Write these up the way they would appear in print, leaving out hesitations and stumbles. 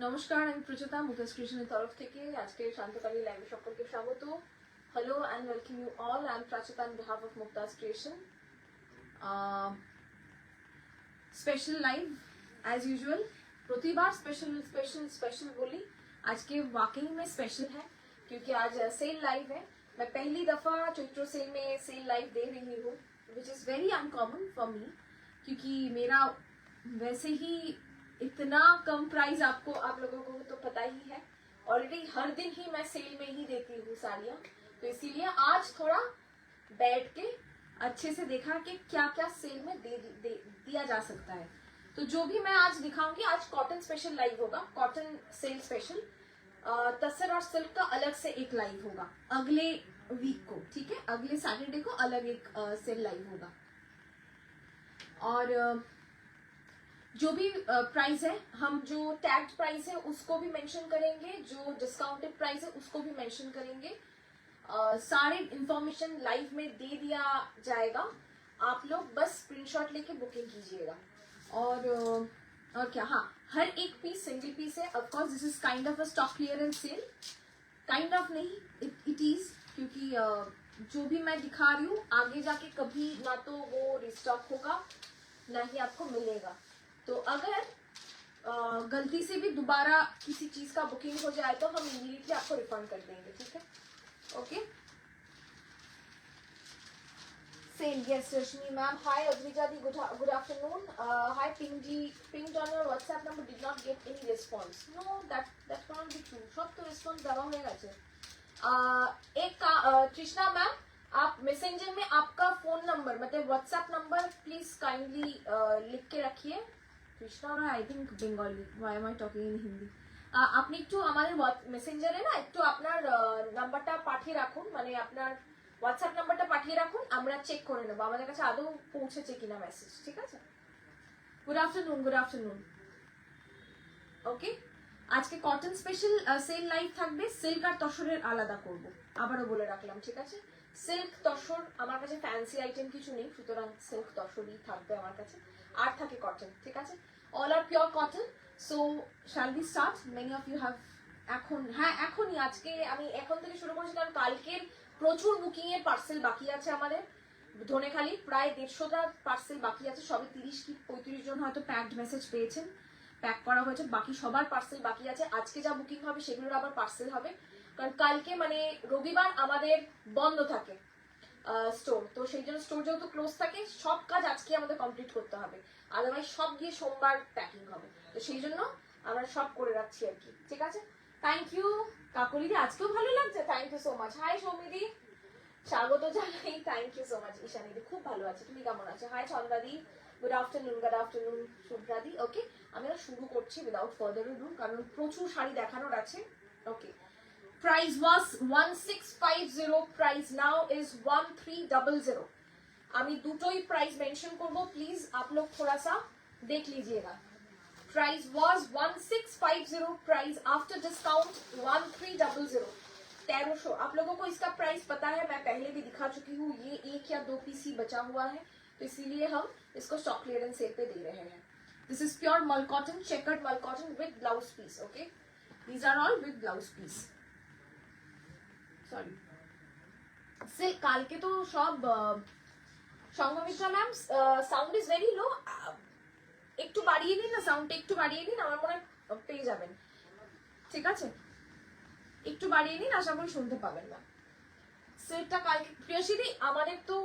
নমস্কার, আমি প্রচেতা মুকেশ কৃষ্ণের তরফ থেকে আজকে শান্তকালী লাইভে সকলকে স্বাগত। Hello and welcome you all. I am Pracheta on behalf of Muktaj creation. Special live as usual, प्रतिबार स्पेशल स्पेशल स्पेशल बोली, आज के वाकई में स्पेशल है क्योंकि आज सेल लाइव है। मैं पहली दफा चैत्र सेल में सेल लाइव दे रही हूँ, which is very uncommon for me, क्योंकि मेरा वैसे ही इतना कम प्राइस आपको आप लोगों को तो पता ही है। ऑलरेडी हर दिन ही मैं सेल में ही देती हूँ साड़ियाँ, तो इसीलिए आज थोड़ा बैठ के अच्छे से देखा कि क्या क्या सेल में दिया जा सकता है। तो जो भी मैं आज दिखाऊंगी, आज कॉटन स्पेशल लाइव होगा, कॉटन सेल स्पेशल। तसर और सिल्क का अलग से एक लाइव होगा अगले वीक को, ठीक है, अगले सैटरडे को अलग एक सेल लाइव होगा। और जो भी प्राइस है, हम जो टैग्ड प्राइस है उसको भी मेंशन करेंगे, जो डिस्काउंटेड प्राइस है उसको भी मेंशन करेंगे। सारे इंफॉर्मेशन लाइव में दे दिया जाएगा, आप लोग बस स्क्रीनशॉट लेके बुकिंग कीजिएगा। और क्या, हाँ, हर एक पीस सिंगल पीस है। Of course this is kind of a stock clearance sale, kind of नहीं, इट इज, क्योंकि जो भी मैं दिखा रही हूँ आगे जाके कभी ना तो वो रिस्टॉक होगा ना ही आपको मिलेगा। तो अगर गलती से भी दोबारा किसी चीज का बुकिंग हो जाए तो हम इमीडिएटली आपको रिफंड कर देंगे, ठीक है, okay. Sale, yes Rashmi ma'am, hi Adwija di, good afternoon, hi Pink ji, Pink on your WhatsApp number did not get any response, no that can be true, सब तो रिस्पांस দেওয়া হয়ে গেছে। एक कृष्णा मैम, आप मैसेंजर में आपका फोन नंबर मतलब व्हाट्सएप नंबर प्लीज काइंडली लिख के रखिए। Krishna, I think Bengali, why am I talking in Hindi. আপনি একটু আমাদের মেসেঞ্জারে না একটু আপনার নাম্বারটা পাঠিয়ে রাখুন, মানে আপনার হোয়াটসঅ্যাপ নাম্বারটা পাঠিয়ে রাখুন, আমরা চেক করে নেব আমাদের কাছে আদৌ পৌঁছেছে কিনা মেসেজ, ঠিক আছে। গুড আফটারনুন, গুড আফটারনুন, ওকে। আজকে কটন স্পেশাল সেল লাইভ থাকবে, সিল্ক আর তসরের আলাদা করব, আবারও বলে রাখলাম, ঠিক আছে। সিল্ক তসর আমার কাছে ফ্যান্সি আইটেম কিছু নেই, সুতরাং সিল্ক তসরই থাকবে আমার কাছে, আর থাকে কটন, ঠিক আছে। অল আর pure cotton. So shall be start, many of you have এখন, হ্যাঁ এখনই, আজকে আমি এখন থেকে শুরু করছি, কারণ কালকের প্রচুর বুকিং এর পার্সেল বাকি আছে আমাদের ধনেখালি, প্রায় 150টা পার্সেল বাকি আছে, সবে 30 কি 35 জন হয়তো প্যাকড মেসেজ পেয়েছেন, প্যাক করা হয়েছে, বাকি সবার পার্সেল বাকি আছে। আজকে যা বুকিং হবে সেগুলোর আবার পার্সেল হবে, কারণ কালকে মানে রবিবার আমাদের বন্ধ থাকে স্টোর, তো সেই জন্য স্টোর যেহেতু ক্লোজ থাকে, সব কাজ আজকে আমাদের কমপ্লিট করতে হবে, আদারওয়াইজ সব গিয়ে সোমবার প্যাকিং হবে, তো সেই জন্য আমরা সব করে রাখছি আর কি, ঠিক আছে। থ্যাংক ইউ কাকলিদি, আজকেও ভালো লাগছে, thank you so much. Hi সৌমিদি, স্বাগত জানাই, থ্যাংক ইউ সো মাচ। ঈশানিদি খুব ভালো আছে, তুমি কেমন আছো? হাই চন্দ্রাদি, গুড আফটারনুন শুভ্রাদি, ওকে। আমি শুরু করছি উইদাউট ফার্দার অ্যাডু, কারণ প্রচুর শাড়ি দেখানোর আছে, okay. Price was 1650, price now is 1300। আমি দুটোই প্রাইস মেনশন করব, प्लीज आप लोग थोड़ा सा देख लीजिएगा। Price was 1650, price after discount 1300, 1300। आप लोगों को इसका प्राइस पता है, मैं पहले भी दिखा चुकी हूँ, ये एक या दो पीस ही बचा हुआ है, तो इसीलिए हम इसको स्टॉक क्लियरेंस सेल पे दे रहे हैं। This is pure mul cotton, chequered mul cotton with blouse piece, okay, these are all with blouse piece. Sorry, silk কালকে তো সব Sanghamitra ma'am, sound is very low, একটু বাড়িয়ে দিন না, সাউন্ডটা একটু বাড়িয়ে দিন, আমার মনে হয় পেয়ে যাবেন, ঠিক আছে, একটু বাড়িয়ে দিন, আশা করি শুনতে পাবেন না। সিল্কটা কালকে প্রিয়সীদি, আমাদের তো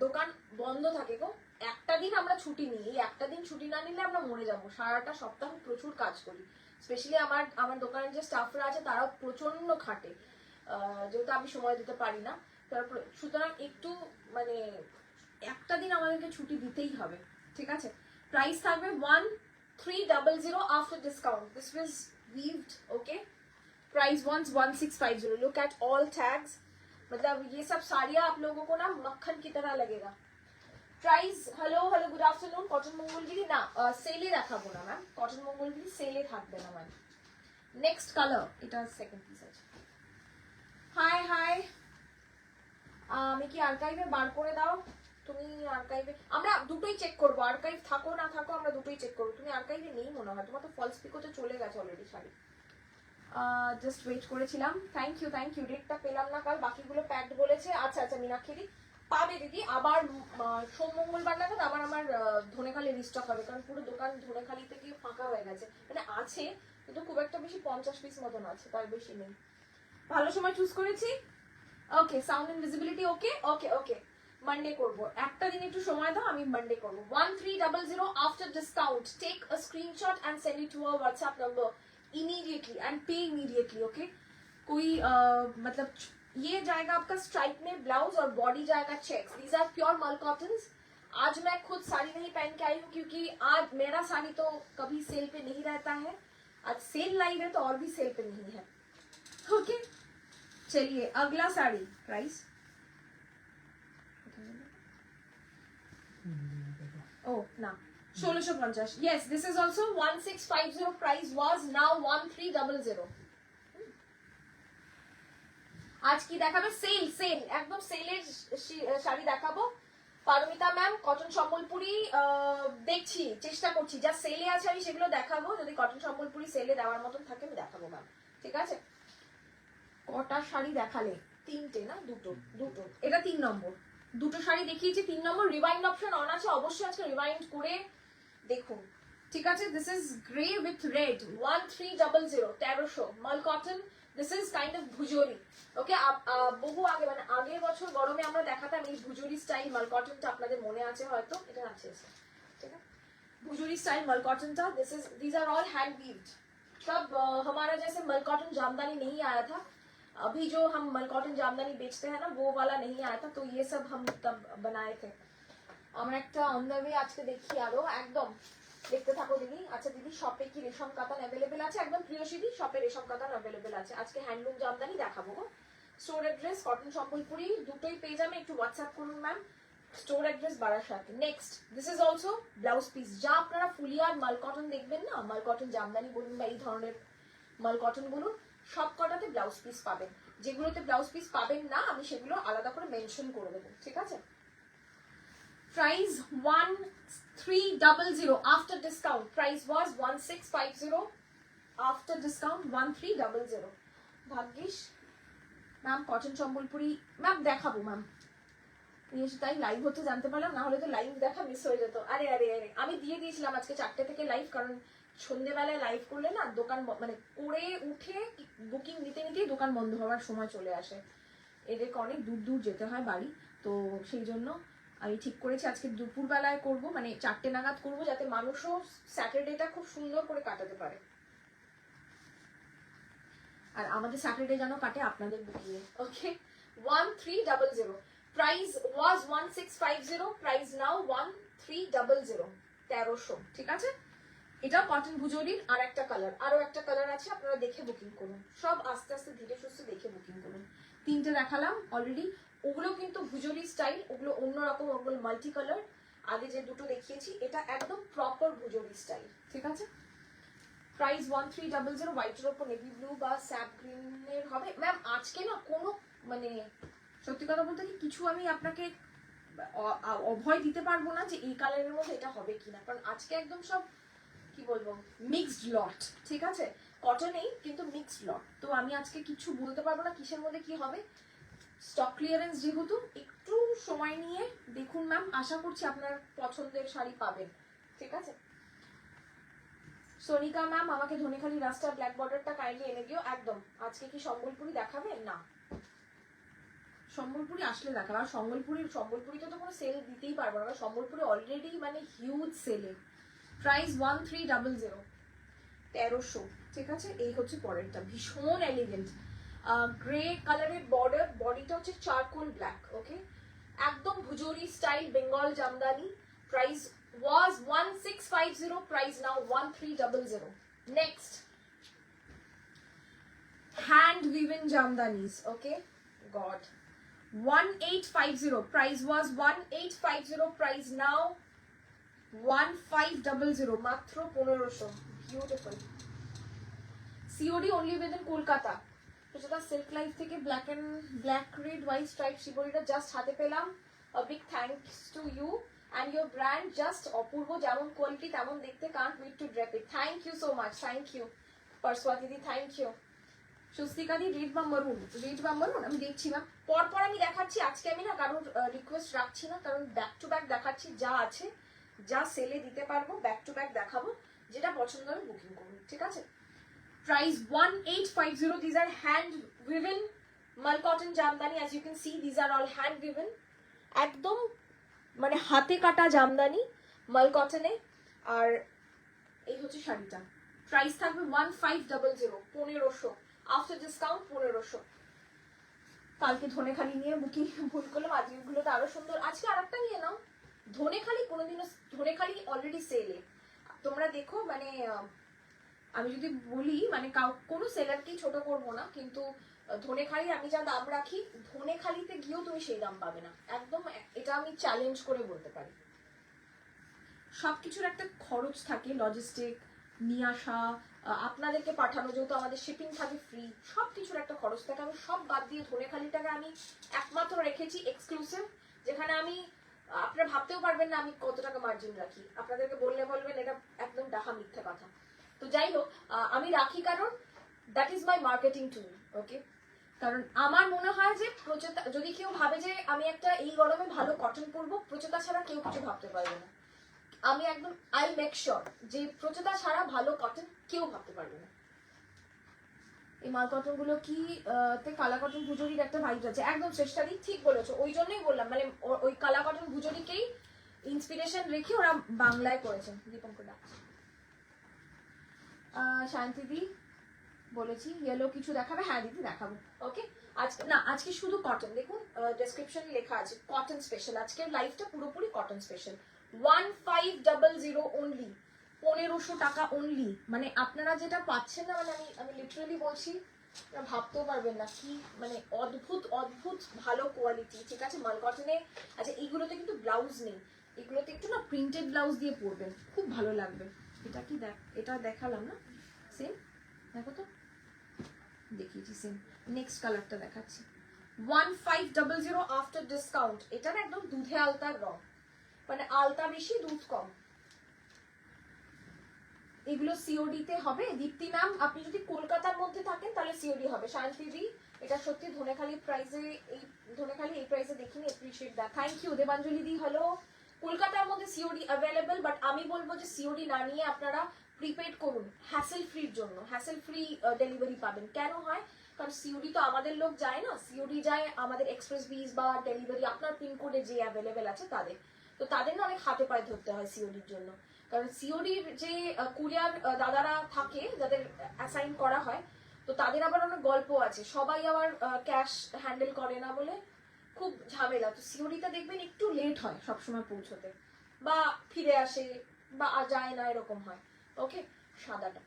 দোকান বন্ধ থাকে গো, একটা দিন আমরা ছুটি নিই, এই একটা দিন ছুটি না নিলে আমরা মরে যাবো, সারাটা সপ্তাহ প্রচুর কাজ করি, স্পেশালি আমার দোকানের যে স্টাফরা আছে তারাও প্রচন্ড খাটে, যেহেতু আমি সময় দিতে পারি না, তারপর সুতরাং একটু মানে একটা দিন আমাদেরকে ছুটি দিতেই হবে, ঠিক আছে। প্রাইস থাকবে 1300 after discount, this was weaved, okay. Price 1650, look at all tags, मतलब ये सब साड़ियाँ आप लोगों को ना मक्खन की तरह लगेगा। Price, hello hello good afternoon, cotton Mangalagiri ना सेले দেখাবো না ম্যাম, কটন মঙ্গলগিরি সেলে থাকবে না ম্যাম। নেক্সট কালার, এটা সেকেন্ড পিস আছে। হাই হাই, আমি কি আর্কাইভে বার করে দাও, তুমি আর্কাইভে, আমরা দুটোই চেক করবো, আর্কাইভ থাকো না থাকো আমরা দুটোই চেক করবো। তুমি আর্কাইভে নেই মনে হয়, তোমার তো ফলস পিকোতে চলে গেছে অলরেডি শাড়ি। জাস্ট ওয়েট করেছিলাম। থ্যাংক ইউ ডেটটা পেলাম না কাল, বাকিগুলো প্যাকড বলেছে। আচ্ছা আচ্ছা মীনাক্ষী পাবে দিদি, আবার সোম মঙ্গলবার নাগাদ আবার আমার ধনেখালি রিস্টক হবে, কারণ পুরো দোকান ধনেখালি থেকে ফাঁকা হয়ে গেছে, মানে আছে কিন্তু খুব একটা বেশি, 50 পিস মতন আছে, তার বেশি নেই। ভালো সময় চুজ করেছি। Okay, sound and visibility okay okay okay, Monday করব, একটা দিন একটু সময় দাও, আমি মানডে করব। 1300 after discount, take a screenshot and send it to our WhatsApp number immediately and pay immediately. Okay, कोई मतलब ये जाएगा आपका स्ट्राइप में ब्लाउज और बॉडी जाएगा चेक्स। दीज आर प्योर मल कॉटन्स। आज मैं खुद साड़ी नहीं पहन के आई हूँ क्योंकि आज मेरा साड़ी तो कभी सेल पे नहीं रहता है, आज सेल लाइव है तो और भी सेल पे नहीं है। ओके चलिए अगला साड़ी प्राइस, ओ ना 1650। yes this is also 1650, price was now 1300। आज की দেখাবে সেল, সেল একদম সেলের শাড়ি দেখাবো। পারমিতা ম্যাম কটন সম্বলপুরি দেখছি, চেষ্টা করছি, যা সেলে আছে আমি সেগুলো দেখাবো, যদি কটন সম্বলপুরি সেলে দেওয়ার মতন থাকে আমি দেখাবো ম্যাম, ঠিক আছে। কটা শাড়ি দেখালে? তিনটে না দুটো, দুটো, এটা 3 নম্বর, দুটো শাড়ি দেখিয়েছি, 3 নম্বর। রিওয়াইন্ড অপশন অন আছে, অবশ্যই আজকে রিওয়াইন্ড করে দেখুন, ঠিক আছে। This is grey with red, 1300, 1300 mul cotton. This is kind of ভুজুরি। ওকে, বহু আগে মানে আগের বছর গরমে আমরা দেখাতাম এই ভুজুরি স্টাইল মাল কটনটা, আপনাদের মনে আছে হয়তো, এটা আছে ঠিক আছে, भुजूरी स्टाइल मल कॉटन था। these are all hand weaved। तब हमारा जैसे मल कॉटन जामदानी नहीं आया था, अभी जो हम मल कॉटन जामदानी बेचते हैं ना वो वाला नहीं आया था, तो ये सब हम तब बनाए थे। আমরা একটা অন দ্য ওয়ে আজকে দেখি আরো, একদম দেখতে থাকো দিদি। আচ্ছা দিদি, শপে কি রেশম কাতান অ্যাভেলেবেল আছে? একদম প্রিয়সী দি, শপে রেশম কাতান অ্যাভেলেবেল আছে, আজকে হ্যান্ডলুম জামদানি দেখাবো গো। স্টোর অ্যাড্রেস কটন সম্বলপুরি, দুটোই পেয়ে যাবে, একটু হোয়াটসঅ্যাপ করুন ma'am. Store address Barasat. Next this is also blouse piece, যা আপনারা ফুলিয়ার মাল কটন দেখবেন না, মাল কটন জামদানি বলুন বা এই ধরনের মাল কটন বলুন, সব কটাতে ব্লাউজ পিস পাবেন। যেগুলোতে ব্লাউজ পিস পাবেন না আমি সেগুলো আলাদা করে মেনশন করে দেবো, ঠিক আছে। প্রাইস 1300 আফটার ডিসকাউন্ট, প্রাইস ওয়াজ 1650, আফটার ডিসকাউন্ট 1300। ভাগ্যিস ম্যাম কটন সম্বলপুরি ম্যাম দেখাবো ম্যাম, তাই লাইভ হতে জানতে পারলাম, না হলে তো লাইভ দেখা মিস হয়ে যেত। আরে আরে আরে, আমি দিয়ে দিয়েছিলাম আজকে 4টে থেকে লাইভ, কারণ সন্ধ্যেবেলায় লাইভ করলে না দোকান মানে করে উঠে বুকিং নিতে নিতেই দোকান বন্ধ হওয়ার সময় চলে আসে, এদেরকে অনেক দূর দূর যেতে হয় বাড়ি, তো সেই জন্য আমি ঠিক করেছি আজকে দুপুরবেলায় করব, মানে 4টে নাগাদ করব, যাতে মানুষও স্যাটারডেটা খুব সুন্দর করে কাটাতে পারে, আর আমাদের স্যাটারডে যেন কাটে আপনাদের বুকিংয়ে। ওকে, 1300, প্রাইস ওয়াজ 1650, প্রাইস নাও 1300, 1300, ঠিক আছে। এটা কটন ভুজুরির আর একটা কালার, আরো একটা কালার আছে, আপনারা দেখে বুকিং করুন, সব আস্তে আস্তে ধীরে সুস্থে দেখে বুকিং করুন। 3টে দেখালাম অলরেডি, ওগুলো কিন্তু ভুজুরি স্টাইল, ওগুলো অন্যরকম, ওগুলো মাল্টি কালার। আগে যে দুটো দেখিয়েছি এটা একদম প্রপার ভুজুরি স্টাইল, ঠিক আছে। প্রাইস 1300, হোয়াইটের উপর নেভি ব্লু বা স্যাপ গ্রিনের হবে। ম্যাম আজকে না কোনো মানে সত্যি কথা বলতে কি কিছু আমি আপনাকে অভয় দিতে পারবো না যে এই কালারের মধ্যে এটা হবে কিনা, কারণ আজকে একদম সব কি বলবো মিক্সড লট, ঠিক আছে। কটনেই কিন্তু মিক্সড লট, তো আমি আজকে কিছু বলতে পারবো না কিসের মধ্যে কি হবে। স্টক ক্লিয়ারেন্স যেহেতু, একটু সময় নিয়ে দেখুন ম্যাম, আশা করছি আপনার পছন্দের শাড়ি পাবেন, ঠিক আছে। সোনিকা ম্যাম আমাকে ধনেখালি রাস্টার ব্ল্যাক বর্ডারটা কাইন্ডলি এনে দিও। একদম, আজকে কি সম্বলপুরি দেখাবে? না, সম্বলপুরি আসলে দেখাবে, আর সম্বলপুরিতে তো কোনো সেল দিতেই পারবো না, সম্বলপুরি অলরেডি মানে হিউজ সেলে। প্রাইস 1300, 1300, ঠিক আছে। এই হচ্ছে পরেরটা, ভীষণ এলিগেন্ট গ্রে কালারের বর্ডার, বডিটা হচ্ছে চারকোল ব্ল্যাক। ওকে, একদম ভুজুরি style Bengal jamdani. Price was 1650, price now 1300. Next, hand woven jamdanis, okay, god, 1850, price was 1850, price now 1500, matro 1500, beautiful। COD only within Kolkata। তো যেটা সিল্ক লাইফ থেকে ব্ল্যাক রেড হোয়াইট স্ট্রাইপ শিবরিটা just হাতে পেলাম, a big thanks to you and your brand, just অপূর্ব, যেমন quality তেমন দেখতে, can't wait to drop it. Thank you so much, thank you পারসওয়াতি di, thank you. Swastika di, red বা maroon, red বা মারুন আমি দেখছি ম্যাম, পরপর আমি দেখাচ্ছি। আজকে আমি না কারোর রিকোয়েস্ট রাখছি না, কারণ ব্যাক টু ব্যাক দেখাচ্ছি, যা আছে যা সেলে দিতে পারবো ব্যাক টু ব্যাক দেখাবো, যেটা পছন্দ হবে বুকিং করুন, ঠিক আছে। Price 1850, these are hand woven mal cotton Jamdani, as you can see these are all hand woven, একদম মানে হাতে কাটা জামদানি মাল কটনে। আর এই হচ্ছে শাড়িটা, প্রাইস থাকবে 1500, 1500 আফটার ডিসকাউন্ট 1500। কালকে ধনেখালি নিয়ে বুকিং ভুল করলাম, আজকে গুলো তো আরো সুন্দর। আজকে আর একটা নিয়ে নাও, ধনেখালি কোনোদিনও, ধনেখালি অলরেডি সেলে, তোমরা দেখো। মানে আমি যদি বলি মানে কোনো সেলারকেই ছোট করবো না, কিন্তু ধনেখালি আমি যা দাম রাখি, ধনেখালিতে গিয়েও তুমি সেই দাম পাবে না, একদম। এটা আমি চ্যালেঞ্জ করে বলতে পারি। সবকিছুর একটা খরচ থাকে, লজিস্টিক নিয়ে আসা, আপনাদেরকে পাঠানো, যেহেতু আমাদের শিপিং থাকে ফ্রি, সবকিছুর একটা খরচ থাকে। আমি সব বাদ দিয়ে ধনেখালিটাকে আমি একমাত্র রেখেছি এক্সক্লুসিভ, যেখানে আমি, আপনারা ভাবতেও পারবেন না আমি কত টাকা মার্জিন রাখি, আপনাদেরকে বললে বলবেন এটা একদম ডাহা মিথ্যে কথা। তো যাই হোক, আমি রাখি কারণ that is my marketing tool, okay. কারণ আমার মনে হয় যে প্রচেতা, যদি কেউ ভাবে যে আমি একটা এই গরমে ভালো কটন পরবো, প্রচেতা ছাড়া কেউ কিছু ভাবতে পারবে না। আমি একদম আই মেক শিওর যে প্রচেতা ছাড়া ভালো কটন কেউ ভাবতে পারবে না। এই মাল কটন গুলো কি তে কালা কটন ভুজুরির একটা ভাইব আছে, একদম চেষ্টা দিই, ঠিক বলেছো। ওই জন্যই বললাম, মানে ওই কালা কটন ভুজুরিকেই ইন্সপিরেশন রেখে ওরা বাংলায় করেছেন। দীপঙ্কর ডাকছে, শান্তিদি বলেছি ইয়েলো কিছু দেখাবে, হ্যাঁ দিদি দেখাবো, ওকে। আজকে না, আজকে শুধু কটন, দেখুন ডেসক্রিপশনে লেখা আছে কটন স্পেশাল, আজকের লাইভটা পুরোপুরি কটন স্পেশাল। 1500 অনলি, 1500 টাকা অনলি। মানে আপনারা যেটা পাচ্ছেন না, মানে আমি লিটারালি বলছি, ভাবতেও পারবেন না কি, মানে অদ্ভুত অদ্ভুত ভালো কোয়ালিটি, ঠিক আছে, মাল কটনে। আচ্ছা এইগুলোতে কিন্তু ব্লাউজ নেই, এগুলোতে একটু না প্রিন্টেড ব্লাউজ দিয়ে পরবেন, খুব ভালো লাগবে। এটা কি এটা দেখালাম না, সেম দেখো তো, দেখিয়েছি সেম। নেক্সট কালারটা দেখাচ্ছি, 1500 আফটার ডিসকাউন্ট। এটার একদম দুধে আলতার রং, মানে আলতা বেশি দুধ কম। এগুলো সিওডি তে হবে। দীপ্তি ম্যাম, আপনি যদি কলকাতার মধ্যে থাকেন তাহলে সিওডি হবে। শান্তিদি, এটা সত্যি ধনেখালি প্রাইসে, এই ধনেখালি এই প্রাইসে দেখিনি, appreciate that, thank you. Debanjali di, hello. কলকাতার মধ্যে সিওডি অ্যাভেলেবল, বাট আমি বলবো যে সিওডি না নিয়ে আপনারা প্রিপেড করুন, হ্যাসেল ফ্রির জন্য। হ্যাসেল ফ্রি ডেলিভারি পাবেন। কেন হয়? কারণ সিওডি তো আমাদের লোক যায় না, সিওডি যায় আমাদের এক্সপ্রেস বিজ বা ডেলিভারি আপনার পিনকোডে যে অ্যাভেলেবেল আছে তাদের। তো তাদের না অনেক হাতে পায়ে ধরতে হয় সিওডির জন্য, কারণ সিওডির যে কুরিয়ার দাদারা থাকে যাদের অ্যাসাইন করা হয়, তো তাদের আবার অনেক গল্প আছে, সবাই আবার ক্যাশ হ্যান্ডেল করে না বলে খুব ঝামেলা। তো সিওডিতে দেখবেন একটু লেট হয় সবসময় পৌঁছতে, বা ফিরে আসে বা যায় না, এরকম হয়, ওকে। সাদাটা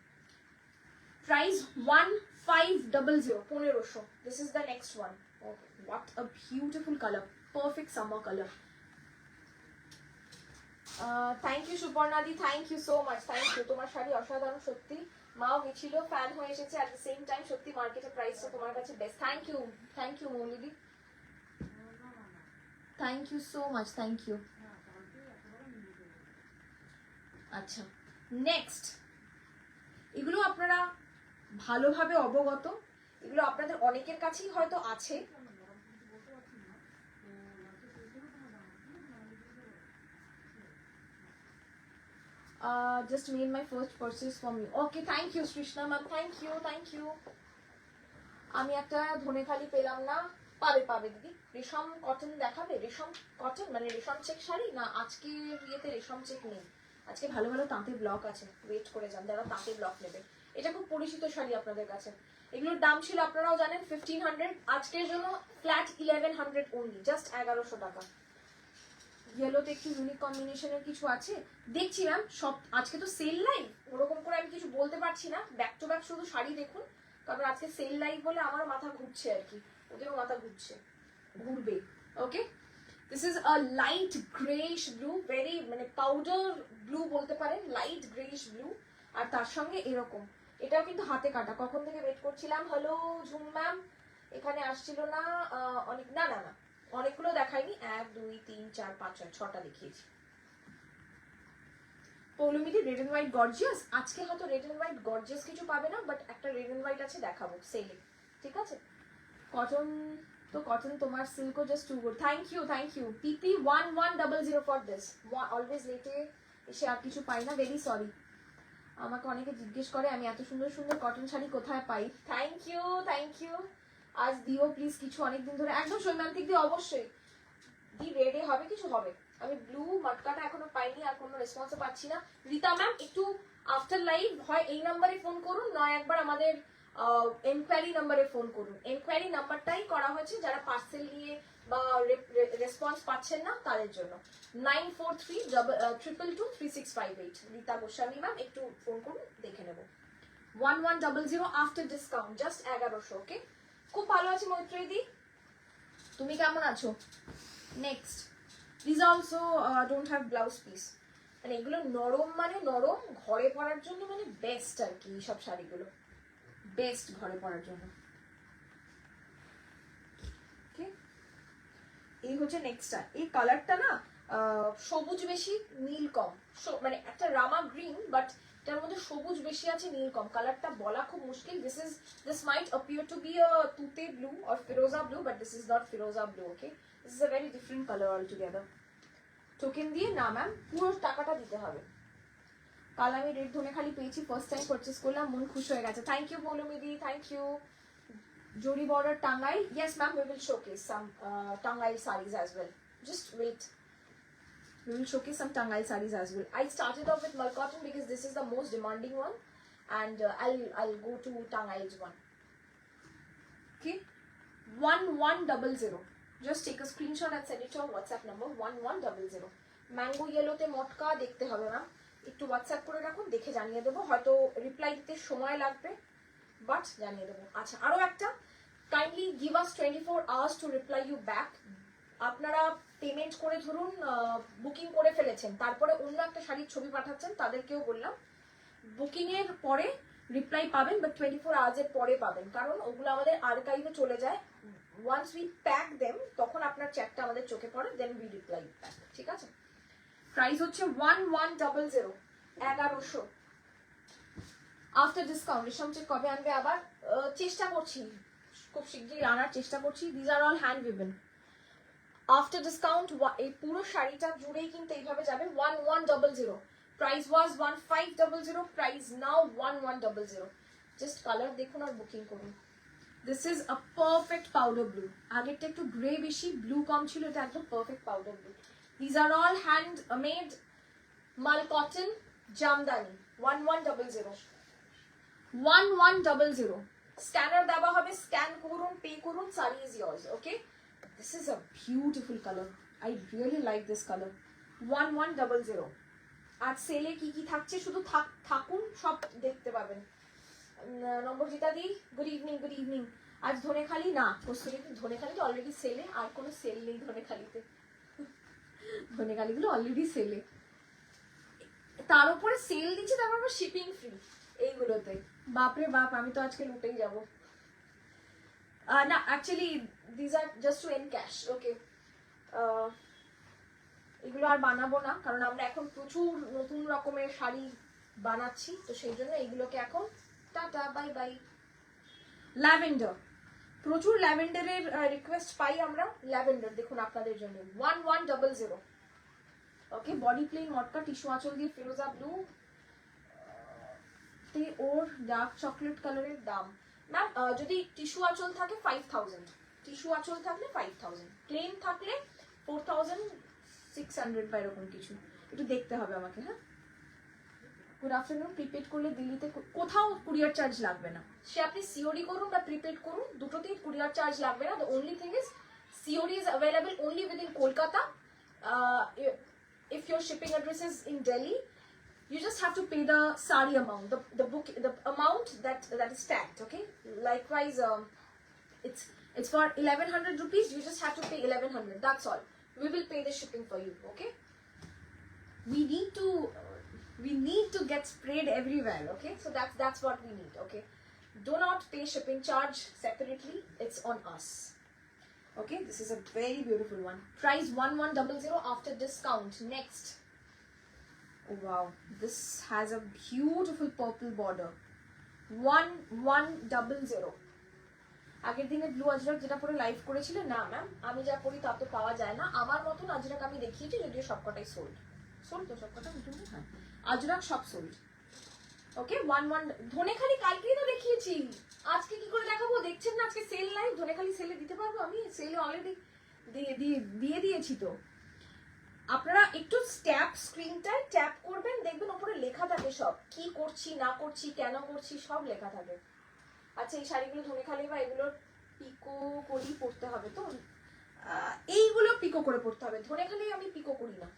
price 1500, 1500। This is the next one. What a beautiful colour, perfect summer colour. Thank you সুপর্ণাদি, thank you so much, thank you. তোমার শাড়ি অসাধারণ সত্যি, মাও গেছিল, ফ্যান হয়ে এসেছে। অ্যাট দ্য সেম টাইম সত্যি মার্কেটের প্রাইসটা তোমার কাছে বেস্ট। থ্যাংক ইউ মৌলিদি, thank you so much, thank you. আচ্ছা নেক্সট, এগুলো আপনারা ভালোভাবে অবগত, এগুলো আপনাদের অনেকের কাছেই হয়তো আছে। Just made my first purchase from you. Okay, thank you Srishna ma'am, thank you. আমি একটা ধনেখালি পেলাম না, পাবে দিদি। রেশম কটন দেখাবে, রেশম কটন মানে রেশম চেক শাড়ি না? আজকে ইয়েতে রেশম চেক নেই, আজকে ভালো ভালো তাঁতের ব্লক আছে, ওয়েট করে যান যারা তাঁতের ব্লক নেবে। এটা খুব পরিচিত শাড়ি আপনাদের কাছে, এগুলোর দাম ছিল আপনারাও জানেন 1500, আজকের জন্য ফ্ল্যাট 1100 অনলি, জাস্ট 1100 টাকা। ইয়েলোতে একটু ইউনিক কম্বিনেশনের কিছু আছে দেখছি ম্যাম, সব আজকে তো সেল লাইভ, ওরকম করে আমি কিছু বলতে পারছি না। ব্যাক টু ব্যাক শুধু শাড়ি দেখুন, কারণ আজকে সেল লাইভ বলে আমার মাথা ঘুরছে আর কি, ওদেরও মাথা ঘুরবে, okay. This is a light greyish blue, very মানে পাউডার ব্লু বলতে পারেন, লাইট গ্রেইশ ব্লু। আর তার সঙ্গে এরকম, এটাও কিন্তু হাতে কাটা। কখন থেকে ওয়েট করছিলাম, হ্যালো ঝুম ম্যাম, এখানে আসছিল না অনেক, না অনেকগুলো দেখাইনি, 1 2 3 4 5 6 6টা দেখিয়েছি। পৌলমিদি রেড এন্ড হোয়াইট গর্জিয়াস, আজকে হয়তো রেড এন্ড হোয়াইট গর্জিয়াস কিছু পাবে না, বাট একটা রেড এন্ড হোয়াইট আছে দেখাবো সেলে, ঠিক আছে? কটন তো কটন তোমার, সিল্কও just too good. Thank you পিপি 1100 ফর দিস। অলওয়েজ লেটে এসে আর কিছু পাই না, ভেরি সরি। আমাকে অনেকে জিজ্ঞেস করে আমি এত সুন্দর সুন্দর কটন শাড়ি কোথায় পাই। থ্যাংক ইউ আজ দিও প্লিজ কিছু, অনেকদিন ধরে একদম সৈমান্তিক দিয়ে অবশ্যই দি রেডে হবে, কিছু হবে। আমি ব্লু মটকাটা এখনো পাইনি, আর কোনো রেসপন্সও পাচ্ছি না। রীতা ম্যাম একটু আফটার লাইভ হয় এই নাম্বারে ফোন করুন, নয় একবার আমাদের এনকোয়ারি নাম্বারে ফোন করুন। এনকোয়ারি নাম্বারটাই করা হয়েছে যারা পার্সেল নিয়ে বা রেসপন্স পাচ্ছেন না তাদের জন্য। 9432223658। রীতা গোস্বামী ম্যাম একটু ফোন করুন, দেখে নেব। 1100 আফটার ডিসকাউন্ট, জাস্ট 1100। ওকে, খুব ভালো আছি মৈত্রীদি, তুমি কেমন আছো? Next, this also don't have blouse piece. মানে এগুলো নরম, মানে নরম, ঘরে পরার জন্য মানে বেস্ট আর কি। সব শাড়িগুলো বেস্ট ঘরে পরার জন্য। এই হচ্ছে নেক্সটটা। এই কালারটা না সবুজ বেশি নীল কম, মানে একটা রামা গ্রিন, বাট এটার মধ্যে সবুজ বেশি আছে নীল কম। কালারটা বলা খুব মুশকিল। This mite appear to be a তুতে blue or Firoza blue, but this is not Firoza blue. Okay, this is a very different color altogether. Token দিয়ে না ম্যাম, পুরো টাকাটা দিতে হবে। কাল আমি রেড ধনে খালি পেয়েছি, ফার্স্ট টাইম পারচেস করলাম, মন খুশ হয়ে গেছে। থ্যাংক ইউ পৌলমিদি, thank you. Jodi border Tangai. Yes, ma'am, we will showcase some Tangai sarees as well. Just wait. We will showcase some Tangai sarees as well. I started off with Mal cotton because this is the most demanding one, and I'll go to Tangai's one. Okay, 1100. Just take a screenshot and send it to our WhatsApp number 1100. Mango yellow te motka dekhte hobe ma'am. একটু WhatsApp করে রাখুন, দেখে জানিয়ে দেবো। হয়তো reply দিতে সময় লাগবে, বাট জানিয়ে দেবো। আচ্ছা, আরো একটা, kindly give us 24 hours to reply you back. আপনারা পেমেন্ট করে ধরুন বুকিং করে ফেলেছেন, তারপরে অন্য একটা শাড়ির ছবি পাঠাচ্ছেন, তাদেরকেও বললাম বুকিং এর পরে রিপ্লাই পাবেন, বাট 24 আওয়ার্স এর পরে পাবেন, কারণ ওগুলো আমাদের আর্কাইভে চলে যায়। ওয়ান্স উই প্যাক দেম, তখন আপনার চ্যাটটা আমাদের চোখে পড়ে, দেন উই রিপ্লাই ব্যাক, ঠিক আছে? প্রাইস হচ্ছে 1100, 1100 আফটার ডিসকাউন্ট। রেশম চেক কবে আনবে আবার? চেষ্টা করছি, খুব শীঘ্রই আনার চেষ্টা করছি। These are all hand woven. After discount এই পুরো শাড়িটা জুড়েই কিন্তু এইভাবে যাবে 1100। Price was 1500, price now 1100। Just colour দেখুন আর বুকিং করুন। This is a perfect powder blue. আগেরটা একটু গ্রে বেশি, ব্লু কম ছিল, এটা একদম perfect powder blue. These are all hand made mul cotton jamdani. 1100, 1100। Scanner দেওয়া হবে, স্ক্যান করুন, পে করুন, sari is yours. Okay, this is a beautiful colour, I really like this colour. 1100। আজ সেলে কি কি থাকছে শুধু থাকুন, সব দেখতে পাবেন। নম্বরজিতা দি গুড ইভিনিং, গুড ইভিনিং। আজ ধনেখালি না, ধনেখালি তো অলরেডি সেলে, আর কোনো সেল নেই ধনেখালিতে। ধনেখালিগুলো অলরেডি সেলে, তার উপরে সেল দিচ্ছে, তারপর আবার শিপিং ফ্রি এইগুলোতে। বাপরে বাপ, আমি তো আজকে লুটেই যাব। না, actually this are just to an cash. Okay, এগুলো আর বানাবো না, কারণ আমরা এখন প্রচুর নতুন রকমের শাড়ি বানাচ্ছি, তো সেই জন্য এইগুলোকে এখন টাটা বাই বাই। ল্যাভেন্ডার, প্রচুর ল্যাভেন্ডারের রিকোয়েস্ট পাই আমরা। ল্যাভেন্ডার দেখুন আপনাদের জন্য 1100। ওকে, বডি প্লেন মটকা টিস্যু আঁচল দিয়ে ফিরোজা ব্লু তে ওর ডার্ক চকলেট কালারের দাম। ম্যাম যদি টিস্যু আঁচল থাকে 5000, টিস্যু আঁচল থাকলে 5000, প্লেন থাকলে 4600 বা এরকম কিছু, একটু দেখতে হবে আমাকে। হ্যাঁ, গুড আফটারনুন। প্রিপেড করলে দিল্লিতে কোথাও কুরিয়ার চার্জ লাগবে না, সে আপনি সিওডি করুন বা প্রিপেড করুন, দুটোতেই কুরিয়ার চার্জ লাগবে না। The only thing is COD is available only within Kolkata. If your shipping address is in Delhi, you just have to pay the sari amount, the amount that is tagged. Okay, likewise it's for 1100 rupees. You just have to pay 1100, that's all. We will pay the shipping for you. Okay, we need to get sprayed everywhere. Okay, so that's what we need. Okay, do not pay shipping charge separately, it's on us. Okay, this is a very beautiful one. Price 1100 after discount. Next. Oh wow, this has a beautiful purple border. 1100. আগের দিনে blue Ajrak যেটা পরে live করেছিল, না ma'am আমি যা পরি তা তো পাওয়া যায় না। আমার মতন আজরাক আমি দেখিয়েছি, যদিও সবকটাই সোল্ড তো সবকটা হ্যাঁ আজরাক সব সোল্ড। ওকে 11 ধনেখালি কালকেই তো দেখিয়েছি, আজকে কি করে দেখাবো? দেখছেন না আজকে সেল লাইভ, ধনেখালি সেলে দিতে পারবো আমি, সেলে অলরেডি দিয়ে দিয়েছি। তো আপনারা একটু স্ক্রিনটায় ট্যাপ করবেন, দেখবেন উপরে লেখা থাকে সব, কি করছি না করছি কেন করছি সব লেখা থাকে। আচ্ছা এই শাড়িগুলো ধনেখালি বা এগুলো পিকো করেই পরতে হবে, তো এইগুলো পিকো করে পরতে হবে। ধনেখালি আমি পিকো করি না,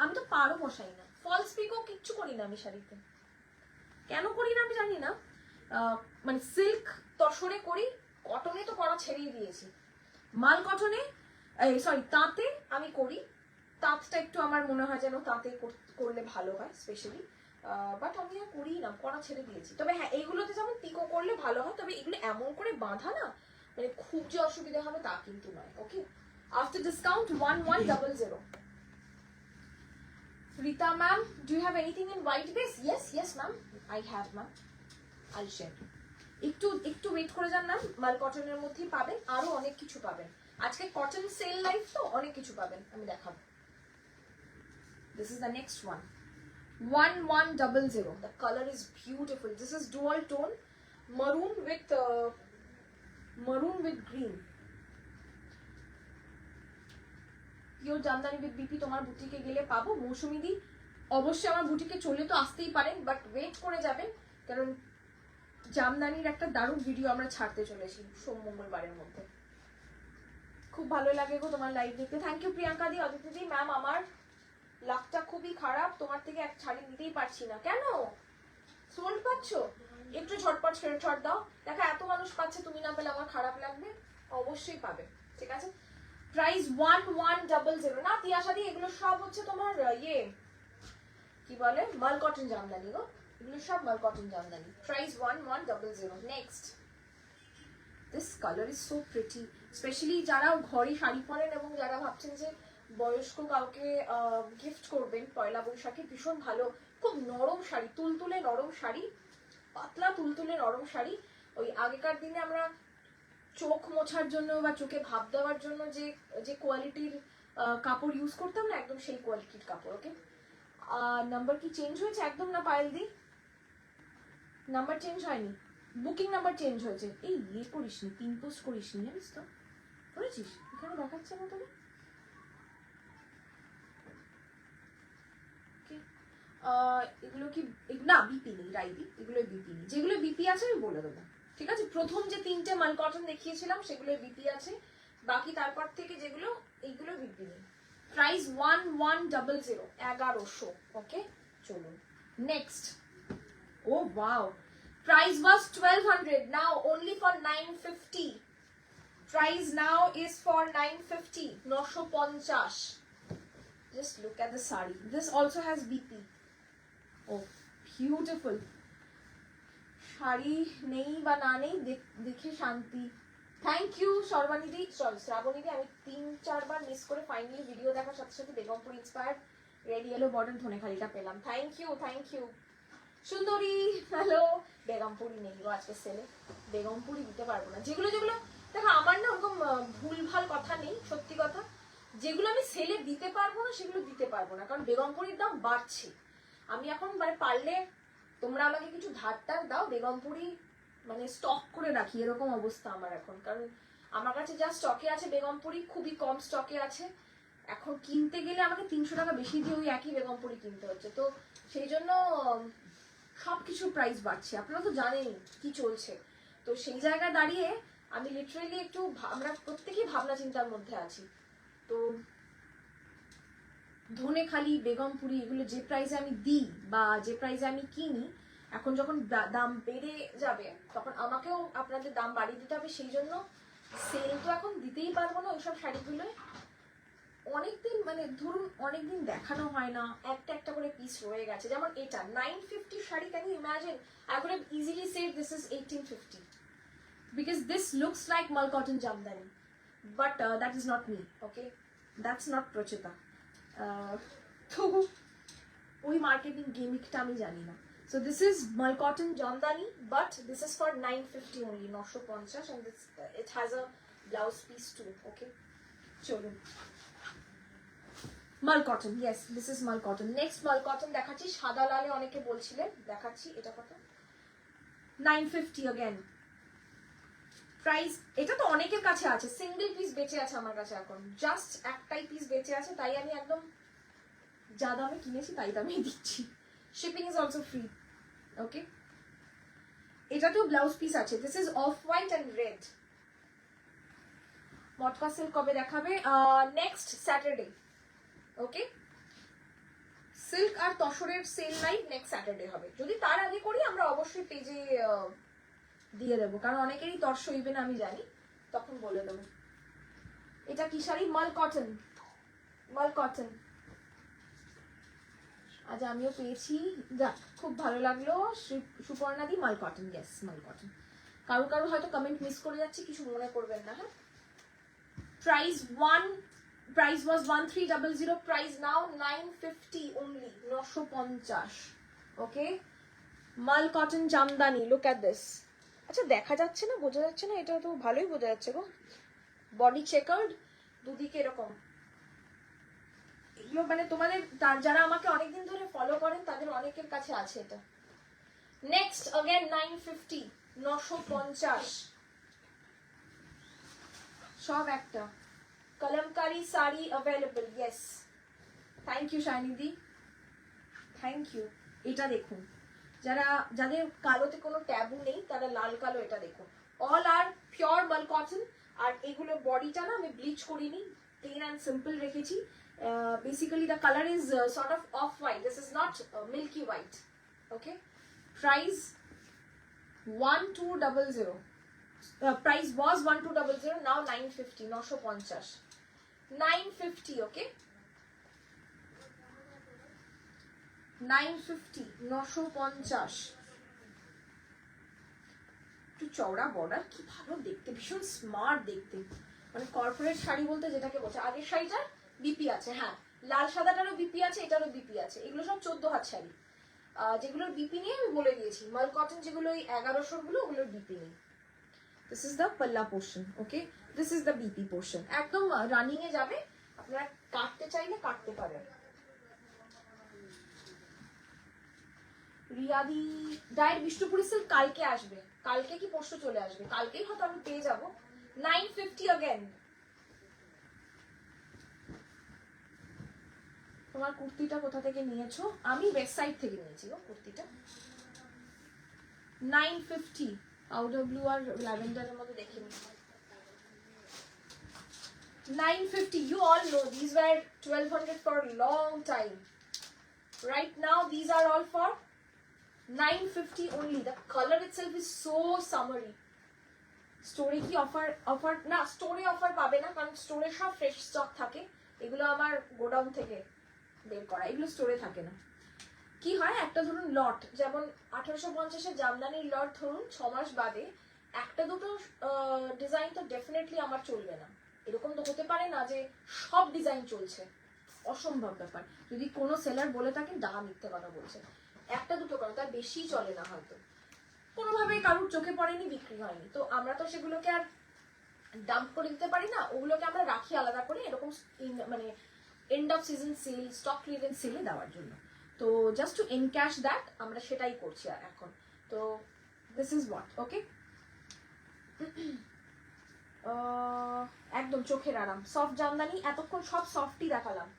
আমি তো পারও বসাই না, ফলস পিকো কিচ্ছু করি না আমি শাড়িতে। কেন করি না আমি জানি না, মানে সিল্ক তসরে করি, কটনে তো করা ছেড়েই দিয়েছি। মাল কটনে সরি তাঁতে আমি করি, তাঁতটা একটু আমার মনে হয় যেন তাঁতে করলে ভালো হয় স্পেশালি, বাট আমি আর করি না, করা ছেড়ে দিয়েছি। তবে হ্যাঁ এইগুলোতে যেমন পিকো করলে ভালো হয়, তবে এগুলো এমন করে বাঁধা না মানে খুব যে অসুবিধা হবে তা কিন্তু নয়। ওকে, after discount 1100. Rita ma'am, do you have anything in white base? Yes ma'am, I have ma'am. I'll share. একটু ওয়েট করে যান ম্যাম, মাল কটনের মধ্যেই পাবেন, আরো অনেক কিছু পাবেন। আজকে কটন সেল লাইভ তো অনেক কিছু পাবেন, আমি দেখাবো। This is the next one. 1100. The color is beautiful. This is dual tone, maroon with green. Pure Jamdani with BP তোমার বুটিকে গেলে পাবো। মৌসুমী দি অবশ্যই আমার বুটিকে চলে তো আসতেই পারেন, বাট ওয়েট করে যাবেন, কারণ জামদানির একটা দারুণ ভিডিও আমরা ছাড়তে চলেছি সোম মঙ্গলবারের মধ্যে। খুব ভালো লাগে গো তোমার লাইভ দেখতে। Thank you Priyanka di, Aditi di. Ma'am আমার লাকটা খুবই খারাপ, তোমার থেকে এক শাড়ি নিতেই পারছি না। কেন? সোল্ড পাচ্ছ? একটু ঝটপট স্ক্রিনশট দাও, দেখা এত মানুষ পাচ্ছে, তুমি না পেলে আমার খারাপ লাগবে। অবশ্যই পাবে, ঠিক আছে। প্রাইস 1100। না তিয়াশা দি এগুলো সব হচ্ছে তোমার ইয়ে কি বলে মাল কটন জামদানি গো, এগুলো সব মাল cotton Jamdani. Price 1100। Next, this colour is so pretty, specially যারা ঘরে শাড়ি পরেন এবং যারা ভাবছেন যে বয়স্ক কাউকে গিফট করবেন পয়লা বৈশাখে, ভীষণ ভালো, খুব নরম শাড়ি, তুলতুলে নরম শাড়ি, পাতলা তুলতুলে নরম শাড়ি। ওই আগেকার দিনে আমরা চোখ মোছার জন্য বা চোখে ভাব দেওয়ার জন্য যে কোয়ালিটির কাপড় ইউজ করতাম না, একদম সেই কোয়ালিটির কাপড়। ওকে, নাম্বার কি চেঞ্জ হয়েছে একদম না পায়েল দি? নাম্বার চেঞ্জ হয়নি, বুকিং নাম্বার চেঞ্জ হয়েছে। এই ইয়ে করিসনি, পিন পোস্ট করিসনি, জানিস তো? করেছিস? এখানে দেখাচ্ছে না তোকে। এগুলো কি না বিপি নেই রাইদি, এগুলো বিপি নেই। যেগুলো বিপি আছে আমি বলে দেবো, ঠিক আছে। প্রথম যে 3টে মাল কটন দেখিয়েছিলাম সেগুলো বিপি আছে, বাকি তারপর থেকে যেগুলো এইগুলো বিপি নেই। প্রাইস 1100, 1100। ওকে, চলুন next. Oh wow, price was 1200, now only for 950. Price now is for 950, 950. Just look at the sari. This also has BP. Oh, beautiful. Sari নেই বা না নেই দেখে শান্তি। থ্যাংক ইউ সর্বানিধি, সরি শ্রাবণীদি। আমি 3-4 বার মিস করে ফাইনালি ভিডিও দেখার সাথে সাথে Begampur inspired red yellow border ধনেখালিটা পেলাম। থ্যাংক ইউ সুন্দরী। হ্যালো, বেগমপুরি নেই গো আজকে সেলে, বেগমপুরি দিতে পারবো না। যেগুলো দেখো আমার না ওরকম ভুলভাল কথা নেই, সত্যি কথা, যেগুলো আমি সেলে দিতে পারবো না সেগুলো দিতে পারবো না, কারণ বেগমপুরির দাম বাড়ছে। আমি এখন মানে পারলে তোমরা আমাকে কিছু ধার দাও, বেগমপুরি মানে স্টক করে রাখি, এরকম অবস্থা আমার এখন। কারণ আমার কাছে যা স্টকে আছে বেগমপুরি খুবই কম স্টকে আছে, এখন কিনতে গেলে আমাকে 300 টাকা বেশি দিয়ে ওই একই বেগমপুরি কিনতে হচ্ছে। তো সেই জন্য সবকিছু প্রাইস বাড়ছে, আপনারা তো জানেন কি চলছে। তো সেই জায়গায় দাঁড়িয়ে আমি লিটারেলি একটু আমরা প্রত্যেকেই ভাবনা চিন্তার মধ্যে আছি। তো ধনেখালি বেগমপুরি এগুলো যে প্রাইসে আমি দিই বা যে প্রাইসে আমি কিনি, এখন যখন দাম বেড়ে যাবে তখন আমাকেও আপনাদের দাম বাড়িয়ে দিতে হবে। সেই জন্য সেল তো এখন দিতেই পারবো না ওইসব শাড়িগুলোয়। অনেকদিন মানে ধরুন অনেকদিন দেখানো হয় না, একটা করে পিস রয়ে গেছে। যেমন এটা 950 sari, can you imagine? I could have easily said this is 1850 because this looks like mal cotton jamdani, but that is not me, okay? That's not Prochita. তো ওই মার্কেটিং গেমিকটা আমি জানি না। So this is Malcotton Jamdani, but this is for 950 only, 950, and this it has a blouse piece too, okay? চলুন Malcotton, yes, this is Malcotton. Next Malcotton দেখাচ্ছি, সাদা লালে অনেকে বলছিলেন, দেখাচ্ছি। এটা কত? 950 again. প্রাইস এটা তো অনেকের কাছে আছে, সিঙ্গেল পিস বেঁচে আছে আমার কাছে এখন, জাস্ট একটাই পিস বেঁচে আছে, তাই আমি একদম যা দামে কিনেছি তাই দামেই দিচ্ছি। Shipping is also free, okay? এটাতেও ব্লাউজ পিস আছে। This is off white and red. Matka silk কবে দেখাবে? Next Saturday, okay? সিল্ক আর তসরের সেল নাই, নেক্সট স্যাটারডে হবে। যদি তার আগে করি আমরা অবশ্যই পেজে দিয়ে দেবো, কারণ অনেকেরই তর্স হইবে না আমি জানি, তখন বলে দেবো। এটা কি শাড়ি? মালকটন, মালকটন। আজ আমিও পেয়েছি, যাক খুব ভালো লাগলো। সুপর্ণাদি মালকটন, ইয়েস মালকটন। কারো কারো হয়তো কমেন্ট মিস করে যাচ্ছে, কিছু মনে করবেন না, হ্যাঁ? Price was 1300, price now 950 only, 950, okay? মালকটন জামদানি, লুক এট দিস। আচ্ছা দেখা যাচ্ছে না, বোঝা যাচ্ছে না? এটা তো ভালোই বোঝা যাচ্ছে গো। বডি চেকার্ড, দুদিকে এরকম। এগুলো মানে তোমাদের যারা আমাকে অনেকদিন ধরে ফলো করেন তাদের অনেকের কাছে আছে এটা। নেক্সট अगेन 950, 950, সব একটা kalamkari sari available, yes. Thank you শাইনিদি, থ্যাংক ইউ। এটা দেখুন, যাদের কালোতে কোনো ট্যাবু নেই তারা লাল কালো এটা দেখুন। অল আর পিওর মালকটন, আর এগুলো বডিটা না আমি ব্লিচ করিনি, প্লেন অ্যান্ড সিম্পল রেখেছি। Basically the colour is sort of off white, this is not milky white, okay? Price 1200, price was 1200, now 950, 950, 950, okay? 950, 950। একটু চওড়া বর্ডার, কি ভালো দেখতে, ভীষণ স্মার্ট দেখতে, মানে কর্পোরেট শাড়ি বলতে যেটাকে বোঝায়। আগের শাড়িটার বিপি আছে, হ্যাঁ লাল সাদাটারও বিপি আছে, এটারও বিপি আছে। এগুলো সব 14 হাত শাড়ি, যেগুলোর বিপি নিয়ে আমি বলে দিয়েছি। মালকটন যেগুলো ওই 1100 গুলো, ওগুলোর বিপি নেই। দিস ইজ দ্য পাল্লা portion, okay? This is the BP portion, একদম রানিং এ যাবে। আপনারা কাটতে চাইলে কাটতে পারেন। রিয়াদি ডায়ের বিষ্ণুপুরি সিল্ক কালকে আসবে, কালকে কি পরশু চলে আসবে, কালকেই হয়তো আমি পেয়ে যাব। 950 अगेन। তোমার কুর্তিটা কোথা থেকে নিয়েছো? আমি ওয়েবসাইট থেকে নিয়েছি গো কুর্তিটা। 950, পাউডার ব্লু আর ল্যাভেন্ডারের মধ্যে দেখে নিই। 950, you all know these were 1200 for a long time. Right now these are all for 950 only. The color itself is so summery. স্টোরে কি অফার না, স্টোরে অফার পাবে না, কারণ স্টোরে সব ফ্রেশ স্টক থাকে। এগুলো আমার গোডাউন থেকে বের করা, এগুলো স্টোরে থাকে না। কি হয়, একটা ধরুন লট, যেমন 1850-এর জামদানির লট ধরুন 6 মাস বাদে একটা দুটো ডিজাইন তো ডেফিনেটলি আমার চলবে না। এরকম তো হতে পারে না যে সব ডিজাইন চলছে, অসম্ভব ব্যাপার। যদি কোনো সেলার বলে থাকেন ডাহা মিথ্যে কথা বলছে, একটা দুটো করে, তার বেশি চলে না, হয়তো কোনোভাবে কারুর চোখে পড়েনি, বিক্রি হয়নি, তো আমরা তো সেগুলোকে আর ডাম্প করে দিতে পারি না, ওগুলোকে আমরা রাখি আলাদা করে, এরকম মানে end of season sale, stock clearance সেলে দেওয়ার জন্য। তো জাস্ট টু এনক্যাশ দ্যাট আমরা সেটাই করছি আর এখন। তো দিস ইজ হোয়াট, ওকে? একদম চোখের আরাম, সফট জামদানি। এতক্ষণ সব সফটই দেখালাম,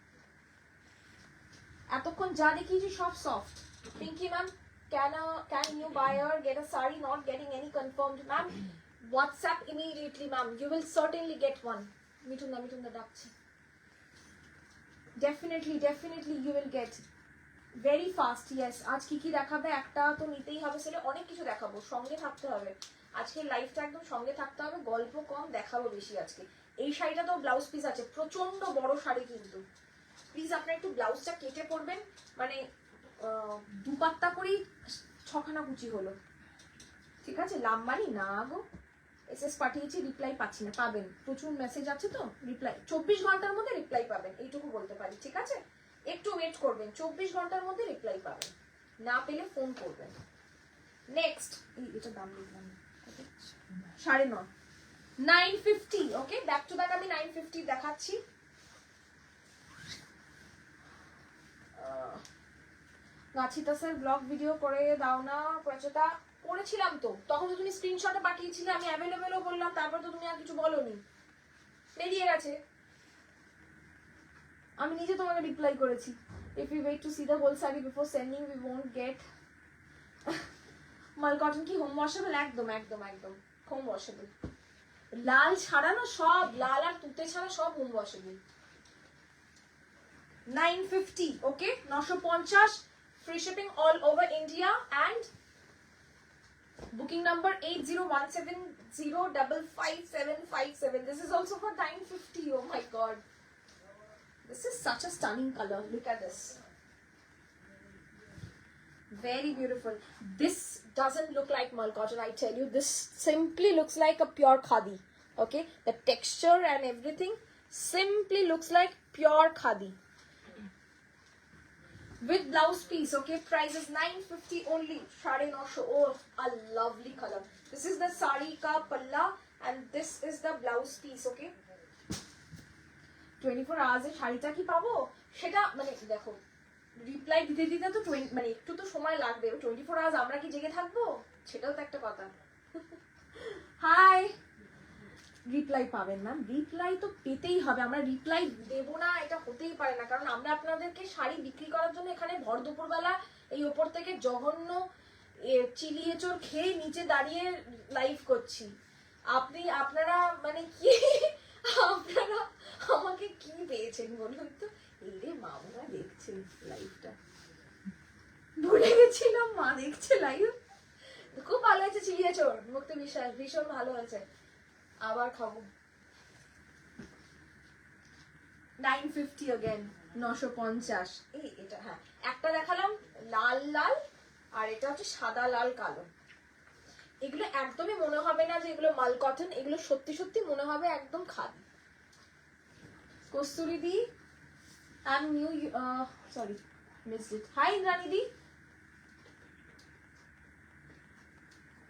এতক্ষণ যা দেখিয়েছি সব soft. Pinky ma'am, can new buyer get a sari not getting any confirmed? Ma'am, WhatsApp immediately, ma'am. You will certainly get one. Mitunda ডাকছে। Definitely you will get very fast. Yes, আজ কি দেখাবে, একটা তো নিতেই হবে, সেটা অনেক কিছু দেখাবো, সঙ্গে থাকতে হবে। আজকে লাইভটা একদম সঙ্গে থাকতে হবে, গল্প কম, দেখাবো বেশি আজকে। এই শাড়িটা তো ব্লাউজ পিস আছে, প্রচন্ড বড় শাড়ি, কিন্তু প্লিজ আপনারা একটু ব্লাউজটা কেটে পড়বেন, মানে দুপাত্তা করেই 6খানা কুচি হলো, ঠিক আছে? লাম্বানি না গো, এসএস পাঠিয়েছি, রিপ্লাই পাচ্ছি না। পাবেন, প্রচুর মেসেজ আছে তো, রিপ্লাই 24 ঘন্টার মধ্যে রিপ্লাই পাবেন, এইটুকু বলতে পারি, ঠিক আছে? একটু ওয়েট করবেন, 24 ঘন্টার মধ্যে রিপ্লাই পাবেন, না পেলে ফোন করবেন। নেক্সট, এটা দাম লিখলাম 9.5, 950। ওকে, ব্যাক টু ব্যাক আমি 950 দেখাচ্ছি। গাছিতা স্যার ব্লগ ভিডিও করে দাও না প্রচেতা। করেছিলাম তো, তখন তো তুমি স্ক্রিনশটে পাঠিয়েছিলে, আমি অ্যাভেলেবেলও বললাম, তারপর তো তুমি আর কিছু বলোনি, বেরিয়ে গেছে। আমি নিজে তোমাকে রিপ্লাই করেছি, if you wait to see the whole sari before sending we won't get. মাল কটন কি হোম ওয়াশেবল? একদম একদম একদম হোম ওয়াশেবল। লাল ছাড়া না সব, লাল আর তুতে ছাড়া সব home washable. 950, okay, 950, free shipping all over India and booking number 8017055757. This is also for 950. Oh my god, this is such a stunning color. Look at this, very beautiful. This doesn't look like mal cotton, I tell you. This simply looks like a pure khadi. Okay, the texture and everything simply looks like pure khadi with blouse piece. Okay, price is 950 only, 950. Oh, a lovely color. This is the sari ka palla and this is the blouse piece. Okay, 24 hours এ শাড়িটা কি পাবো সেটা মানে দেখো, reply দিতে দিতে তো মানে একটু তো সময় লাগবে। 24 আওয়ার্স আমরা কি জেগে থাকবো, সেটাও তো একটা কথা। হাই, রিপ্লাই পাবেন না, রিপ্লাই তো পেতেই হবে। আমরা রিপ্লাই দেবো না এটা হতেই পারে না, কারণ আমরা আপনাদেরকে শাড়ি বিক্রি করার জন্য এখানে ভর দুপুরবেলা এই ওপর থেকে জঘন্য চিলি এঁচড় খেয়ে নিচে দাঁড়িয়ে লাইভ করছি। আপনারা মানে কি, আপনারা আমাকে কি পেয়েছেন বলুন তো? এই রে মামুরা দেখছে লাইভটা, ভুলে গেছিলাম মা দেখছে লাইভ। খুব ভালো হয়েছে চিলি এঁচড়, মুক্তি বিশ্বাস, ভীষণ ভালো হয়েছে, আবার খাবো। 950 again, 950। এই এটা হ্যাঁ, একটা দেখালাম লাল লাল আর এটা হচ্ছে সাদা লাল কালো। এগুলো একদমই মনে হবে না যে এগুলো মাল কটন, এগুলো সত্যি সত্যি মনে হবে একদম khadi. Kasturi di, I am new, sorry missed it. Hi Indrani di,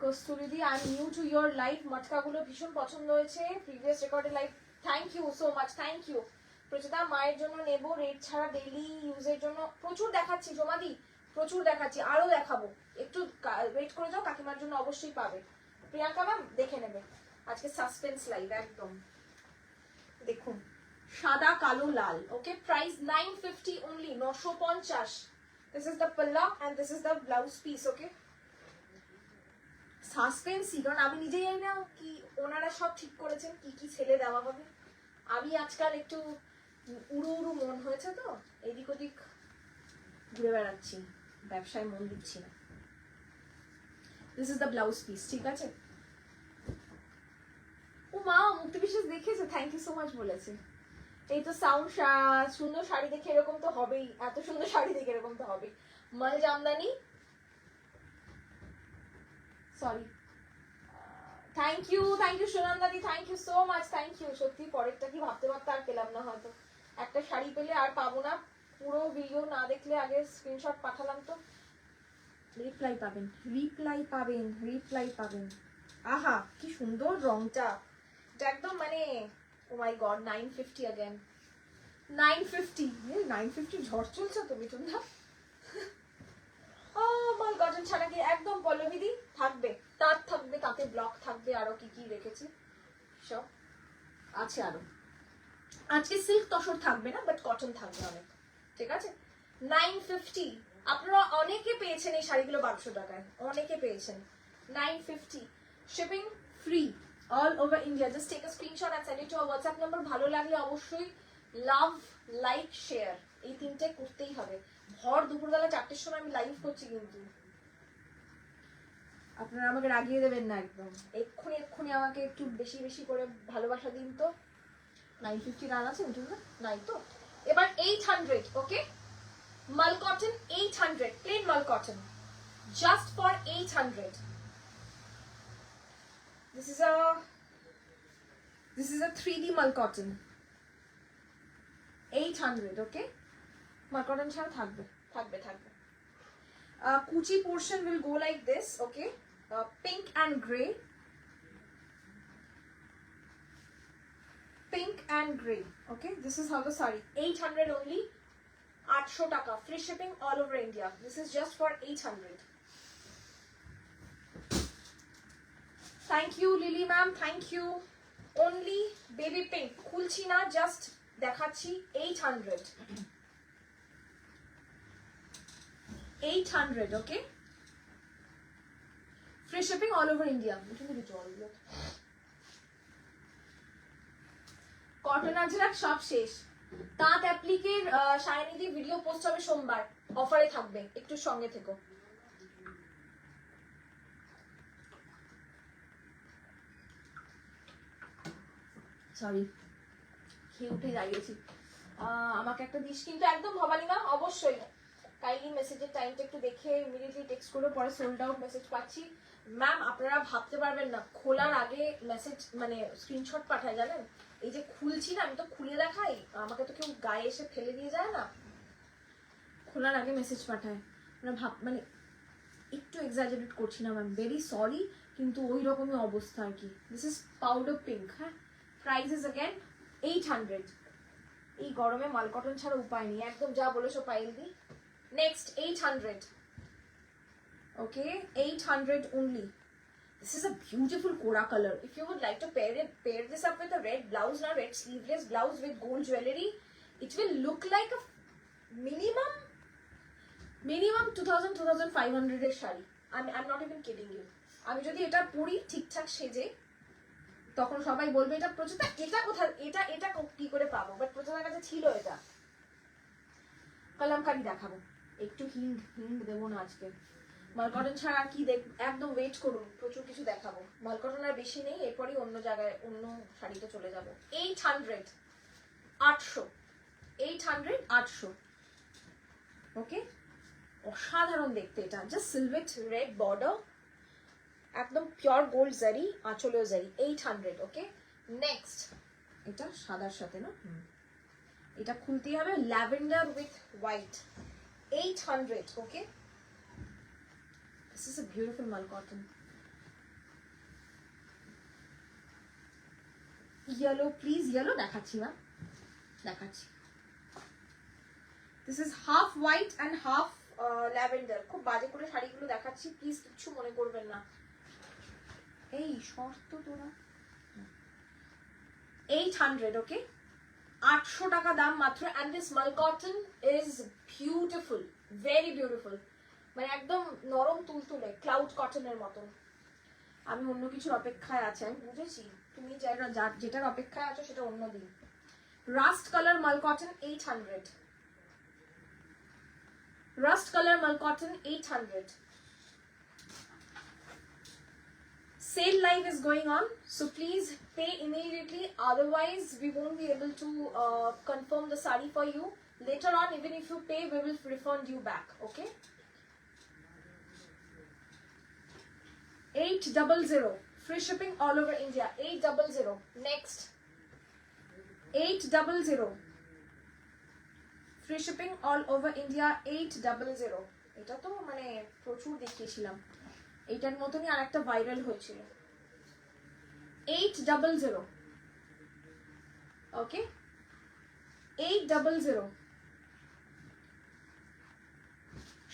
Kasturi di, I am new to your live. মটকাগুলো ভীষণ পছন্দ হয়েছে, previous recorded live, thank you so much, thank you. Pracheta মায়ের জন্য নেব, রেড ছাড়া ডেইলি ইউজের জন্য প্রচুর দেখাচ্ছি, সোমাদি প্রচুর দেখাচ্ছি, আরো দেখাবো, একটু ওয়েট করে যাও, কাকিমার জন্য অবশ্যই পাবে। প্রিয়াঙ্কা ম্যাম দেখে নেবে, আজকে সাসপেন্স লাইভ একদম। দেখুন সাদা কালো লাল। Okay, price 950 only, 950। This is the palla and this is the blouse piece. Okay, সাসপেন্সই, কারণ আমি নিজেই জানি না কি ওনারা সব ঠিক করেছেন কি কি ছেলে দেওয়া হবে। আমি আজকাল একটু উড়ু উড়ু মন হয়েছে তো, এদিক ওদিক ঘুরে বেড়াচ্ছি, ব্যবসায় মন দিচ্ছি না। This is the blouse piece, ঠিক আছে? ও মা, মুক্তি বিশ্বাস দেখেছে, থ্যাংক ইউ সো মাচ বলেছে। এই তো সাউন্ড, সুন্দর শাড়ি দেখে এরকম তো হবেই, এত সুন্দর শাড়ি দেখে এরকম তো হবেই। Mul jamdani, sorry, thank you সুনন্দাদি, thank you so much, thank you. সত্যি পরেরটা কি ভাবতে ভাবতে আর পেলাম না, হয়তো একটা শাড়ি পেলে আর পাবো না। পুরো ভিডিও না দেখলে আগে স্ক্রিনশট পাঠালাম তো। রিপ্লাই পাবেন, রিপ্লাই পাবেন, রিপ্লাই পাবেন। আহা কি সুন্দর রংটা, এটা একদম মানে ও মাই গড। 950 again, 950। 950 ঝড় চলছে তো মিঠুন দা। মাল কটন ছাড়া কি একদম পল্লবীদি থাকবে, তাঁত থাকবে, তাতে ব্লক থাকবে, আরো কি কি রেখেছি সব আছে আরো। আজকে সিল্ক তসর থাকবে না, বাট কটন থাকবে অনেক, ঠিক আছে? 950। আপনারা অনেকে পেয়েছেন এই শাড়িগুলো 1200 টাকায়, অনেকে পেয়েছেন। 950, shipping free all over India. Just take a screenshot and send it to our WhatsApp number. ভালো লাগলে অবশ্যই লাভ, লাইক, শেয়ার, এই তিনটে করতেই হবে। ভর দুপুরবেলা 4টের সময় আমি লাইভ করছি, কিন্তু আপনারা আমাকে রাগিয়ে দেবেন না একদম। এক্ষুনি আমাকে একটু বেশি বেশি করে ভালোবাসা দিন তো। 950 রান আছে মিঠুন না? নাই তো। এবার 800, ওকে, মাল কটন 800, প্লেন মাল cotton, just for 800। This is a 3D mal cotton. 800, okay? Mal cotton ছাড়া থাকবে থাকবে থাকবে কুচি portion will go like this, okay? Pink and gray. Pink and gray, okay? This is how the saree. 800 only. 800 taka. Free shipping all over India. This is just for 800. Thank you, Lily ma'am. Thank you. Only baby pink. খুলছি না, just দেখাচ্ছি. 800. 800, okay? Free shipping all over India. Cotton Ajrak সব শেষ। তাঁত অ্যাপ্লিকের শাইনিদি video post হবে সোমবার, অফারে থাকবে, একটু সঙ্গে থেকো। সরি, খেয়ে উঠে দাঁড়িয়েছি। আমাকে একটা দিস কিন্তু, একদম ভবানী মা, অবশ্যই কাইন্ডলি মেসেজের টাইমটা একটু দেখে ইমিডিয়েটলি টেক্সট করে, পরে সোল্ড আউট মেসেজ পাচ্ছি। ম্যাম আপনারা ভাবতে পারবেন না, খোলার আগে মেসেজ মানে স্ক্রিনশট পাঠায়, জানেন? এই যে খুলছি না, আমি তো খুলে দেখাই, আমাকে তো কেউ গায়ে এসে ফেলে দিয়ে যায় না, খোলার আগে মেসেজ পাঠায়। মানে একটু এক্সাজারেট করছি না ম্যাম, ভেরি সরি, কিন্তু ওই রকমই অবস্থা আর কি। দিস ইজ পাউডার পিঙ্ক, হ্যাঁ। Price is again 800। এই গরমে মাল কটন ছাড়া উপায় নেই, একদম যা বলেছো পাইল দি। Next 800, okay, 800 only. This is a beautiful Kora color. If you would like to pair this up with a red blouse, now red sleeveless blouse with gold jewelry, it will look like a minimum 2500 এর sari. I'm not even kidding you. আমি যদি এটা পরি ঠিকঠাক সেজে, তখন সবাই বলবে এটা প্রচুর, এটা কোথায়, এটা কি করে পাবো, বাট প্রচুরের কাছে ছিল এটা। কলমকারি দেখাবো, একটু হিন্ট দেবো না আজকে। মালকটন ছাড়া আর কি একদম ওয়েট করুন, প্রচুর কিছু দেখাবো। মালকটন আর বেশি নেই, এরপরই অন্য জায়গায় অন্য শাড়িতে চলে যাব। 800, 800, 800, ওকে। অসাধারণ দেখতে এটা, জাস্ট সিলভেট রেড বর্ডার, একদম পিওর গোল্ড জারি, আঁচলেও জারি। 800, ওকে। নেক্সট এটা সাদার সাথে না, এটা খুলতেই হবে, lavender with white. 800, okay. This is a beautiful mal cotton. Yellow, please, yellow দেখাচ্ছি না, দেখাচ্ছি। This is half white and half lavender. খুব বাজে করে শাড়িগুলো দেখাচ্ছি, প্লিজ কিচ্ছু মনে করবেন না। এই শর্ত তোরা। 800, okay? 800 টাকা দাম মাত্র, and this mal cotton is beautiful, very beautiful. মানে একদম নরম তুলতুলে, ক্লাউড কটনের মতন। আমি অন্য কিছুর অপেক্ষায় আছি, আমি বুঝেছি, তুমি যেটার অপেক্ষায় আছো সেটা অন্য দিন। রাস্ট কালার মাল কটন 800, রাস্ট কালার মাল cotton 800। Sale live is going on, so please pay immediately, otherwise we won't be able to confirm the sari for you. Later on, even if you pay, we will refund you back, okay? 800, free shipping all over India. 800. Next 800, free shipping all over India. 800, এটা তো মানে প্রচুর দেখিয়েছিলাম, এইটার মতনই আর একটা viral হয়েছিল। 800, okay. 800,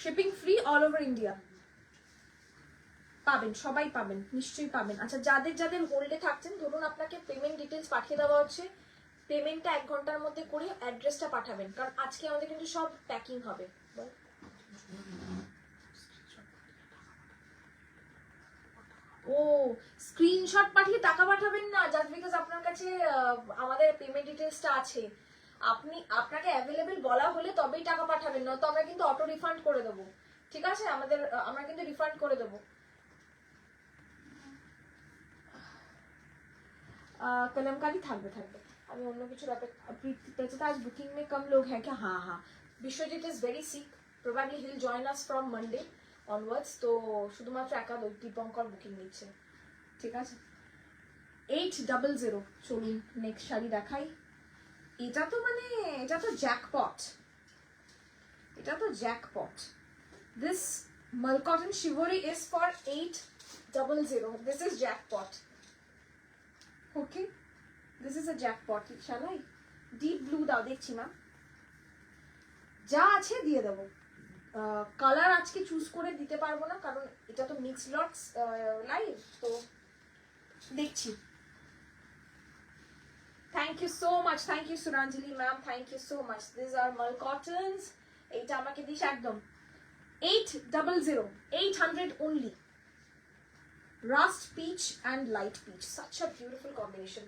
shipping free all over India. পাবেন, সবাই পাবেন, নিশ্চয়ই পাবেন। আচ্ছা, যাদের যাদের হোল্ডে থাকছেন, ধরুন আপনাকে পেমেন্ট ডিটেলস পাঠিয়ে দেওয়া হচ্ছে, পেমেন্টটা 1 ঘন্টার মধ্যে করে অ্যাড্রেসটা পাঠাবেন, কারণ আজকে আমাদের কিন্তু সব প্যাকিং হবে। ও, স্ক্রিনশট পাঠিয়ে টাকা পাঠাবেন না, জাস্ট বিকজ আপনার কাছে আমাদের পেমেন্ট ডিটেলসটা আছে। আপনাকে অ্যাভেলেবেল বলা হলে তবেই টাকা পাঠাবেন, না তো আমরা কিন্তু অটো রিফান্ড করে দেবো, ঠিক আছে? আমরা কিন্তু রিফান্ড করে দেবো। कलमकारी থাকবে। আমি অন্য কিছুর অপেক্ষা। आज बुकिंग में कम लोग हैं क्या? हाँ हाँ, Biswajit is very sick, probably he'll join us from Monday onwards, তো শুধুমাত্র একা দীপঙ্কর বুকিং নিচ্ছে, ঠিক আছে? 800। চলুন নেক্সট শাড়ি দেখাই। এটা তো জ্যাকপট, এটা তো jackpot. This mul cotton shibori is for 800। This is jackpot. Okay, this is a jackpot. শালাই ডিপ ব্লু দাও, দেখছি ম্যাম যা আছে দিয়ে দেবো। কালার আজকে চুজ করে দিতে পারবো না, কারণ এটা তো মিক্স লটস লাইভ, তো দেখছি। Thank you so much, thank you Suranjali ma'am, thank you so much. This are mul cottons. এইটা আমাকে দিস একদম 800, 800 only. Rust peach and light peach, such a beautiful combination.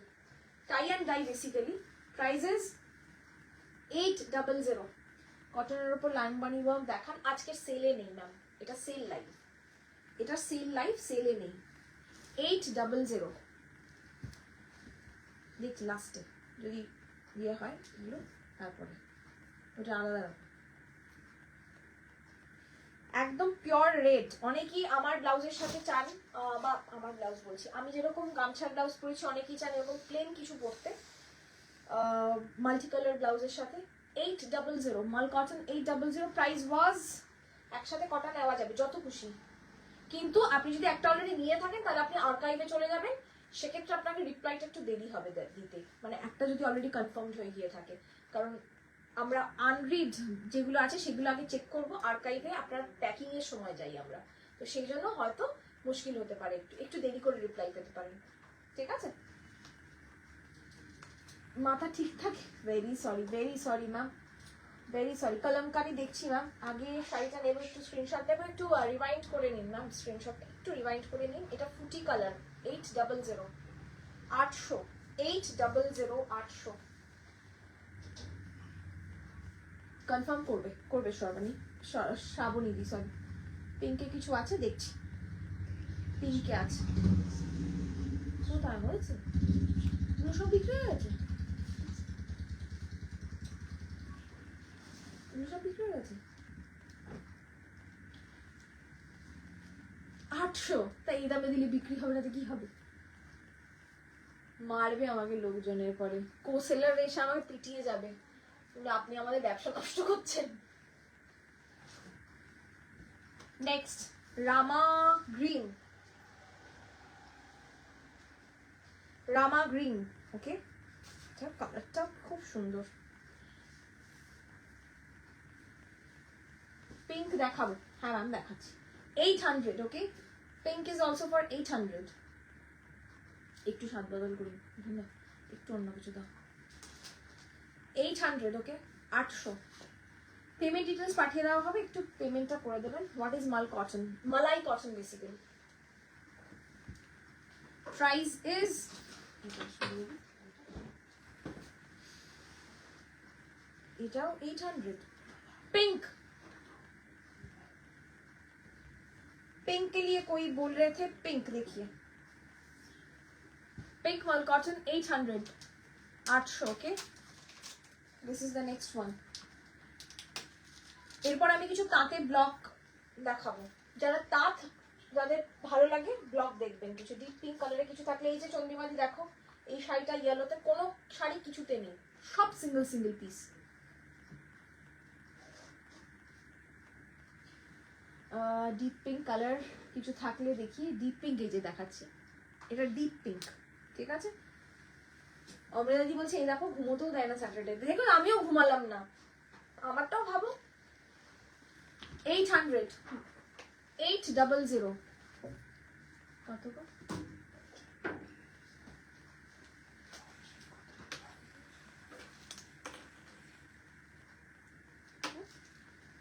Tie and dye basically. Price is 800. কটনের উপর line বানি work দেখান। আজকে সেলে নেই ম্যাম, এটা সেল লাইভ, এটা সেল লাইভ, সেলে নেই। 800 দেখছি লাস্টে যদি ইয়ে হয় এগুলো, তারপরে ওটা আলাদা। একদম পিওর রেড। অনেকেই আমার ব্লাউজের সাথে চান, বা আমার ব্লাউজ বলছি, আমি যেরকম গামছার ব্লাউজ পরেছি অনেকেই চান এরকম প্লেন কিছু পরতে মাল্টি কালার ব্লাউজের সাথে। 800 মাল কটন 800। প্রাইস ওয়াজ, একসাথে কটা নেওয়া যাবে যত খুশি, কিন্তু আপনি যদি একটা অলরেডি নিয়ে থাকেন তাহলে আপনি আর্কাইভে চলে যাবেন, সেক্ষেত্রে আপনাকে রিপ্লাইটা একটু দেরি হবে দিতে, মানে একটা যদি অলরেডি কনফার্মড হয়ে গিয়ে থাকে, কারণ আমরা আনরিড যেগুলো আছে সেগুলো আগে চেক করবো আর্কাইভে, আপনার প্যাকিং এর সময় যাই আমরা, তো সেই জন্য হয়তো মুশকিল হতে পারে, একটু দেরি করে রিপ্লাই পেতে পারেন, ঠিক আছে? মাথা ঠিকঠাক, very sorry ma'am, very sorry. Kalamkari দেখছি ম্যাম, আগে শাড়িটা নেবো, একটু স্ক্রিনশট দেবো, একটু রিমাইন্ড করে নিন ম্যাম, স্ক্রিনশটটা একটু রিমাইন্ড করে নিন। এটা ফুটি কালার 800, 800, 800। কনফার্ম করবে শ্রাবণী দি, সরি পিঙ্কে কিছু আছে দেখছি, পিঙ্কে আছে, তাই হয়েছে, সব বিক্রি হয়ে গেছে, সব বিক্রি হয়ে গেছে। 800, তাই এই দামে দিলে বিক্রি হবে না তো কি হবে? মারবে আমাকে লোকজনের পরে, কোসেলার এসে আমাকে পিটিয়ে যাবে, আপনি আমাদের ব্যবসা নষ্ট করছেন। নেক্সট রামা গ্রিন, রামা গ্রিন। ওকে, কালারটা খুব সুন্দর। পিঙ্ক দেখাবো, হ্যাঁ ম্যাম দেখাচ্ছি। 800, ওকে, পিঙ্ক ইজ অলসো ফর 800। একটু স্বাদ বদল করি, একটু অন্য কিছু দাও। 800, ওকে, 800। পেমেন্ট ডিটেলস পাঠিয়ে দেওয়া হবে, একটু পেমেন্টটা করে দেবেন। হোয়াট ইজ মাল cotton? Malai cotton basically. Price is, এটাও 800। पिंक, पिंक के लिए कोई बोल रहे थे, पिंक देखिए, पिंक मल cotton 800, 800। Okay, this is the next one. এরপর আমি কিছু তাঁতে ব্লক দেখাবো, যারা তাঁত যাদের ভালো লাগে ব্লক দেখবেন, কিছু ডিপ পিঙ্ক কালারে কিছু থাকলে। এই যে চন্দ্রিমাদি দেখো, এই শাড়িটা ইয়েলোতে, কোনো শাড়ি কিছুতে নেই, সব single single piece. Deep pink colour কিছু থাকলে দেখি, ডিপ পিঙ্ক এই যে দেখাচ্ছি, এটা ডিপ পিঙ্ক, ঠিক আছে? অমৃতাদি বলছে এই দেখো ঘুমোতেও দেয় না স্যাটারডে, দেখুন আমিও ঘুমালাম না, আমারটাও ভাবো। 800, 800। কত গো?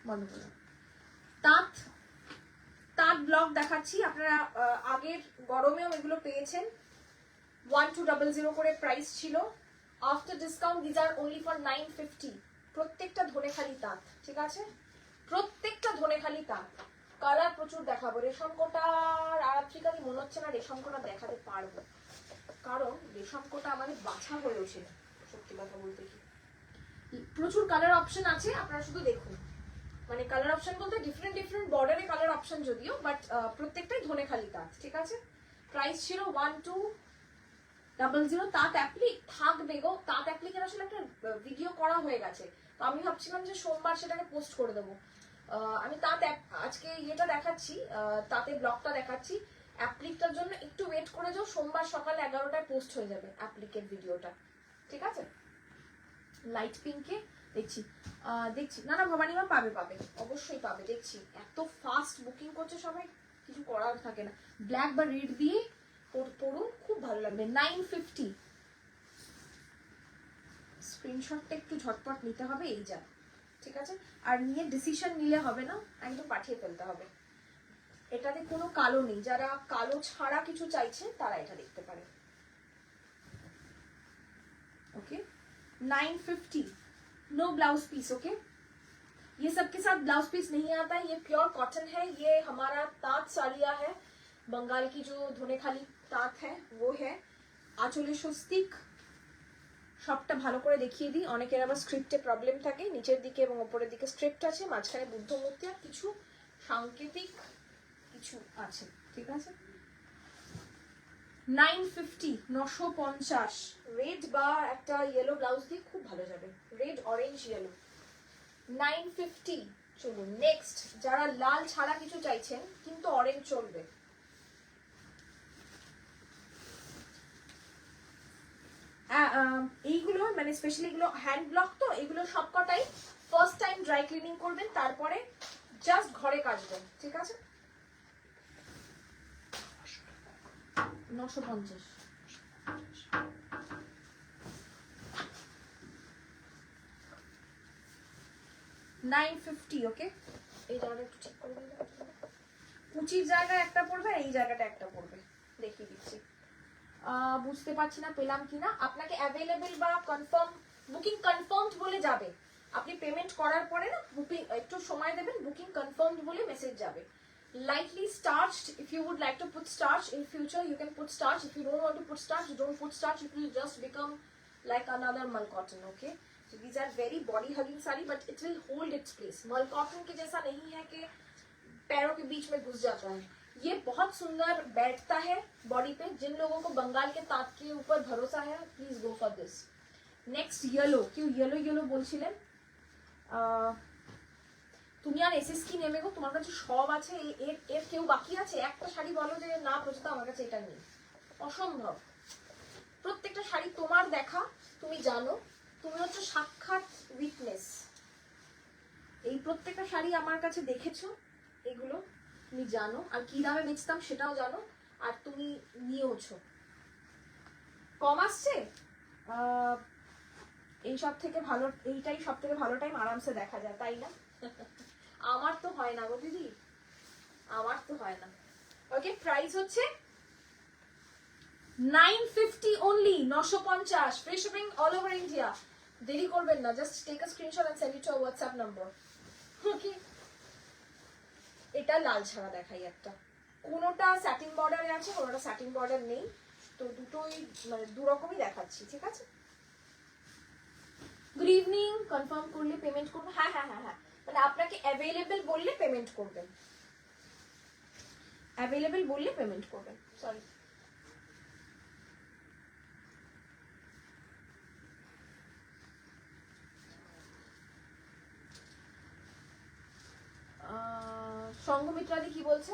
বন্ধ করো। তাঁত, তাঁত ব্লক দেখাচ্ছি, আপনারা আগের গরমেও এগুলো পেয়েছেন। 1200 করে প্রাইস ছিল, after discount this are only for 950। প্রত্যেকটা ধনেখালি তাঁত, ঠিক আছে? প্রত্যেকটা ধনেখালি তাঁত। কালার প্রচুর দেখাবো। রেশম কোটার আরাত্রিকালি মনে হচ্ছে না রেশম কোটা দেখাতে পারবো, কারণ রেশম কোটা আমাদের বাছা হয়ে ওঠে, সত্যি কথা বলতে কি। প্রচুর কালার অপশন আছে, আপনারা শুধু দেখুন, মানে কালার অপশন বলতে ডিফারেন্ট ডিফারেন্ট বর্ডারে কালার অপশন যদিও, বাট প্রত্যেকটাই ধনেখালি তাঁত, ঠিক আছে? প্রাইস ছিল 00 তাঁত অ্যাপ্লিক থাকবে গো। তাঁত অ্যাপ্লিকের আসলে একটা ভিডিও করা হয়ে গেছে, তো আমি ভাবছিলাম যে সোমবার সেটাকে পোস্ট করে দেবো। আমি তাঁত আজকে ইয়েটা দেখাচ্ছি, তাতে ব্লগটা দেখাচ্ছি। অ্যাপ্লিকটার জন্য একটু ওয়েট করে যাও, সোমবার সকাল 11টায় পোস্ট হয়ে যাবে অ্যাপ্লিকের ভিডিওটা, ঠিক আছে? লাইট পিঙ্কে দেখছি দেখছি না না ভবানী মা পাবে পাবে, অবশ্যই পাবে, দেখছি এত ফাস্ট বুকিং করছে সবাই, কিছু করার থাকে না। ব্ল্যাক বা রেড দিয়ে পড়ুন, খুব ভালো লাগবে। 950 স্ক্রিনশটটা একটু ঝটপট নিতে হবে, এই যা, ঠিক আছে? আর নিয়ে ডিসিশন নিলে হবে না, একদম পাঠিয়ে ফেলতে হবে। এটাতে কোনো কালো নেই, যারা কালো ছাড়া কিছু চাইছে তারা এটা দেখতে পারে। Okay 950 no blouse piece. Okay ये सबके साथ ब्लाउज पीस नहीं आता है, ये प्योर कॉटन है, ये हमारा ताँत साड़िया है, बंगाल की जो धोने खाली ताँत है वो है। आंचले स्वस्तिक সবটা ভালো করে দেখিয়ে দিই, অনেকের আবার স্ক্রিপ্টে প্রবলেম থাকে, নিচের দিকে এবং উপরের দিকে স্ক্রিপ্ট আছে, মাঝখানে বুদ্ধ মূর্তি আর কিছু সাংকেতিক কিছু আছে, ঠিক আছে? 950 950 রেড বা একটা ইয়েলো ব্লাউজ দিয়ে খুব ভালো যাবে, রেড অরেঞ্জ ইয়েলো 950। চলুন নেক্সট, যারা লাল ছাড়া কিছু চাইছেন কিন্তু অরেঞ্জ চলবে, এইগুলো মানে স্পেশালি এগুলো হ্যান্ড ব্লক, তো এগুলো সবকটাই ফার্স্ট টাইম ড্রাই ক্লিনিং করবেন, তারপরে জাস্ট ঘরে কাচবেন, ঠিক আছে? 950 950। ওকে এই জায়গাটা একটু ঠিক করে দিন, কুচির জায়গায় একটা পড়বে, এই জায়গাটা একটা পড়বে, দেখিয়ে দিচ্ছি। বুঝতে পারছি না পেলাম কিনা। আপনাকে অ্যাভেলেবল বা কনফার্ম বুকিং কনফার্মড বলে যাবে, আপনি পেমেন্ট করার পরে না বুকিং একটু সময় দেবেন, বুকিং কনফার্মড বলে মেসেজ যাবে। Lightly starched, if you would like to put starch in future you can put starch, if you don't want to put starch you don't put starch, it will just become like another mal cotton. Okay, so these are very body hugging sari but it will hold its place, mal cotton के जैसा नहीं है कि पैरों के बीच में घुस जाता है, ये बहुत सुंदर बैठता है बॉडी पे। जिन लोगों को बंगाल के ताँत के ऊपर भरोसा है please go for this. Next yellow, क्यों येलो येलो বলছিলেন? তুমি আর এসএস কি নেমে গো, তোমার কাছে সব আছে, এর কেউ বাকি আছে? একটা শাড়ি বলো যে না প্রচুর আমার কাছে এটা নেই, অসম্ভব। প্রত্যেকটা শাড়ি তোমার দেখা, তুমি জানো, তুমি হচ্ছে সাক্ষাৎ উইটনেস। এই প্রত্যেকটা শাড়ি আমার কাছে দেখেছো, এগুলো তুমি জানো, আর কি দামে বেচতাম সেটাও জানো, আর তুমি নিয়েওছো। কম আসছে, এই সব থেকে ভালো, এইটাই সব থেকে ভালো টাইম, আরামসে দেখা যায়, তাই না? আমার তো হয় না গো দিদি, আমার তো হয় না। ওকে প্রাইস হচ্ছে 950 only, 950 free shipping all over India। দেরি করবেন না, just take a screenshot and send it to our WhatsApp number. Okay এটা লাল ছাড়া দেখাই একটা, কোনোটা স্যাটিন বর্ডারে আছে, কোনোটা স্যাটিন বর্ডার নেই, তো দুটোই মানে দু রকমই দেখাচ্ছি, ঠিক আছে? গুড ইভিনিং, কনফার্ম করলে পেমেন্ট করবো? হ্যাঁ হ্যাঁ হ্যাঁ হ্যাঁ, মানে আপনাকে অ্যাভেলেবল বললে পেমেন্ট করবেন, অ্যাভেলেবল বললে পেমেন্ট করবেন। সরি সঙ্গমিত্রাদি কি বলছে?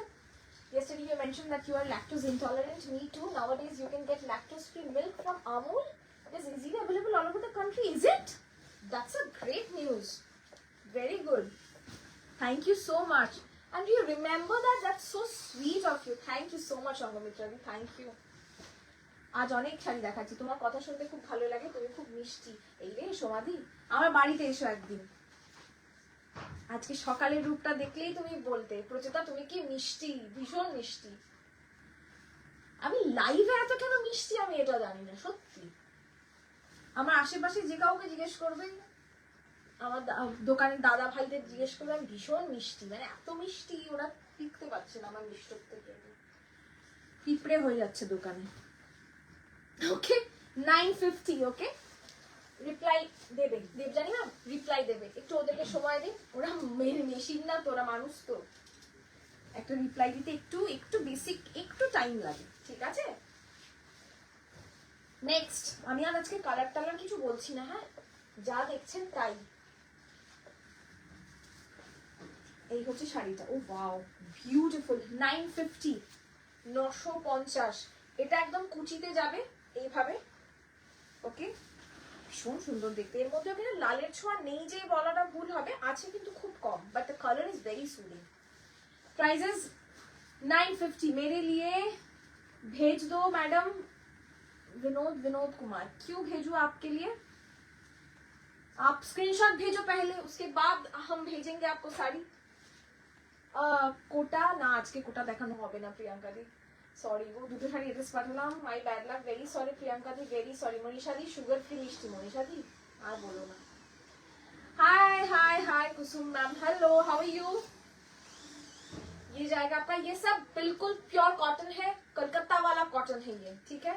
Yesterday you mentioned that you are lactose intolerant. Me too. Nowadays you can get lactose-free milk from Amul. It is easily available all over the country. Is it? That's a great news. Very good. Thank you so much. And you remember that? That's so sweet of you. Thank you so much, Sangamitradi. Thank you. আজ অনেক শাড়ি দেখাচ্ছি, তোমার কথা শুনতে খুব ভালো লাগে, তুমি খুব মিষ্টি। এই রে সমাধি, আমার বাড়িতে এসো একদিন। আজকে সকালের রূপটা দেখলেই তুমি বলতে প্রচেতা তুমি কি মিষ্টি, ভীষণ মিষ্টি। আমি লাইভে এত কেন মিষ্টি আমি এটা জানি না সত্যি। আমার আশেপাশে যে কাউকে জিজ্ঞেস করবে, আমার দোকানের দাদা ভাইদের জিজ্ঞেস করবে, আমি ভীষণ মিষ্টি, মানে এত মিষ্টি ওরা টিকতে পারছে না আমার মিষ্টত্বের জন্য, পিঁপড়ে হয়ে যাচ্ছে দোকানে। ওকে 950। ওকে রিপ্লাই দেবে, দেবজানি না রিপ্লাই দেবে, একটু ওদেরকে সময় দিন, ওরা মেশিন না তো, ওরা মানুষ তো, একটা রিপ্লাই দিতে একটু একটু বেসিক একটু টাইম লাগে, ঠিক আছে? নেক্সট আমি আর আজকে কালার টালার কিছু বলছি না, হ্যাঁ যা দেখছেন তাই। এই হচ্ছে শাড়িটা, ও ওয়াও বিউটিফুল, 950, 950। এটা একদম কুচিতে যাবে এইভাবে, ওকে ভীষণ সুন্দর দেখতে। এর মধ্যে ওখানে লালের ছোঁয়া নেই যে বলাটা ভুল হবে, আছে কিন্তু খুব কম, but the colour is very soothing. Prices 950। मेरे लिए भेज दो मैडम। विनोद कुमार, क्यों भेजूं आपके लिए? आप स्क्रीनशॉट भेजो पहले, उसके बाद हम भेजेंगे आपको साड़ी। কোটা না, আজকে কোটা দেখানো হবে না প্রিয়াঙ্কা দি, সরি গো, দুটো শাড়ি এড্রেস পাঠালাম, my bad luck, very sorry Priyanka di, very sorry. Manisha di sugar free মিষ্টি, মনীষা দি আর বলো না। Hi hi hi Kusum ma'am, hello how are you? ये जाएगा आपका, ये सब बिल्कुल प्योर कॉटन है, कलकत्ता वाला कॉटन है ये, ठीक है।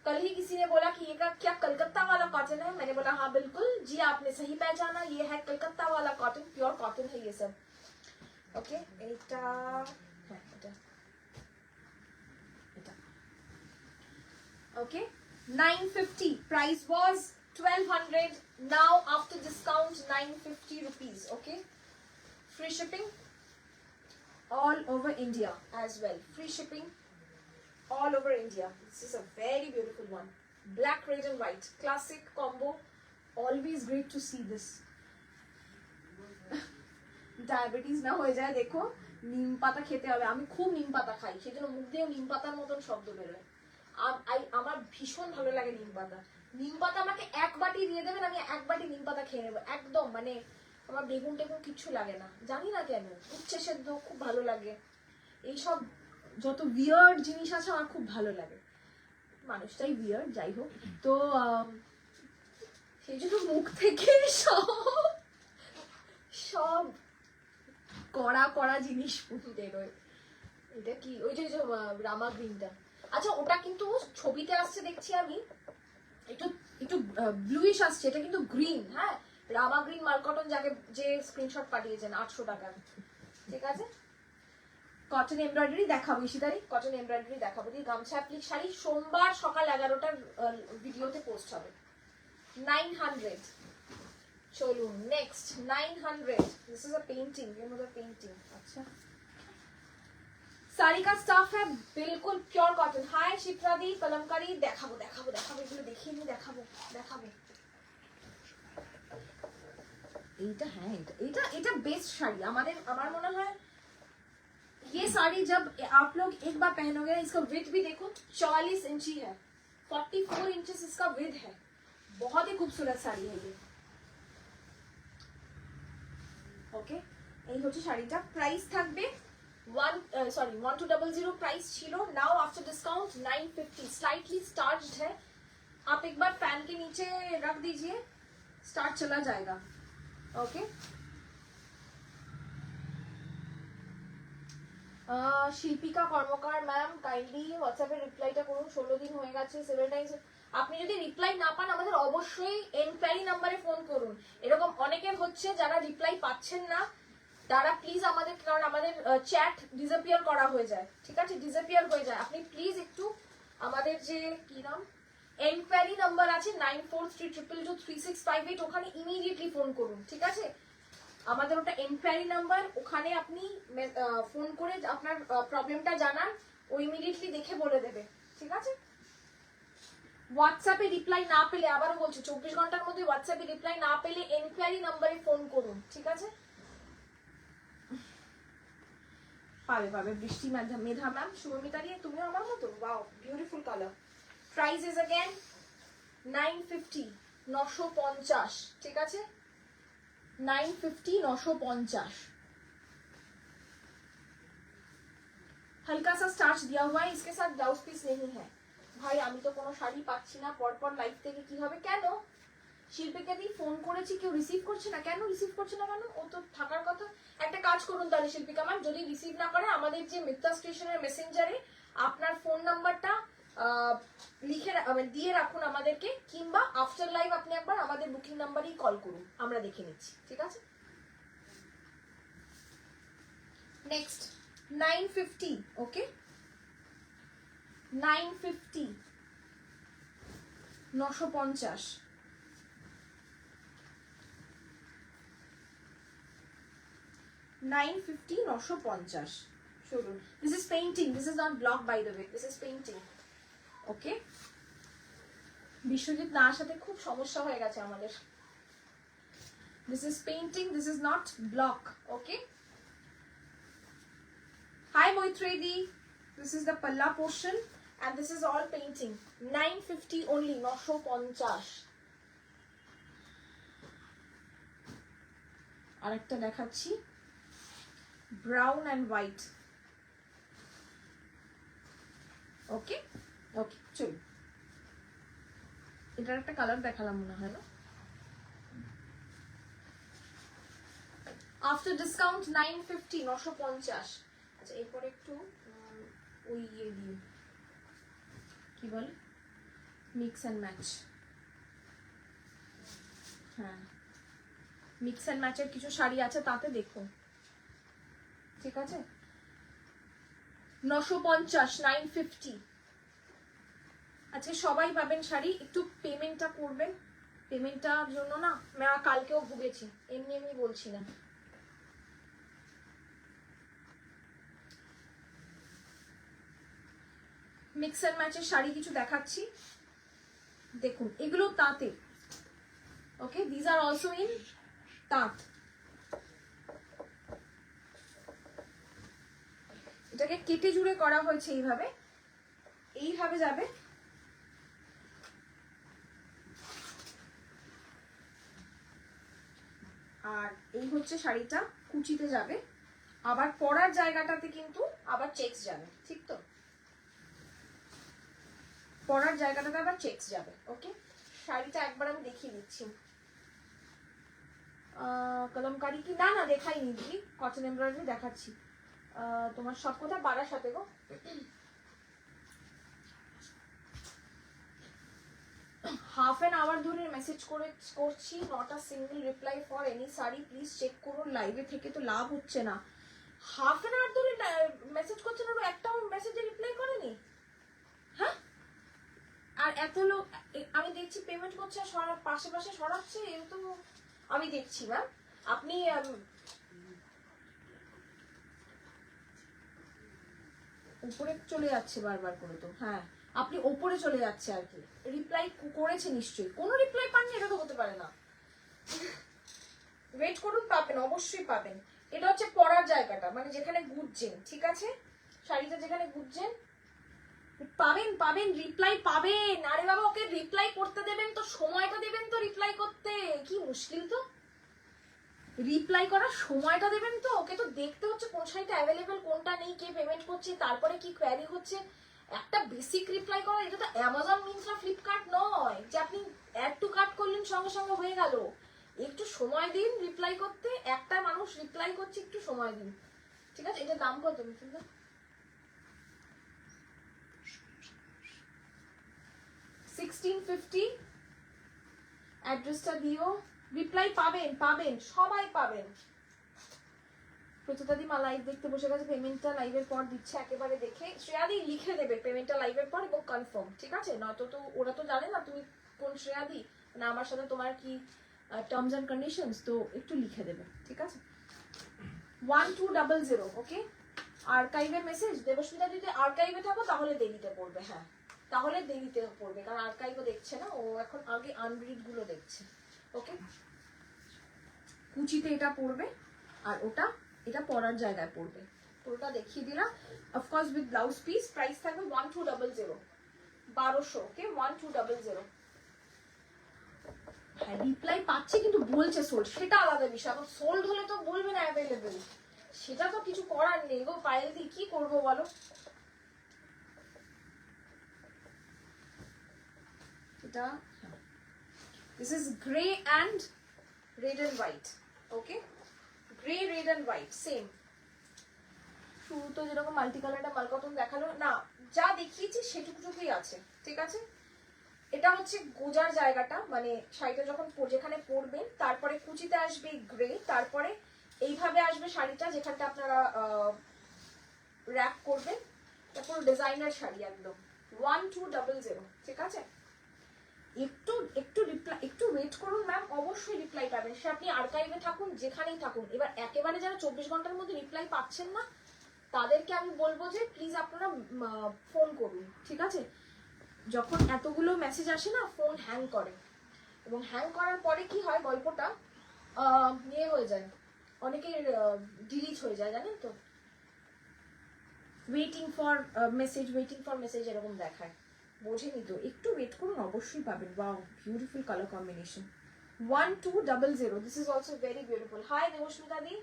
कल ही किसी ने बोला कि ये का क्या कलकत्ता वाला कॉटन है, मैंने बोला हाँ बिल्कुल जी, आपने सही पहचाना, ये है कलकत्ता वाला कॉटन, प्योर कॉटन है ये सब, ओके। এটা হ্যাঁ এটা okay, 950, price was 1200, now after discount 950 rupees, okay. Free shipping all over India as well, free shipping all over India. This is a very beautiful one, black, red and white, classic combo, always great to see this. Diabetes না হয়ে যায় দেখো, নিম পাতা খেতে হবে, আমি খুব নিম পাতা খাই, সেজন্য মুখ দিয়ে নিম পাতার মতন শব্দ বেরোয়। আমার ভীষণ ভালো লাগে নিম পাতা। নিম পাতা আমাকে এক বাটি দিয়ে দেবেন, আমি এক বাটি নিম পাতা খেয়ে নেবো একদম, মানে আমার বেগুন টেগুন কিচ্ছু লাগে না, জানি না কেন, উচ্ছে সেদ্ধ খুব ভালো লাগে, এইসব যত উইয়ার্ড জিনিস আছে আমার খুব ভালো লাগে, মানুষটাই উইয়ার্ড, যাই হোক। তো সেই জন্য মুখ থেকে সব কড়া কড়া জিনিস বেরোয়। এটা কি ওই যে রামা গ্রিনটা? আচ্ছা ওটা কিন্তু ছবিতে আসছে দেখছি আমি, একটু একটু ব্লুইশ আসছে, এটা কিন্তু গ্রিন, হ্যাঁ রামা গ্রিন মালকটন, যাকে যে স্ক্রিনশট পাঠিয়েছেন 800 টাকার, ঠিক আছে। কটন এমব্রয়ডারি দেখাবো, ইশিতারি কটন এমব্রয়ডারি দেখাবো, দিয়ে গামছা অ্যাপ্লিক শাড়ি সোমবার সকাল 11টার ভিডিওতে পোস্ট হবে। 900, চলুন next 900, this is a painting, ये मतलब पेंटिंग, अच्छा साड़ी का स्टफ है बिल्कुल प्योर कॉटन। हाय शिप्रा दी, कलमकारी, দেখাবো দেখাবো দেখাবো, এগুলো দেখিয়ে নি, দেখাবো দেখাবো। এইটা হ্যাঁ এটা এটা বেস্ট শাড়ি আমাদের, আমার মনে হয় ये साड़ी जब आप लोग एक बार पहनोगे, इसका विड्थ भी देखो 44 इंची है, 44 इंचेस इसका विड्थ है, बहुत ही खूबसूरत साड़ी है ये, ওকে। এই হচ্ছে শাড়িটা, প্রাইস থাকবে 1200 प्राइस छिलो, नाउ आफ्टर डिस्काउंट 950, स्लाइटली स्टार्च्ड है, आप एक बार फैन के नीचे रख दीजिए, स्टार्ट चला जाएगा, ओके। শিল্পিকা কর্মকার ম্যাম, কাইন্ডলি হোয়াটসঅ্যাপে রিপ্লাইটা করুন, 16 দিন হয়ে গেছে, সেভেন টাইমস। আপনি যদি রিপ্লাই না পান আমাদের অবশ্যই এনকোয়ারি নাম্বারে ফোন করুন, এরকম অনেকের হচ্ছে যারা রিপ্লাই পাচ্ছেন না, তারা প্লিজ আমাদের, কারণ আমাদের চ্যাট ডিসঅ্যাপিয়ার করা হয়ে যায়, ঠিক আছে, ডিসঅ্যাপিয়ার হয়ে যায়, আপনি প্লিজ একটু আমাদের যে কি নাম এনকোয়ারি নাম্বার আছে 9432223658, ওখানে ইমিডিয়েটলি ফোন করুন, ঠিক আছে। আমাদের ওটা এনকোয়ারি নাম্বার, ওখানে আপনি ফোন করে আপনার প্রবলেমটা জানান, ও ইমিডিয়েটলি দেখে বলে দেবে, ঠিক আছে। হোয়াটসঅ্যাপে রিপ্লাই না পেলে, আবারও বলছি 24 ঘন্টার মধ্যে হোয়াটসঅ্যাপে রিপ্লাই না পেলে এনকোয়ারি নাম্বারে ফোন করুন, ঠিক আছে। পাবে পাবে বৃষ্টি মেধা ম্যাম, শুভমিতা দিয়ে তুমিও আমার মতো, wow beautiful colour. Price is again 950, 950, ঠিক আছে, 950, 950। हल्का सा स्टार्च दिया हुआ है, इसके साथ ब्लाउज पीस नहीं है। ভাই আমি তো কোনো শাড়ি পাচ্ছি না, পরপর লাইভ থেকে কি হবে, কেন শিল্পীকে দিয়ে ফোন করেছি, কেউ রিসিভ করছে না, কেন রিসিভ করছে না, কেন, ও তো থাকার কথা। একটা কাজ করুন তাহলে শিল্পিকা ম্যাম, যদি রিসিভ না করে আমাদের যে মিত্রা স্টেশনের মেসেঞ্জারে আপনার ফোন নাম্বারটা লিখে দিয়ে রাখুন আমাদেরকে, কিংবা আফটার লাইভ আপনি একবার আমাদের বুকিং নাম্বারেই কল করুন, আমরা দেখে নিচ্ছি, ঠিক আছে। Next 950, okay 950, 950, 950, 950. চলুন, this is painting, this is not block by the way, this is painting. Okay, Biswajit না আসাতে খুব সমস্যা হয়ে গেছে আমাদের. This is painting, this is not block. Okay, hi Moitredi, this is the palla portion and this is all painting. 950 only, 950. আরেকটা দেখাচ্ছি, brown and white. Okay, okay, চলুন, এটার একটা কালার দেখালাম মনে হয় না. After discount 950, 950. আচ্ছা, এরপর একটু ওই ইয়ে দিয়ে কি বলে, মিক্স অ্যান্ড ম্যাচ. হ্যাঁ, মিক্স অ্যান্ড ম্যাচের কিছু শাড়ি আছে, তাতে দেখুন. ঠিক আছে, 950, 950. আজকে সবাই পাবেন শাড়ি. একটু পেমেন্টটা করবেন, পেমেন্টটার জন্য না কালকেও ভুগেছি, এমনি এমনি বলছি না. মিক্স অ্যান্ড ম্যাচের শাড়ি কিছু দেখাচ্ছি, দেখুন. এগুলো তাঁতে. ওকে, দিস আর অলসো ইন তাঁত. এটাকে কেটে জুড়ে করা হয়েছে এইভাবে, এইভাবে যাবে. আর এই হচ্ছে শাড়িটা, কুচিতে যাবে. আবার পরার জায়গাটাতে কিন্তু আবার চেকস যাবে. ঠিক তো, পরার জায়গাটাতে আবার চেকস যাবে. ওকে, শাড়িটা একবার আমি দেখিয়ে দিচ্ছি. কলমকারি কি, না না দেখাইনি দিদি, কটন এমব্রয়ডারি দেখাচ্ছি. তোমার সব কথা বাড়ার সাথে গো. হাফ অ্যান আওয়ার ধরে মেসেজ করছি, not a single reply for any sari, please check করুন. লাইভে থেকে তো লাভ হচ্ছে না. হাফ অ্যান আওয়ার ধরে মেসেজ করছেন আর একটাও মেসেজে রিপ্লাই করেনি. হ্যাঁ, আর এত লোক আমি দেখছি পেমেন্ট করছে, পাশে পাশে সরাচ্ছে, এ তো আমি দেখছি. ম্যাম আপনি উপরে চলে যাচ্ছে বারবার করে, তো হ্যাঁ আপনি ওপরে চলে যাচ্ছে আর কি. রিপ্লাই করেছে নিশ্চয়ই, কোনো রিপ্লাই পাননি এটা তো হতে পারে না. ওয়েট করুন, পাবেন, অবশ্যই পাবেন. এটা হচ্ছে পরার জায়গাটা, মানে যেখানে গুজছেন. ঠিক আছে, শাড়িটা যেখানে গুজছেন পাবেন, পাবেন, রিপ্লাই পাবেন. আরে বাবা, ওকে রিপ্লাই করতে দেবেন তো, সময়টা দেবেন তো রিপ্লাই করতে. কি মুশকিল তো, রিপ্লাই করার সময়টা দেবেন তো. ওকে তো দেখতে হচ্ছে কোন শাড়িটা অ্যাভেলেবেল, কোনটা নেই, কে পেমেন্ট করছে, তারপরে কি কোয়ারি হচ্ছে. একটা বেসিক রিপ্লাই করা, এটা তো অ্যামাজন, মিন্ত্রা, ফ্লিপকার্ট নয় যে আপনি অ্যাড টু কার্ট করলেন সঙ্গে সঙ্গে হয়ে গেল. একটু সময় দিন রিপ্লাই করতে. একটা মানুষ রিপ্লাই করছে, একটু সময় দিন. ঠিক আছে, এটার দাম কত? 1650. অ্যাড্রেসটা দিও, রিপ্লাই পাবেন, পাবেন, সবাই পাবেন. প্রতিদাদি মা লাইভ দেখতে বসে গেছে, পেমেন্টটা লাইভের পর দিচ্ছে একেবারে দেখে. শ্রেয়াদি লিখে দেবে পেমেন্টটা লাইভের পর এবং কনফার্ম. ঠিক আছে, নয়তো তো ওরা তো জানে না তুমি কোন শ্রেয়াদি, মানে আমার সাথে তোমার কি টার্মস অ্যান্ড কন্ডিশনস, তো একটু লিখে দেবে. ঠিক আছে, 1200. ওকে, আর্কাইভে মেসেজ. দেবস্মিতা যদি আর্কাইভে থাকো তাহলে দেরিতে পড়বে. হ্যাঁ, তাহলে দেরিতে পড়বে, কারণ আর্কাইভও দেখছে না ও এখন, আগে আনরিড গুলো দেখছে. ওকে, কুচিতে এটা পড়বে আর ওটা, এটা পরার জায়গায় পড়বে. পুরোটা দেখিয়ে দিলাম. Of course with blouse piece. Price থাকবে 1200, 1200. ওকে, 1200. হ্যাঁ, রিপ্লাই পাচ্ছে কিন্তু বলছে সোল্ড, সেটা আলাদা বিষয়. এখন সোল্ড হলে তো বলবে না অ্যাভেলেবেল, সেটা তো কিছু করার নেই গো. পায়েল দি কি করবো বলো. এটা this is grey and red and white. Okay, grey, red and white same. শুরু তো যেরকম মাল্টি কালারটা মালকটন দেখালো না, যা দেখিয়েছি সেটুকুটুকুই আছে. ঠিক আছে, এটা হচ্ছে গোজার জায়গাটা, মানে শাড়িটা যখন যেখানে পরবেন, তারপরে কুচিতে আসবে গ্রে, তারপরে এইভাবে আসবে শাড়িটা যেখানটা আপনারা র্যাপ করবেন. তারপর ডিজাইনার শাড়ি একদম 1200. ঠিক আছে, একটু একটু রিপ্লাই, একটু ওয়েট করুন ম্যাম, অবশ্যই রিপ্লাই পাবেন। সে আপনি আর্কাইভে থাকুন, যেখানেই থাকুন। এবার একেবারে যারা 24 ঘন্টার মধ্যে রিপ্লাই পাচ্ছেন না, তাদেরকে আমি বলবো যে প্লিজ আপনারা ফোন করুন, ঠিক আছে? যখন এতগুলো মেসেজ আসে না, ফোন হ্যাং করে, এবং হ্যাং করার পরে কি হয়, গল্পটা ইয়ে হয়ে যায়, অনেকের ডিলিট হয়ে যায়, জানেন তো, ওয়েটিং ফর মেসেজ এরকম দেখায়, বোঝেনি তো? একটু ওয়েট করুন, অবশ্যই পাবেন। Wow, beautiful colour combination. 1200, this is also very beautiful. Hi Debasmita di,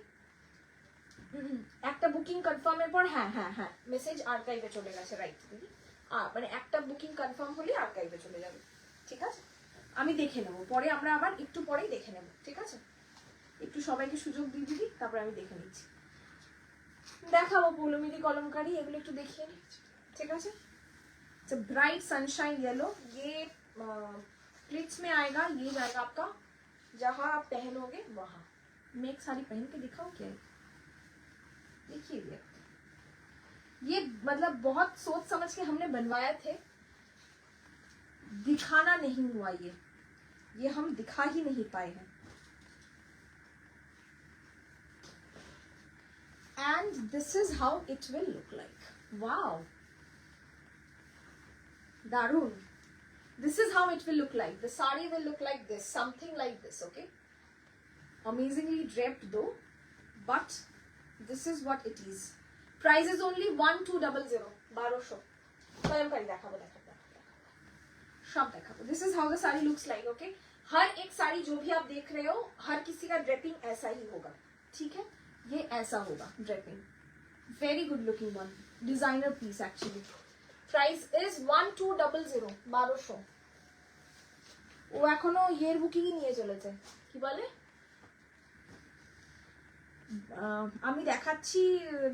একটা বুকিং কনফার্মের পর হ্যাঁ হ্যাঁ হ্যাঁ মেসেজ আর্কাইভে চলে গেছে, রাইট দিদি? মানে একটা বুকিং কনফার্ম হলে আর্কাইভে চলে যাবে, ঠিক আছে? আমি দেখে নেব পরে, আমরা আবার একটু পরেই দেখে নেব, ঠিক আছে? একটু সবাইকে সুযোগ দিয়ে দিবি, তারপরে আমি দেখে নিচ্ছি। দেখাবো পৌলমিদি কলমকারী, এগুলো একটু দেখিয়ে নিচ্ছি, ঠিক আছে? ब्राइट सनशाइन येलो, ये प्लिट्स में आएगा, ये जाएगा आपका जहां आप पहनोगे वहां। मैं एक साड़ी पहन के दिखाऊं क्या? देखिए ये मतलब बहुत सोच समझ के हमने बनवाए थे, दिखाना नहीं हुआ, ये हम दिखा ही नहीं पाए हैं। And this is how it will look like. Wow, Darun. This is how it will look like. The sari will look like this, something like this, okay? Amazingly draped though, but this is what it is. Price is only 1200, 1200. Kalamkari देखाबो, सब देखाबो। This is how the sari looks like, okay? हर एक साड़ी जो भी आप देख रहे हो, हर किसी का ड्रेपिंग ऐसा ही होगा, ठीक है? ये ऐसा होगा draping. Very good looking one, designer piece actually. Price is 1200, 1200। ও এখনো ইয়ের বুকিং নিয়ে চলেছে, কি বলে, আমি দেখাচ্ছি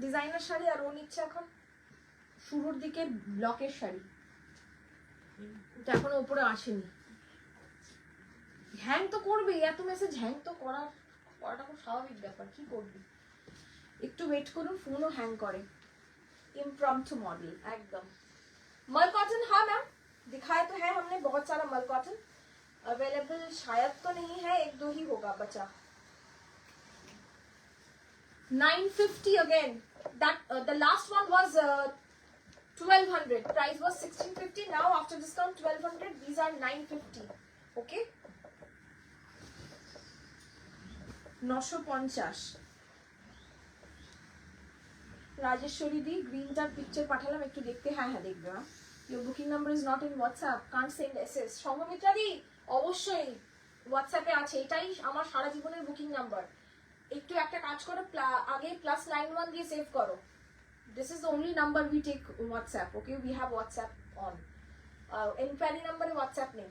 ডিজাইনার শাড়ি, আর ও নিচ্ছে এখন শুরুর দিকে ব্লকের শাড়ি, এটা এখনো উপরে আসেনি। হ্যাং তো করবে, এত মেসেজ হ্যাং তো করাটা খুব স্বাভাবিক ব্যাপার, কি করবি? একটু ওয়েট করুন, ফোনও হ্যাং করে। इम्प्रॉम्प्टू मॉडल एकदम। मल कॉटन, हाँ मैम दिखाया तो है हमने बहुत सारा मल कॉटन, अवेलेबल शायद तो नहीं है, एक दो ही होगा बचा। 950 again, that the last one was 1200, price was 1650, now after discount 1200, these are 950, okay? 950। Rajeshwari di, গ্রিনটার পিকচার পাঠালাম, একটু দেখতে। হ্যাঁ হ্যাঁ দেখবে। Your booking number is not in WhatsApp, can't send SS. Sanghamitra di, অবশ্যই হোয়াটসঅ্যাপে আছে, এটাই আমার সারা জীবনের বুকিং নাম্বার। একটু একটা কাজ করো, আগে +91 দিয়ে সেভ করো। This is the only number we take WhatsApp, okay? We have WhatsApp on, enquiry নাম্বারে হোয়াটসঅ্যাপ নেই।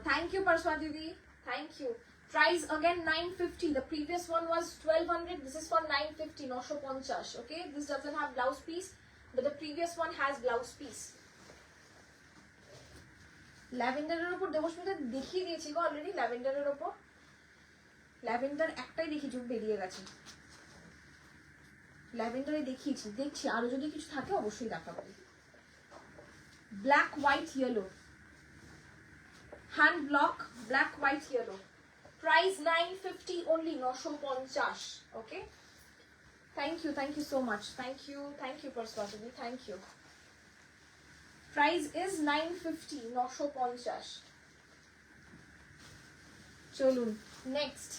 থ্যাংক ইউ পারসোয়া দিদি, thank you. Price again 950, the previous one was 1200, this is for 950, 950, okay? This doesn't have blouse piece, but the previous one has blouse piece. ল্যাভেন্ডারের উপর দেবস্মিতা দেখিয়ে দিয়েছি গো already. ল্যাভেন্ডারের উপর lavender একটাই দেখি, চোখ বেরিয়ে গেছে। ল্যাভেন্ডারে দেখিয়েছি, দেখছি আরো যদি কিছু থাকে অবশ্যই দেখাবো। Black white yellow, hand block, black white yellow. Price 950 only, 950, okay? Thank you so much, thank you Parswati, thank you. Price is 950, 950। চলুন নেক্সট,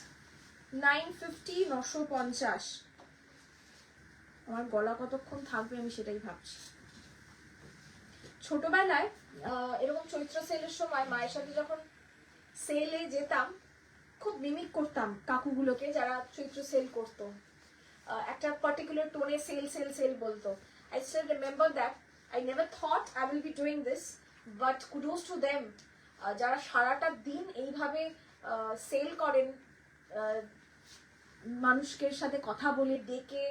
950, 950। আমার গলা কতক্ষণ থাকবে আমি সেটাই ভাবছি। ছোটবেলায় এরকম চৈত্র সেলের সময় মায়ের সাথে যখন সেলে যেতাম, খুব মিমিক করতাম কাকুগুলোকে যারা চৈত্র সেল করতো, একটা পার্টিকুলার টোনে সেল সেল সেল বলতো। I still remember that. I never thought I will be doing this, but kudos to them, যারা সারাটা দিন এইভাবে সেল করেন, মানুষের সাথে কথা বলে ডেকে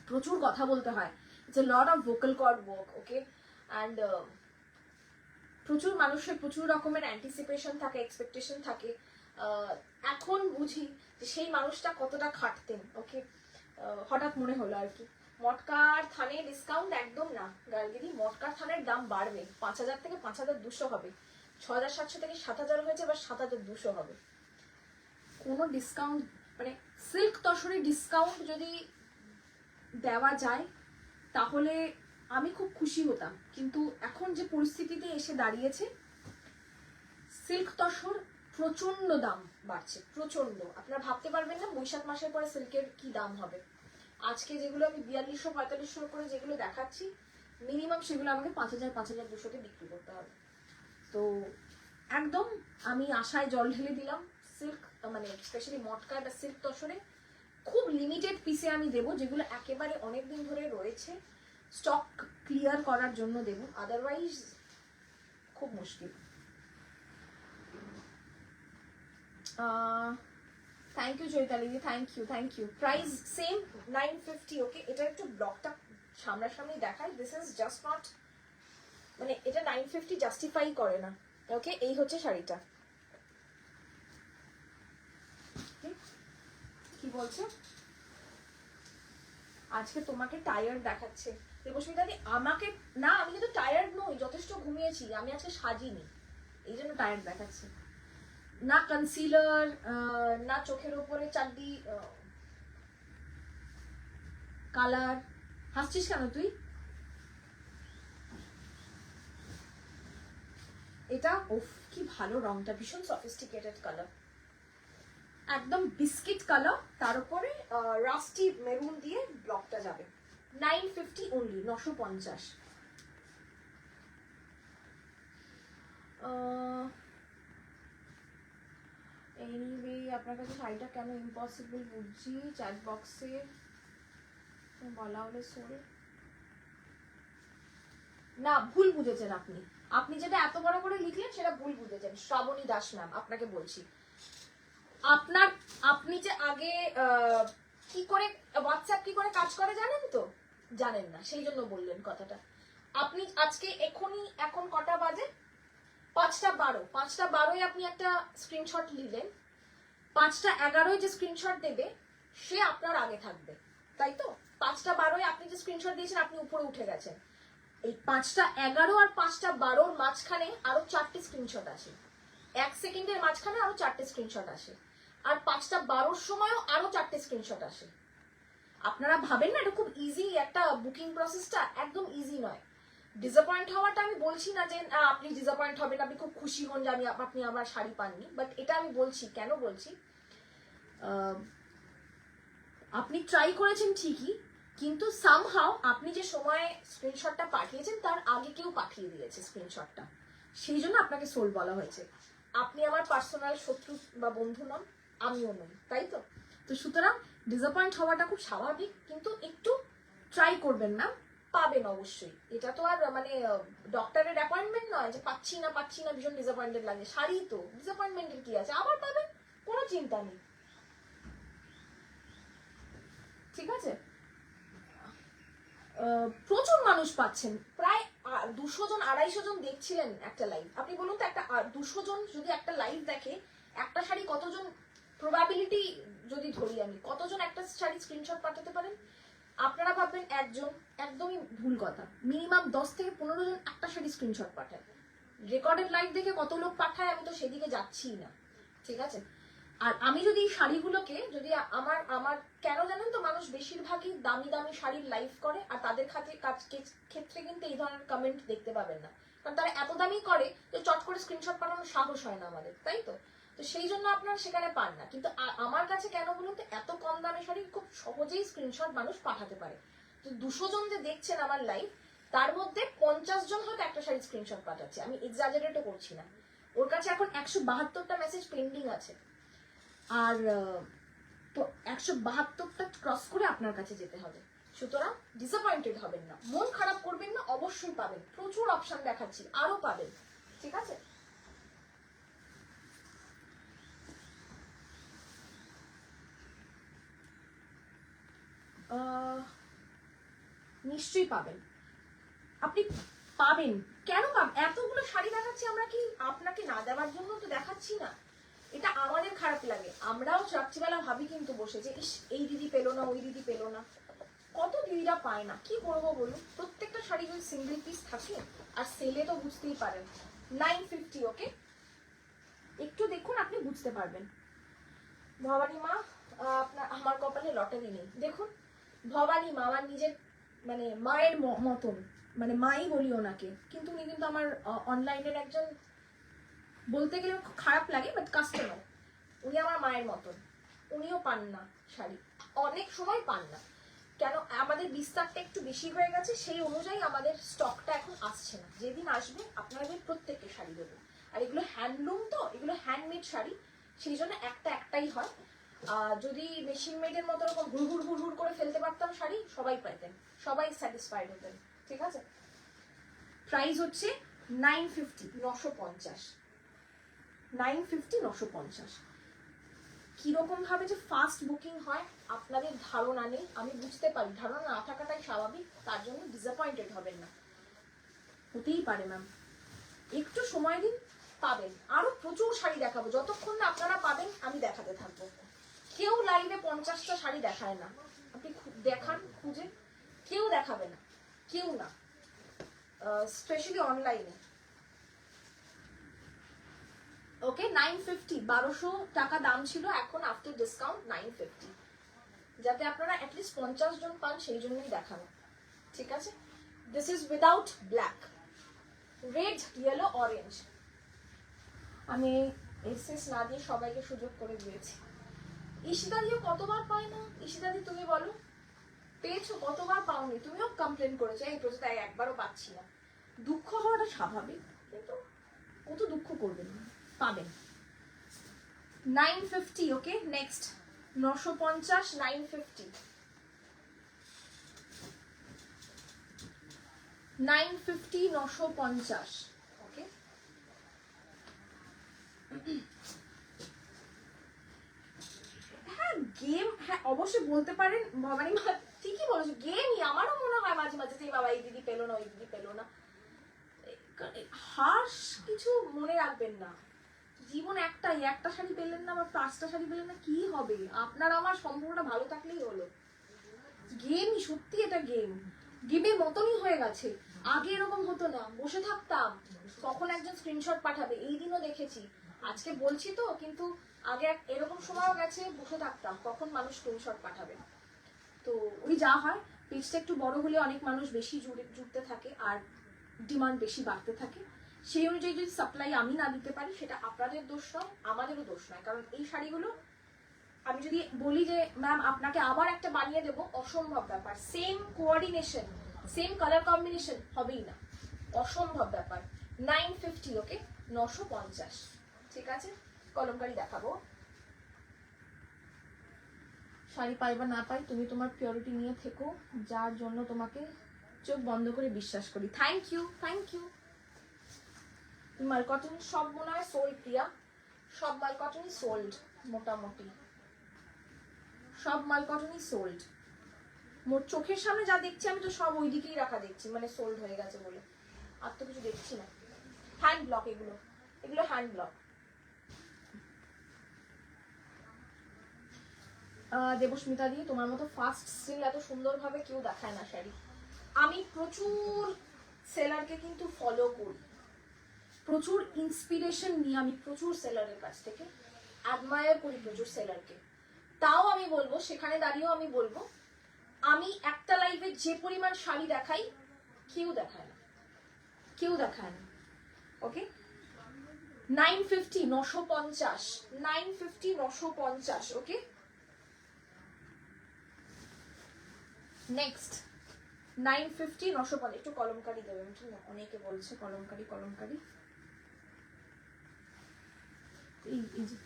প্রচুর কথা বলতে হয়। It's a lot of vocal cord work, okay? And প্রচুর মানুষের প্রচুর রকমের অ্যান্টিসিপেশন থাকে, এক্সপেকটেশন থাকে। এখন বুঝি যে সেই মানুষটা কতটা খাটতেন, ওকে? হঠাৎ মনে হলো আর কি। মটকার থানে ডিসকাউন্ট একদম না গাল দিদি, মটকার থানের দাম বাড়বে, 5000 থেকে 5200 হবে, 6700 থেকে 7000 হয়েছে, এবার 7200 হবে। কোনো ডিসকাউন্ট মানে সিল্ক তসরে ডিসকাউন্ট যদি দেওয়া যায় তাহলে আমি খুব খুশি হতাম, কিন্তু এখন যে পরিস্থিতিতে এসে দাঁড়িয়েছে সিল্ক তসর প্রচন্ড দাম বাড়ছে, প্রচন্ড। আপনারা ভাবতে পারবেন না বৈশাখ মাসের পরে সিল্কের কি দাম হবে। আজকে যেগুলো আমি 4200-4500 করে যেগুলো দেখাচ্ছি, মিনিমাম সেগুলো আমাকে 5000-5200-তে বিক্রি করতে হবে। তো একদম আমি আশায় জল ঢেলে দিলাম। সিল্ক মানে স্পেশালি মটকা বা সিল্ক তসরে খুব লিমিটেড পিসে আমি দেবো, যেগুলো একেবারে অনেকদিন ধরে রয়েছে, স্টক ক্লিয়ার করার জন্য দেব, আদারওয়াইজ খুব মুশকিল। থ্যাংক ইউ চৈতালি দি, thank you. Price same 950। Okay, এটা একটু ব্লকটা সামনাসামনি দেখাই। দিস ইজ জাস্ট নট মানে এটা 950 জাস্টিফাই করে না। ওকে, এই হচ্ছে শাড়িটা। কি বলছো? আজকে তোমাকে টায়ার্ড দেখাচ্ছে দেবস্মিতা দি। আমাকে না, আমি কিন্তু টায়ার্ড নই, যথেষ্ট ঘুমিয়েছি, আমি আজকে সাজিনি, এই জন্য টায়ার্ড দেখাচ্ছে। না কনসিলার, না চোখের উপরে চারটি কালার। হাসছিস কেন তুই? এটা ওফ কি ভালো রংটা, ভীষণ সফিস্টিকেটেড কালার, একদম বিস্কিট কালার, তার উপরে রাস্টি মেরুন দিয়ে ব্লকটা যাবে। 950 অনলি, 950। এনিওয়ে আপনার কাছে শাড়িটা কেন ইম্পসিবল বুঝছি, চ্যাট বক্সে বলা হলে সরি। না, ভুল বুঝেছেন আপনি, আপনি যেটা এত বড় করে লিখলেন সেটা ভুল বুঝেছেন। শ্রাবণী দাস ম্যাম আপনাকে বলছি, আপনার আপনি যে আগে কি করে হোয়াটসঅ্যাপ কি করে কাজ করে জানেন তো? জানেন না, সেই জন্য বললেন কথাটা। আপনি আজকে এখন কটা বাজে? 5টা 12, 5টা 12 আপনি একটা স্ক্রিনশট নিলেন, 5টা 11 যে স্ক্রিনশট দেবে সে আপনার আগে থাকবে, তাই তো? 5টা 12 আপনি যে স্ক্রিনশট দিয়েছেন আপনি উপরে উঠে গেছেন। এই 5টা 11 আর 5টা 12 মাঝখানে আরো 4টে স্ক্রিনশট আছে, 1 সেকেন্ডের মাঝখানে আরো 4টে স্ক্রিনশট আসে, আর 5টা 12 সময়ও আরো 4টে স্ক্রিনশট আসে। আপনারা ভাবেন না এটা খুব ইজি একটা বুকিং প্রসেসটা? একদম ইজি নয়। ডিসঅ্যাপয়েন্ট হওয়াটা আমি বলছি না যে আপনি ডিসঅ্যাপয়েন্ট হবেন, আপনি খুব খুশি হন যে আপনি আবার শাড়ি পাননি, বাট এটা আমি বলছি কেন বলছি, আপনি ট্রাই করেছেন ঠিকই, কিন্তু সামহাও আপনি যে সময় স্ক্রিনশটটা পাঠিয়েছেন তার আগে কেউ পাঠিয়ে দিয়েছে স্ক্রিনশটটা, সেই জন্য আপনাকে সোল বলা হয়েছে। আপনি আমার পার্সোনাল শত্রু বা বন্ধু নন, আমিও নই, তাই তো? তো সুতরাং ডিসঅ্যাপয়েন্ট হওয়াটা খুব স্বাভাবিক, কিন্তু একটু ট্রাই করবেন না, পাবেন অবশ্যই। এটা তো আর মানে ডক্টরের অ্যাপয়েন্টমেন্ট নয় যে পাচ্ছি না ভীষণ ডিসঅ্যাপয়েন্টেড লাগে। শাড়ি তো, ডিসঅ্যাপয়েন্টমেন্টের কি আছে, আবার পাবেন, কোনো চিন্তা নেই, ঠিক আছে? প্রচুর মানুষ পাচ্ছেন, প্রায় 200 জন 250 জন দেখছিলেন একটা লাইভ। আপনি বলুন তো, একটা 200 জন যদি একটা লাইভ দেখে, একটা শাড়ি কতজন প্রবাবিলিটি যদি ধরি আমি, কতজন একটা শাড়ি স্ক্রিনশট পাঠাতে পারেন? আপনারা ভাববেন একজন, একদমই ভুল কথা। মিনিমাম 10 থেকে 15 জন একটা শাড়ি স্ক্রিনশট পাঠায়। রেকর্ডেড লাইভ দেখে কত লোক পাঠায় আমি তো সেদিকে যাচ্ছিই না, ঠিক আছে? আর আমি যদি এই শাড়িগুলোকে যদি আমার কেন জানেন তো, মানুষ বেশিরভাগই দামি দামি শাড়ির লাইভ করে, আর তাদের ক্ষেত্রে কিন্তু এই ধরনের কমেন্ট দেখতে পাবেন না, কারণ তারা এত দামি করে যে চট করে স্ক্রিনশট পাঠানোর সাহস হয় না আমাদের, তাই তো? তো সেই জন্য আপনারা সেখানে পান না। কিন্তু আমার কাছে কেন বলুন তো, এত কম দামে শাড়ি খুব সহজেই স্ক্রিনশট মানুষ পাঠাতে পারে। তো 200 জন যে দেখছেন আমার লাইভ, তার মধ্যে 50 জন হয়তো একটা শাড়ি স্ক্রিনশট পাঠাচ্ছে, আমি এক্সাজারেটও করছি না। ওর কাছে এখন 172টা মেসেজ পেন্ডিং আছে, আর তো 172টা ক্রস করে আপনার কাছে যেতে হবে। সুতরাং ডিসঅ্যাপয়েন্টেড হবেন না, মন খারাপ করবেন না, অবশ্যই পাবেন, প্রচুর অপশন দেখাচ্ছি, আরো পাবেন, ঠিক আছে? নিশ্চয়ই পাবেন, আপনি পাবেন। কেন পাবেন? এতগুলো শাড়ি দেখাচ্ছি আমরা, কি আপনাকে না দেওয়ার জন্য তো দেখাচ্ছি না। এটা আমাদের খারাপ লাগে, আমরাও রাত্রিবেলা ভাবি কিন্তু বসে যে ইস এই দিদি পেলো না, ওই দিদি পেলো না। কত দিদিরা পায় না, কি করবো বলুন, প্রত্যেকটা শাড়ি যদি সিঙ্গেল পিস থাকে আর সেলে তো বুঝতেই পারেন। 950 ওকে, একটু দেখুন আপনি বুঝতে পারবেন। ভবানী মা আপনার, আমার কপালে লটারি নেই, দেখুন ভবানী মা আমার নিজের মানে মায়ের মতন, মানে মাই বলি ওনাকে, কিন্তু উনি কিন্তু আমার অনলাইনের একজন, বলতে গেলে খুব খারাপ লাগে বাট কাস্টমার, উনি আমার মায়ের মতন, উনিও পান না শাড়ি, অনেক সময় পান না। কেন, আমাদের বিস্তারটা একটু বেশি হয়ে গেছে, সেই অনুযায়ী আমাদের স্টকটা এখন আসছে না, যেদিন আসবে আপনাদের প্রত্যেককে শাড়ি দেবো। আর এগুলো হ্যান্ডলুম তো, এগুলো হ্যান্ডমেড শাড়ি, সেই জন্য একটাই হয়। যদি মেশিন মেডের মতো এরকম হুড় করে ফেলতে পারতাম শাড়ি, সবাই পাইতেন, সবাই স্যাটিসফাইড হতেন, ঠিক আছে। প্রাইস হচ্ছে 950, 950, 950, 950। কিরকম ভাবে যে ফাস্ট বুকিং হয় আপনাদের ধারণা নেই, আমি বুঝতে পারি, ধারণা না থাকাটাই স্বাভাবিক, তার জন্য ডিসঅ্যাপয়েন্টেড হবেন না, হতেই পারে ম্যাম, একটু সময় দিন, পাবেন। আরো প্রচুর শাড়ি দেখাবো, যতক্ষণ না আপনারা পাবেন আমি দেখাতে থাকবো। কেউ লাইভে 50টা শাড়ি দেখায় না, আপনি দেখান খুঁজে, কেউ দেখাবে না, কেউ না, স্পেশালি অনলাইনে। ওকে, 950, 1200 টাকা দাম ছিল, এখন আফটার ডিসকাউন্ট 950, যাতে আপনারা অ্যাটলিস্ট 50 জন পান সেই জন্যই দেখানো, ঠিক আছে। This is without black, red, yellow, orange. আমি এসএস না দিয়ে সবাইকে সুযোগ করে দিয়েছি। ঈশিতাদিও কতবার পায় না, ঈশিতাদি তুমি বলো, পেয়েছো কতবার পাওনি, তুমিও কমপ্লেন করেছো এই প্রজেক্ট একবারও পাচ্ছি না। দুঃখ হওয়াটা স্বাভাবিক, কিন্তু কত দুঃখ করবেন, পাবেন। 950 ওকে, নেক্সট 950, 950, 950, 950 ওকে। হ্যাঁ গেম, হ্যাঁ অবশ্যই বলতে পারেন ভবানী মা, ঠিকই বলেছো, গেমই আমারও মনে হয় মাঝে মাঝে যে বাবা এই দিদি পেলো না, ওই দিদি পেলো না। হার্শ কিছু মনে রাখবেন না, জীবন একটাই, একটা শাড়ি পেলেন না বা 5টা শাড়ি পেলেন না, কি হবে, আপনার আমার সম্পর্কটা ভালো থাকলেই হলো। গেমই, সত্যি এটা গেম, গেমের মতনই হয়ে গেছে। আগে এরকম হতো না, বসে থাকতাম কখন একজন স্ক্রিনশট পাঠাবে, এই দিনও দেখেছি, আজকে বলছি তো, কিন্তু আগে এরকম সময়ও গেছে বসে থাকতাম কখন মানুষ স্ক্রিনশট পাঠাবে। তো ওই যা হয়, পেজটা একটু বড় হলে অনেক মানুষ বেশি জুড়তে থাকে আর ডিমান্ড বেশি বাড়তে থাকে, সেই অনুযায়ী যদি সাপ্লাই আমি না দিতে পারি সেটা আপনাদের দোষ নয়, আমাদেরও দোষ নয়। কারণ এই শাড়িগুলো আমি যদি বলি যে ম্যাম আপনাকে আবার একটা বানিয়ে দেবো, অসম্ভব ব্যাপার, same coordination, same colour combination হবেই না, অসম্ভব ব্যাপার। 950 ওকে, 950, ঠিক আছে। কলমকারি দেখাবো, শাড়ি পাই বা না পাই তুমি তোমার পিওরিটি নিয়ে থেকো, যার জন্য তোমাকে চোখ বন্ধ করে বিশ্বাস করি। Thank you, thank you. মাল কটন সব মনে হয় সোল্ড, প্রিয়া, সব মাল কটনই সোল্ড, মোটামুটি সব মাল কটনই সোল্ড। মোর চোখের সামনে যা দেখছি আমি তো সব ওই দিকেই রাখা দেখছি, মানে সোল্ড হয়ে গেছে বলে, আর তো কিছু দেখছি না। হ্যান্ড ব্লক, এগুলো এগুলো হ্যান্ড ব্লক। দেবস্মিতা দি, তোমার মতো ফাস্ট সেল এত সুন্দরভাবে কেউ দেখায় না শাড়ি। আমি প্রচুর সেলারকে কিন্তু ফলো করি, প্রচুর ইন্সপিরেশন নিয়ে আমি প্রচুর সেলারের কাছ থেকে অ্যাডমায়ার করি প্রচুর সেলারকে। তাও আমি বলবো, সেখানে দাঁড়িয়েও আমি বলবো, আমি একটা লাইভে যে পরিমাণ শাড়ি দেখাই কেউ দেখায় না, কেউ দেখায় না। ওকে, 950, 950, 950, 950 ওকে। নেক্সট 950, 950, একটু কলমকারি দেবেন, ঠিক না, অনেকে বলছে কলমকারি কলমকারি, এই যে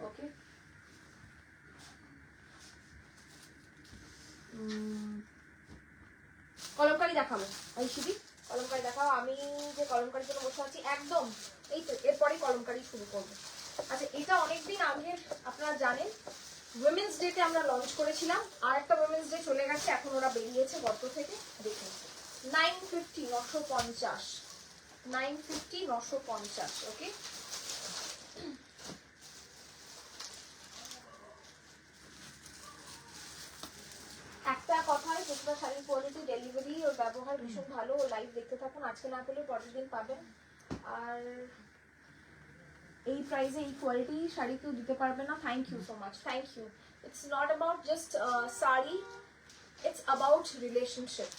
ওকে। কলমকারি দেখাবো, ঐশিদি কলমকারি দেখাও, আমি যে কলমকারির জন্য বসে আছি একদম, এই তো এরপরে কলমকারি শুরু করবো। আচ্ছা, এটা অনেকদিন আগের, আপনারা জানেন উইমেন্স ডে তে আমরা লঞ্চ করেছিলাম, আর একটা উইমেন্স ডে চলে গেছে, এখন ওরা বেরিয়েছে গত থেকে, দেখুন 950, 950, 950, 950 ওকে। প্রতিটা শাড়ির কোয়ালিটি, ডেলিভারি, ওর ব্যবহার ভীষণ ভালো। ও লাইভ দেখতে থাকুন, আজকে না পেলে পরের দিন পাবেন। আর এই প্রাইসে এই কোয়ালিটি শাড়ি কেউ দিতে পারবে না। Thank you so much, thank you. It's not about just sari, it's about relationship.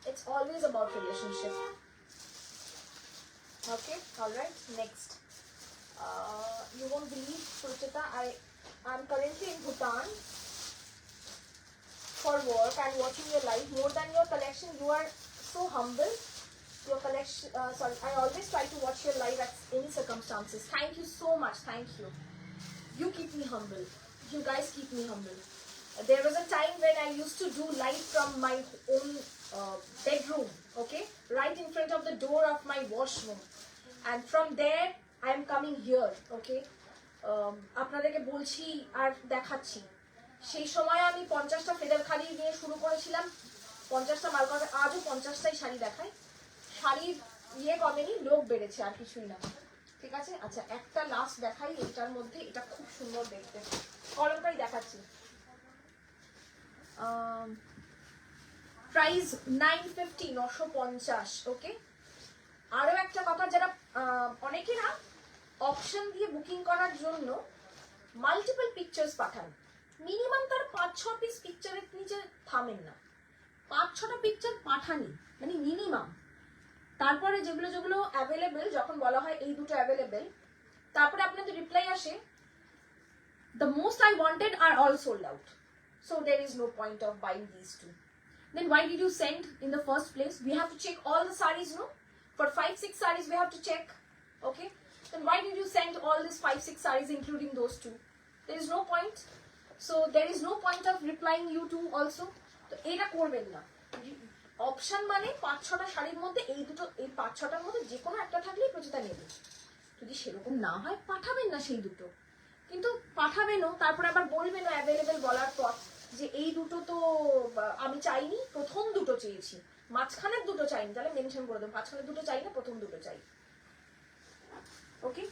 It's always about relationship. Okay, all right, next. You won't believe, Suchita, I'm currently in Bhutan for work and watching your live. More than your collection, you are so humble. Your collection, sorry, I always try to watch your live at any circumstances. Thank you so much, thank you. You keep me humble. You guys keep me humble. There was a time when I used to do live from my own bedroom, okay, right in front of the door of my washroom, and from there I am coming here, okay. আপনাদেরকে বলছি আর দেখাচ্ছি। সেই সময় আমি 50টা feather খালি দিয়ে শুরু করেছিলাম, 50টা মালকটা, আজও 50টাই শাড়ি দেখাই। শাড়ির ইয়ে কমেনি, লোক বেড়েছে, আর কিছুই না। ঠিক আছে, আচ্ছা একটা লাস্ট দেখাই এটার মধ্যে, এটা খুব সুন্দর দেখতে, কলমকারি দেখাচ্ছি। প্রাইস 950, 950, ওকে। আরো একটা কথা, যারা অনেকে না অপশন দিয়ে বুকিং করার জন্য মাল্টিপল পিকচার্স পাঠান, মিনিমাম তার 5-6 পিস পিকচারের নিচে থামেন না, 5-6টা পিকচার পাঠানি মানে মিনিমাম। তারপরে যেগুলো যেগুলো অ্যাভেলেবেল, যখন বলা হয় এই দুটো অ্যাভেলেবেল, তারপরে আপনাদের রিপ্লাই আসে the most I wanted are all sold out, so there is no point of buying these two. Then why did you send in the first place? We have to check all the sarees, no? For 5-6 sarees we have to check, okay? Then why did you send all these 5-6 sarees including those two? There is no point. So there is no point of replying you two also. তো এটা করবেন না। Option মানে 5-6টা শাড়ির মধ্যে এই দুটো, এই 5-6টার মধ্যে যে কোনো একটা থাকলেই প্রচিতা নেবে। যদি সেরকম না হয় পাঠাবেন না সেই দুটো, কিন্তু পাঠাবেনও, তারপরে আবার বলবেন অ্যাভেলেবেল বলার পর যে এই দুটো তো আমি চাইনি, প্রথম দুটো চেয়েছি, মাঝখানের দুটো চাইনি, তাহলে মেনশন করে দেবো মাঝখানের দুটো চাই না, প্রথম দুটো চাই। ওকে,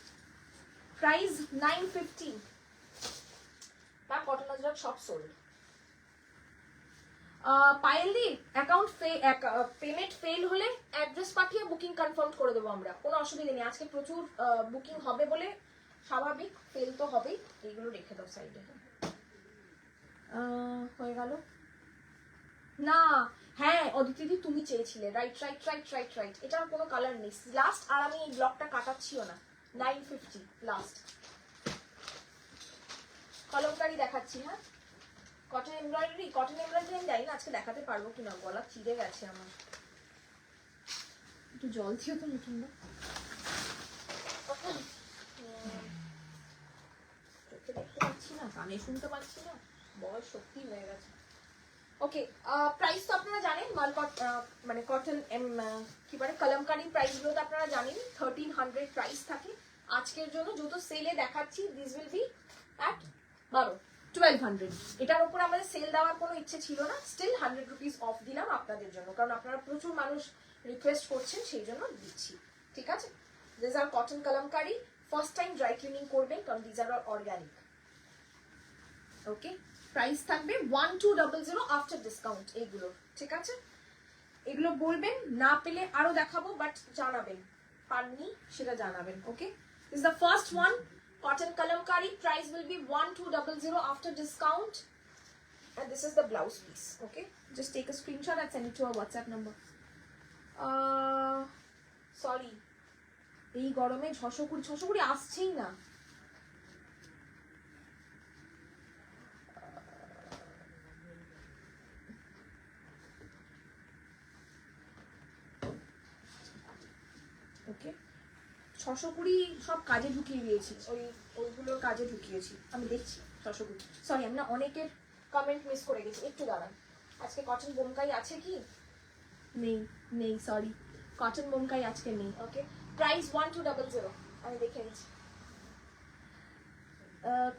প্রাইস 950 বা কটন আজরাক সব সোল্ড। পায়েলদি অ্যাকাউন্ট পেমেন্ট ফেল হলে অ্যাড্রেস পাঠিয়ে বুকিং কনফার্ম করে দেবো আমরা, কোনো অসুবিধা নেই। আজকে প্রচুর বুকিং হবে বলে স্বাভাবিক, ফেল তো হবেই। এইগুলো রেখে দাও সাইডে। হয়ে গেল না? হ্যাঁ অদিতিদি তুমি চেয়েছিলে, right right right right right. এটার কোনো কালার নেই লাস্ট, আর আমি এই ব্লকটা কাটাচ্ছিও না। 950 লাস্ট। কলমকারি দেখাচ্ছি, হ্যাঁ কটন এমব্রয়ডারি। কটন এমব্রয়ডারি আমি জানি না আজকে দেখাতে পারবো কিনা, গলা চিড়ে গেছে আমার। একটু জল দিও তো নতুন না, চোখে দেখতে পাচ্ছি না, কানে শুনতে পাচ্ছি না, বয়স সত্যি হয়ে গেছে। ওকে, প্রাইস তো আপনারা জানেন, মানে কটন কি বলে কলমকারি প্রাইসগুলো তো আপনারা জানেন, 1300 প্রাইস থাকে। আজকের জন্য যত সেলে দেখাচ্ছি দিস উইল বি অ্যাট 1200। এটার উপর আমাদের সেল দেওয়ার কোনো ইচ্ছে ছিল না, স্টিল 100 রুপিস অফ দিলাম আপনাদের জন্য, কারণ আপনারা প্রচুর মানুষ রিকোয়েস্ট করছেন, সেই জন্য দিচ্ছি। ঠিক আছে, this are cotton Kalamkari, first time dry cleaning করবেন, কারণ this are organic. Okay, price থাকবে 1200 আফটার ডিসকাউন্ট এইগুলো। ঠিক আছে, এগুলো বলবেন, না পেলে আরো দেখাবো, বাট জানাবেন, পাননি সেটা জানাবেন। Okay, this is the first one, cotton kalamkari. Price will be 1200 after discount, and this is the blouse piece. Okay, just take a screenshot and send it to our WhatsApp number. Sorry, এই গরমে ছশো কুড়ি আসছেই না। ওকে, 620 সব কাজে ঢুকিয়ে দিয়েছি, ওইগুলোর কাজে ঢুকিয়েছি, আমি দেখছি 620। সরি, আমি না অনেকের কমেন্ট মিস করে গেছি, একটু দাঁড়ান। আজকে কটন বোমকাই আছে কি? নেই সরি, কটন বোমকাই আজকে নেই। ওকে, প্রাইস 1200, আমি দেখে নিচ্ছি,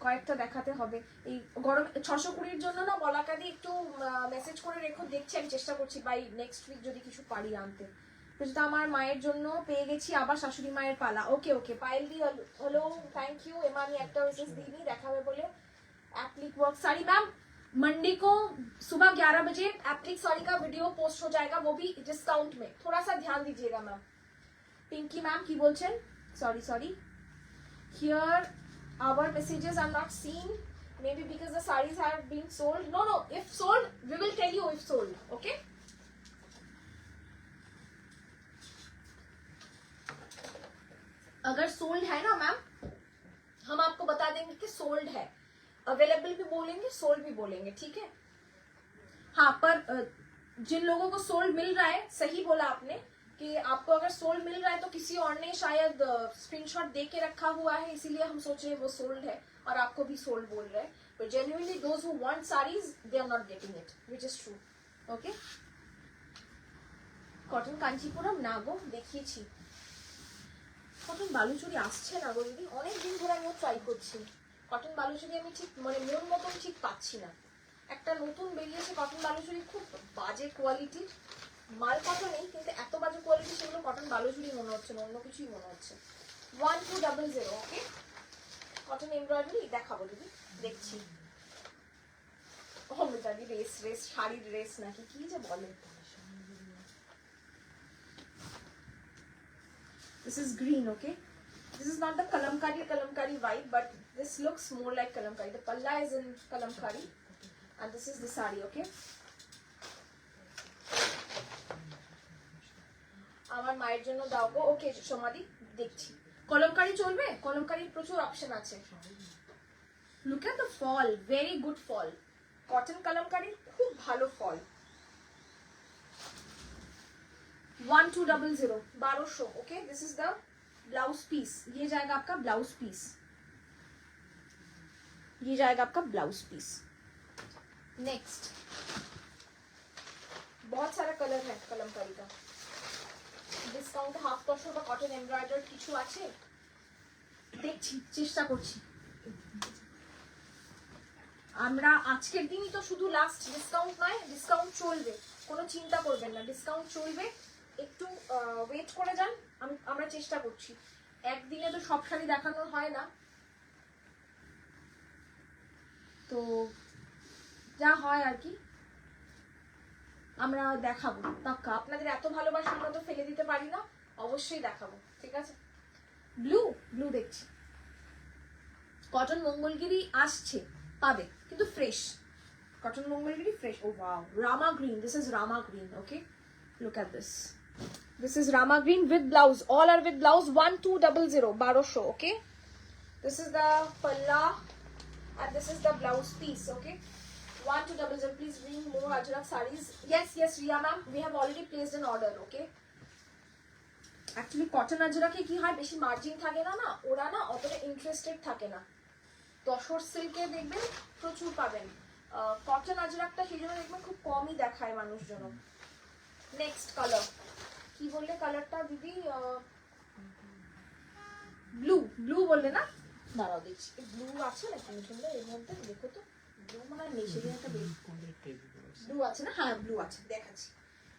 কয়েকটা দেখাতে হবে এই গরমে। 620-র জন্য না বলাকাদি একটু মেসেজ করে রেখো, দেখছি আমি চেষ্টা করছি বাই নেক্সট উইক যদি কিছু পারি আনতে। যেটা আমার মায়ের জন্য পেয়ে গেছি, আবার শাশুড়ি মায়ের পালা। ওকে ওকে, পায়েল দি হলো, থ্যাংক ইউ। এমা আমি একটা মেসেজ দিইনি দেখাবে বলে। Applique work sari ma'am, Monday को सुबह 11 बजे एप्लिक साड़ी का वीडियो पोस्ट हो जाएगा, वो भी डिस्काउंट में. थोड़ा सा ध्यान दीजिएगा मैम. पिंकी मैम की बोलছেন, sorry here our messages are not seen, maybe because the sarees have been sold. No, if sold we will tell you if sold. Okay, अगर सोल्ड है ना मैम हम आपको बता देंगे कि सोल्ड है. अवेलेबल भी बोलेंगे, सोल्ड भी बोलेंगे, ठीक है. हाँ, पर जिन लोगों को सोल्ड मिल रहा है, सही बोला आपने कि आपको अगर सोल्ड मिल रहा है तो किसी और ने शायद स्क्रीनशॉट दे के रखा हुआ है, इसीलिए हम सोच रहे हैं वो सोल्ड है और आपको भी सोल्ड बोल रहे हैं. But genuinely those who want saris they are not getting it, which is true. Okay, cotton Kanchipuram না গো, দেখিয়েছি. কটন বালুচুরি আসছে না গো দিদি, অনেক দিন ধরে আমিও ট্রাই করছি. কটন বালুচুরি আমি ঠিক মানে মন মতন ঠিক পাচ্ছি না. একটা নতুন বেরিয়েছে কটন বালুচুরি, খুব বাজে কোয়ালিটির মাল কটনই, কিন্তু এত বাজে কোয়ালিটি সেগুলো কটন বালুচুরি মনে হচ্ছে না, অন্য কিছুই মনে হচ্ছে. 1200. ওকে, কটন এমব্রয়ডারি দেখাবো দিদি, দেখছি. ও মিতালি রেস শাড়ির রেস নাকি কি যে বলে. This is green, okay? This is not the kalamkari vibe, but this looks more like kalamkari. The palla is in kalamkari, and this is the sari, okay? আমার মায়ের জন্য দাও গো. ওকে সমাধি, দেখছি. কলমকারি চলবে, কলমকারির প্রচুর অপশন আছে. Look at the fall, very good fall. Cotton কলমকারির খুব ভালো fall. 1200, 1200. Okay, this is the blouse piece. ये जाएगा आपका ब्लाउज पीस, ये जाएगा आपका ब्लाउज पीस. नेक्स्ट, बहुत सारा कलर है कलमकारी का. ডিসকাউন্ট 50% বা কটন এমব্রয়ডারি কিছু আছে, দেখছি, চেষ্টা করছি. আমরা আজকের দিনই তো শুধু লাস্ট, ডিসকাউন্ট নয়, ডিসকাউন্ট চলবে, কোনো চিন্তা করবেন না, ডিসকাউন্ট চলবে. একটু ওয়েট করে যান, আমরা চেষ্টা করছি. একদিনে তো সব শাড়ি দেখানো হয় না, তো যা হয় আর কি আমরা দেখাবো পাক্কা. আপনাদের এত ভালোবাসা আমরা তো ফেলে দিতে পারি না, অবশ্যই দেখাবো, ঠিক আছে. ব্লু দেখছি, কটন মঙ্গলগিরি আসছে, পাবে কিন্তু fresh. Cotton Mangalagiri fresh. Oh wow, Rama green. This is Rama green. Okay, look at this. This is Rama green with blouse. All are with blouse. 1200, 1200. Okay. This is the palla and this is the blouse piece. Okay. 1200. Please bring more Ajrak sarees. Yes, Riya ma'am. We have already placed an order. Okay. Actually, cotton Ajrak ki হয় বেশি margin থাকে না, ওরা না অতটা interested থাকে না. তসর সিল্কে দেখবেন প্রচুর পাবেন. কটন আজরাকটা সেই জন্য দেখবেন খুব কমই দেখায় মানুষজন. নেক্সট কালার কি বললে কালারটা দিদি? ব্লু বললে না? দাঁড়াও দেখছি, ব্লু আছে নাকি সুন্দর এর মধ্যে, দেখো তো. ব্লু মানে নেই, সেদিন একটা ব্লু আছে না? হ্যাঁ, ব্লু আছে, দেখাচ্ছি.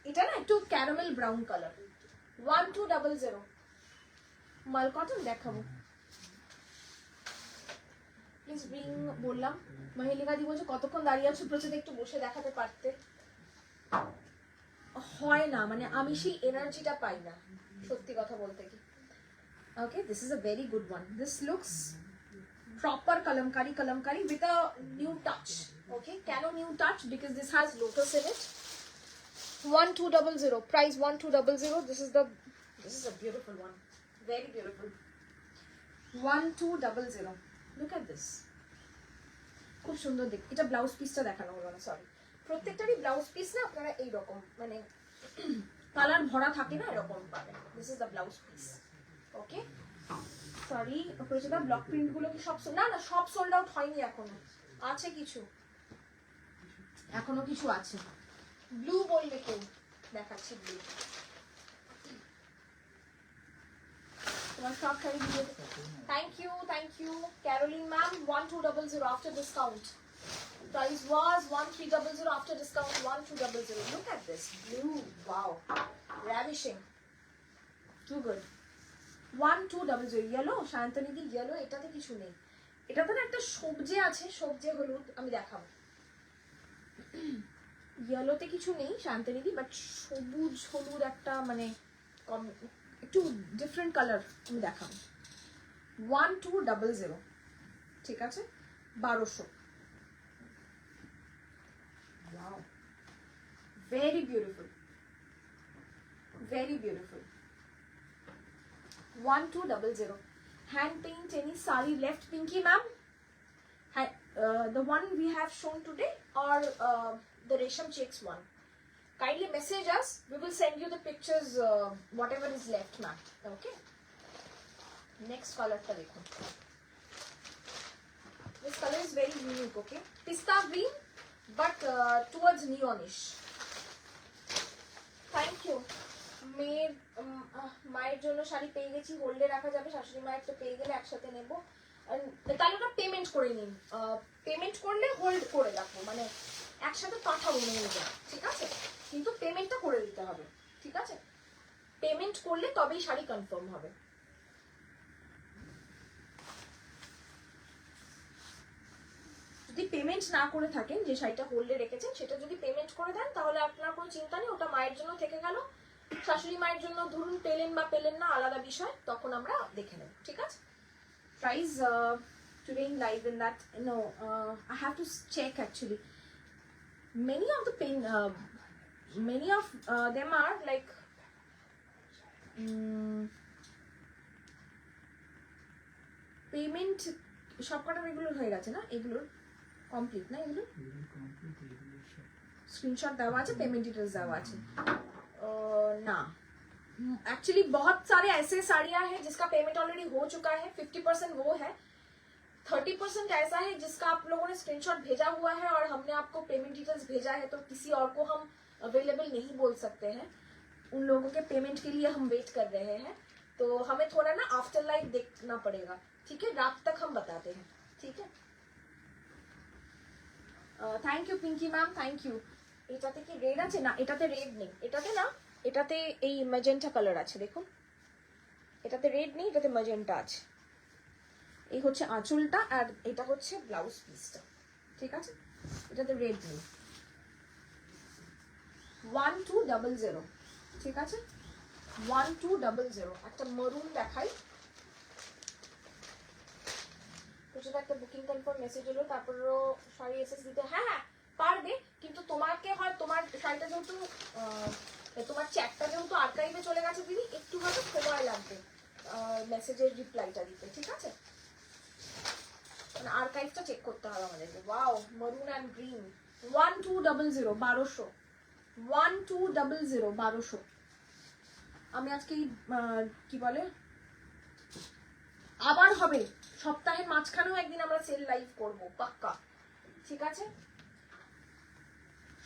এটা না একটু ক্যারামেল ব্রাউন কালার. 1200 মাল কটন দেখাবো. Please bring. বললাম মহিলিকা দি বলছে কতক্ষণ দাঁড়িয়ে আছো, প্রচুর একটু বসে দেখাতে পারতে. হয় না, মানে আমি সেই এনার্জিটা পাই না, সত্যি কথা বলতে কি. Okay, this is a very good one. This looks proper kalamkari with a new touch. Okay, কেন new touch? Because this has lotus in it. 1200 price. 1200. This is a beautiful one, very beautiful. 1200. Look at this. খুব সুন্দর দেখ. এটা blouse পিসটা দেখানো হলো না, sorry. প্রত্যেকটারই blouse piece না আপনারা এই রকম মানে কালার ভরা থাকে না, এরকম পাবেন. This is the blouse piece. Okay, sorry প্রচুর. ব্লক প্রিন্ট গুলো কি সব না সব সোল্ড আউট হয়নি, এখনো আছে কিছু, এখনো কিছু আছে. ব্লু বলবে কেউ, দেখাচ্ছি ব্লু. তোমার সব শাড়ি দিয়ে. Thank you Caroline ma'am. 1200 after discount. Price was 1300 after discount. 1200. Look at this blue. Wow, ravishing, too good. 1200. Yellow, শান্তনিদি yellow. এটাতে কিছু নেই, এটাতে না একটা সবজে আছে, সবজে হলুদ. আমি দেখাবো ইয়েলোতে কিছু নেই শান্তিনিধি, বাট সবুজ হলুদ একটা মানে একটু ডিফারেন্ট কালার আমি দেখাবো। 1200, ঠিক আছে, 1200। Wow, very beautiful, very beautiful. 1200. Hand paint any sari left, Pinky ma'am? The one we have shown today, or the Resham checks one? Kindly message us. We will send you the pictures, whatever is left, ma'am. Okay. Next color ta dekho. This color is very unique. Okay. Pista green, but towards neonish. Thank you. মায়ের জন্য শাড়ি পেয়ে গেছি, হোল্ডে রাখা যাবে, শাশুড়ি মায়ের তো পেয়ে গেলে একসাথে নেবো। তাহলে ওটা পেমেন্ট করে নিন, পেমেন্ট করলে হোল্ড করে রাখবো, মানে একসাথে পাঠাবো নিয়ে যাও, ঠিক আছে, কিন্তু পেমেন্টটা করে দিতে হবে, ঠিক আছে, পেমেন্ট করলে তবেই শাড়ি কনফার্ম হবে। যদি পেমেন্ট না করে থাকেন, যে শাড়িটা হোল্ডে রেখেছেন সেটা যদি পেমেন্ট করে দেন তাহলে আপনার কোনো চিন্তা নেই, ওটা মায়ের জন্য থেকে গেল, শাশুড়ি মায়ের জন্য ধরুন পেলেন বা পেলেন না আলাদা বিষয়, তখন আমরা দেখে নেব, ঠিক আছে। Price today in live in that no, I have to check actually. Many of the many of them are like payment সবকটা রেগুলার হয়ে গেছে না, এগুলোর কমপ্লিট না, এগুলো স্ক্রিনশট দেওয়া আছে, পেমেন্ট ডিটেলস দেওয়া আছে ना। एक्चुअली बहुत सारे ऐसे साड़ियां हैं जिसका पेमेंट ऑलरेडी हो चुका है, 50% वो है, 30% ऐसा है जिसका आप लोगों ने स्क्रीनशॉट भेजा हुआ है और हमने आपको पेमेंट डिटेल्स भेजा है, तो किसी और को हम अवेलेबल नहीं बोल सकते हैं, उन लोगों के पेमेंट के लिए हम वेट कर रहे हैं, तो हमें थोड़ा ना आफ्टर लाइफ देखना पड़ेगा, ठीक है, रात तक हम बताते हैं, ठीक है। Thank you Pinky ma'am, thank you. এটাতে কি রেড আছে? না, এটাতে রেড নেই, এটাতে না, এটাতে এই ম্যাজেন্টা কালার আছে, দেখুন এটাতে রেড নেই, এটাতে ম্যাজেন্টা আছে। এই হচ্ছে আঁচলটা আর এটা হচ্ছে ব্লাউজ পিসটা, ঠিক আছে, এটাতে রেড নেই। 1200, ঠিক আছে, 1200। একটা মেরুন দেখাই, সেটা একটা বুকিং কনফার্ম মেসেজ হলো, তারপরও শাড়ি এসএস দিতে, হ্যাঁ হ্যাঁ পারবে, কিন্তু তোমাকে হয় তোমার শাড়িটা যেহেতু তোমার চ্যাটটা যেহেতু আর্কাইভে চলে গেছে দিদি, একটু হয়তো সময় লাগবে মেসেজের রিপ্লাইটা দিতে, ঠিক আছে, মানে আর্কাইভটা চেক করতে হবে আমাদেরকে। Wow, maroon and green. 1200, 1200, 1200, 1200। আমি আজকে কি বলে আবার হবে, সপ্তাহের মাঝখানেও একদিন আমরা সেল লাইভ করব পাক্কা, ঠিক আছে,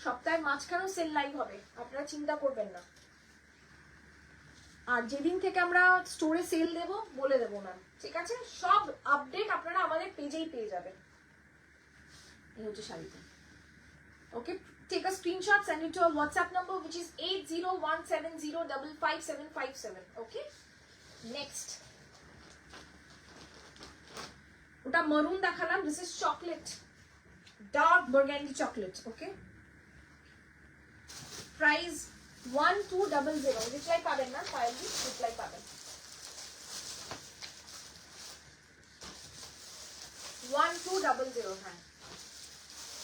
সপ্তাহের মাঝখানেও সেল লাইভ হবে, আপনারা চিন্তা করবেন না। আর যেদিন থেকে আমরা স্টোরে সেল দেব বলে দেবো ম্যাম, ঠিক আছে, সব আপডেট আপনারা আমাদের পেজেই পেয়ে যাবেন। এই হচ্ছে শাড়িটা। Okay, take a screenshot, send it to our WhatsApp number which is 8017055757। Okay, next ওটা মেরুন দেখালাম, this is chocolate, dark burgundy chocolate. Okay, price 1200। Reply পাবেন না, ফাইলি রিপ্লাই পাবেন। 1200, হ্যাঁ।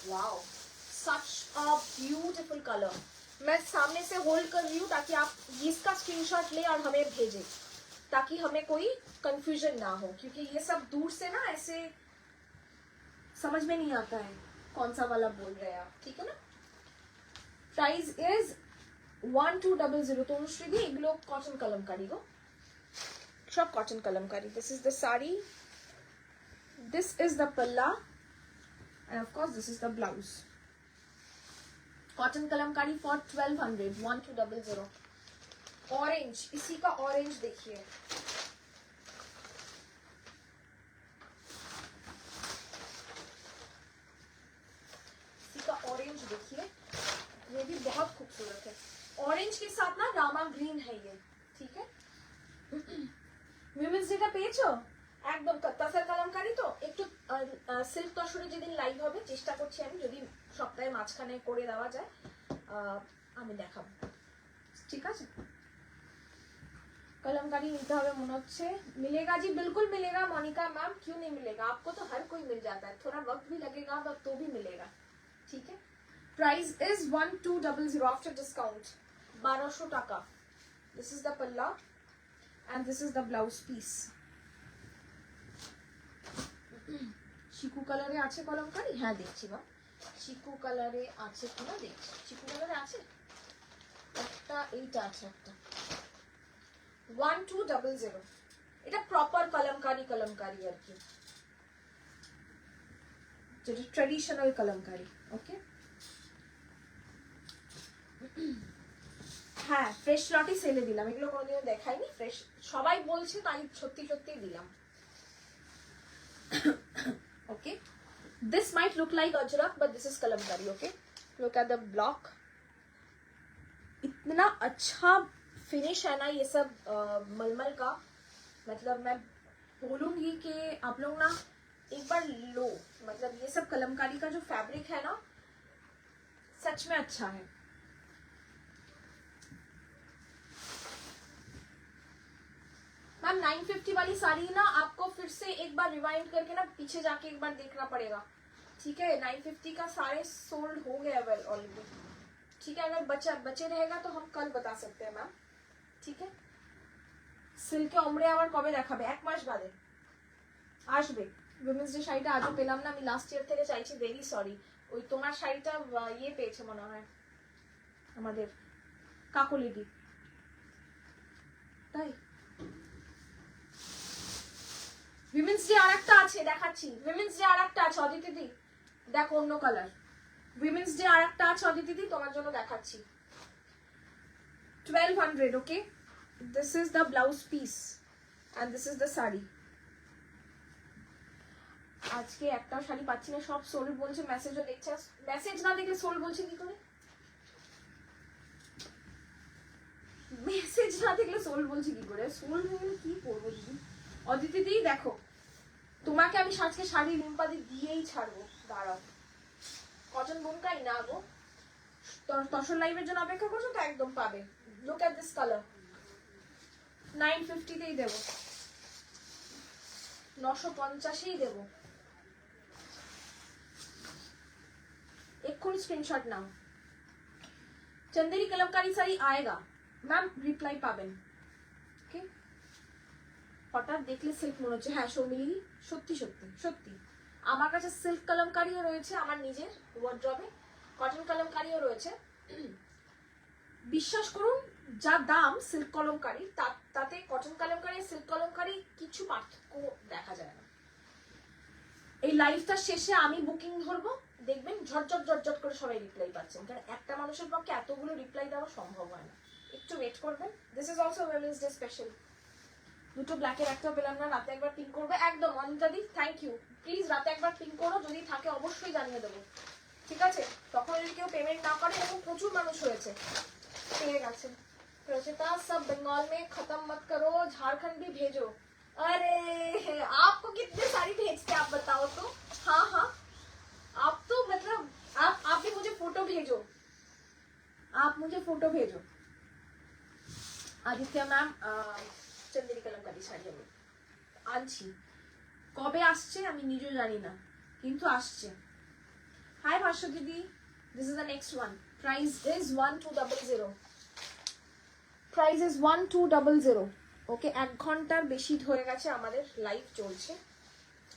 Wow, such a beautiful colour. मैं सामने से hold कर रही हूँ ताकि आप इसका स्क्रीनशॉट ले और हमें भेजें, ताकि हमें कोई कंफ्यूजन ना हो, क्योंकि ये सब दूर से ना ऐसे समझ में नहीं आता है कौन सा वाला बोल रहे हैं आप, ठीक है ना। Price is 1200। तनुश्री दी एगुलो कटन कलमकारी गो, सब cotton kalamkari. This is the sari, this is the palla, and of course this is the blouse. Cotton kalamkari for 1200, 1200। Orange, इसी का ऑरेंज देखिए, इसी का ऑरेंज देखिए, ये भी बहुत खूबसूरत है। ऑरेंज के साथ ना रामा ग्रीन है ये, ठीक है। विमेंस डे का पेज हो, একদম তাসার কালামকারি তো একটু সিল্ক তসরে যেদিন লাইভ হবে চেষ্টা করছি আমি, যদি সপ্তাহে মাঝখানে করে দেওয়া যায় আমি দেখাবো, ঠিক আছে। कलमकारी मिलता है मन होच्छे मिलेगा जी, बिल्कुल मिलेगा मोनिका मैम, क्यों नहीं मिलेगा, आपको तो हर कोई मिल जाता है, थोड़ा वक्त भी लगेगा तो भी मिलेगा, ठीक है। प्राइस इज 1200 आफ्टर डिस्काउंट 1200 টাকা। This is the palla and this is the blouse piece. Chikoo কালারে আছে কলমকারি, হ্যাঁ দেখছি বা চিকু কালারে আছে কিনা দেখছি, চিকু কালারে আছে একটা, এইটা আছে একটা 1200, এটা প্রপার কলমকারি কলমকারি আর কি, যেটা ট্র্যাডিশনাল কলমকারি, ওকে। হ্যাঁ ফ্রেশ লটই সেলে দিলাম, এগুলো কোনোদিনও দেখাইনি, ফ্রেশ সবাই বলছে তাই সত্যি সত্যি দিলাম, okay। This might look like ajrak but this is kalamkari, okay। Look at the block, इतना अच्छा फिनिश है ना ये सब मलमल का, मतलब मैं बोलूंगी कि आप लोग ना एक बार लो, मतलब ये सब कलमकारी का जो फैब्रिक है ना सच में अच्छा है। मैम 950 वाली साड़ी ना आपको फिर से एक बार रिवाइंड करके ना पीछे जाके एक बार देखना पड़ेगा, ठीक है। 950 का सारे सोल्ड हो गया ऑलरेडी, ठीक है। अगर बचे रहेगा तो हम कल बता सकते हैं मैम, ठीक है। সিল্কে ওমরে আবার কবে দেখাবে, এক মাস বাদে আসবে। উইমেন্স ডে শাড়িটা আজও পেলাম না, আমি লাস্ট ইয়ার থেকে চাইছি, ভেরি সরি। ওই তোমার শাড়িটা ইয়ে পেয়েছে মনে হয় আমাদের কাকলিদি, তাই উইমেন্স ডে আরেকটা আছে দেখাচ্ছি, উইমেন্স ডে আরেকটা আছে অদিতি দি, দেখো অন্য কালার, উইমেন্স ডে আরেকটা আছে অদিতি দি তোমার জন্য দেখাচ্ছি 1200, ওকে। This is the blouse piece and this is the saree। আজকে একটা শাড়ি পাচ্ছি না, সব সোল্ড বলছে, মেসেজও দেখছে, মেসেজ না দেখলে সোল্ড বলছে কি করে, মেসেজ না দেখলে সোল্ড বলছে কি করে, সোল্ড হলে কি করবো দিদি। অদিতি দি দেখো তোমাকে আমি আজকে শাড়ি রিম্পাদি দিয়েই ছাড়বো, দাঁড়াও। কটন বুমকাই না গো, তসর লাইভের জন্য অপেক্ষা করছো তো একদম পাবে। লুক এট দিস কালার, 950 তেই দেবো, 950ই দেবো, এক্ষুনি স্ক্রিনশট নাও। চন্দেরি কলমকারি শাড়ি আয়েগা ম্যাম, রিপ্লাই পাবেন, ওকে। হঠাৎ দেখলে সিল্ক মনে হচ্ছে, হ্যাঁ সৌমিলি সত্যি সত্যি সত্যি আমার কাছে সিল্ক কলমকারিও রয়েছে আমার নিজের ওয়ার্ড্রবে, কটন কলমকারিও রয়েছে, বিশ্বাস করুন যা দাম সিল্ক কলমকারি তাতে কটন কলমকারি সিল্ক কলমকারি কিছু পার্থক্য দেখা যায় না। এই লাইভটার শেষে আমি বুকিং ধরবো, দেখবেন ঝটঝট ঝটঝট করে সবাই রিপ্লাই পাচ্ছেন, কারণ একটা মানুষের পক্ষে এতগুলো রিপ্লাই দেওয়া সম্ভব হয় না, একটু ওয়েট করবেন। This is also women's day special. দুটো ব্ল্যাকের একটা পেলাম না, রাতে একবার পিঙ্ক করবে একদম। অনিতাদি থ্যাংক ইউ, প্লিজ রাতে একবার পিঙ্ক করো, যদি থাকে অবশ্যই জানিয়ে দেবো, ঠিক আছে। তখন যদি কেউ পেমেন্ট না করে, এবং প্রচুর মানুষ হয়েছে পেয়ে গেছে। रचिता सब बंगाल में खत्म मत करो, झारखंड भी भेजो। अरे आपको कितने सारी भेजते आप बताओ तो। हाँ हाँ आप तो मतलब आप भी मुझे फोटो भेजो, आप मुझे फोटो भेजो। आदित्य मैम चंदेरी कलमकारी শাড়ি আমি আনছি, কবে আসছে আমি নিজেও জানি না, কিন্তু আসছে। হাই ভাস্বর দিদি, this is the next one, price is 1200, price is 1200, ওকে। 1 ঘন্টার বেশি হয়ে গেছে আমাদের লাইভ চলছে,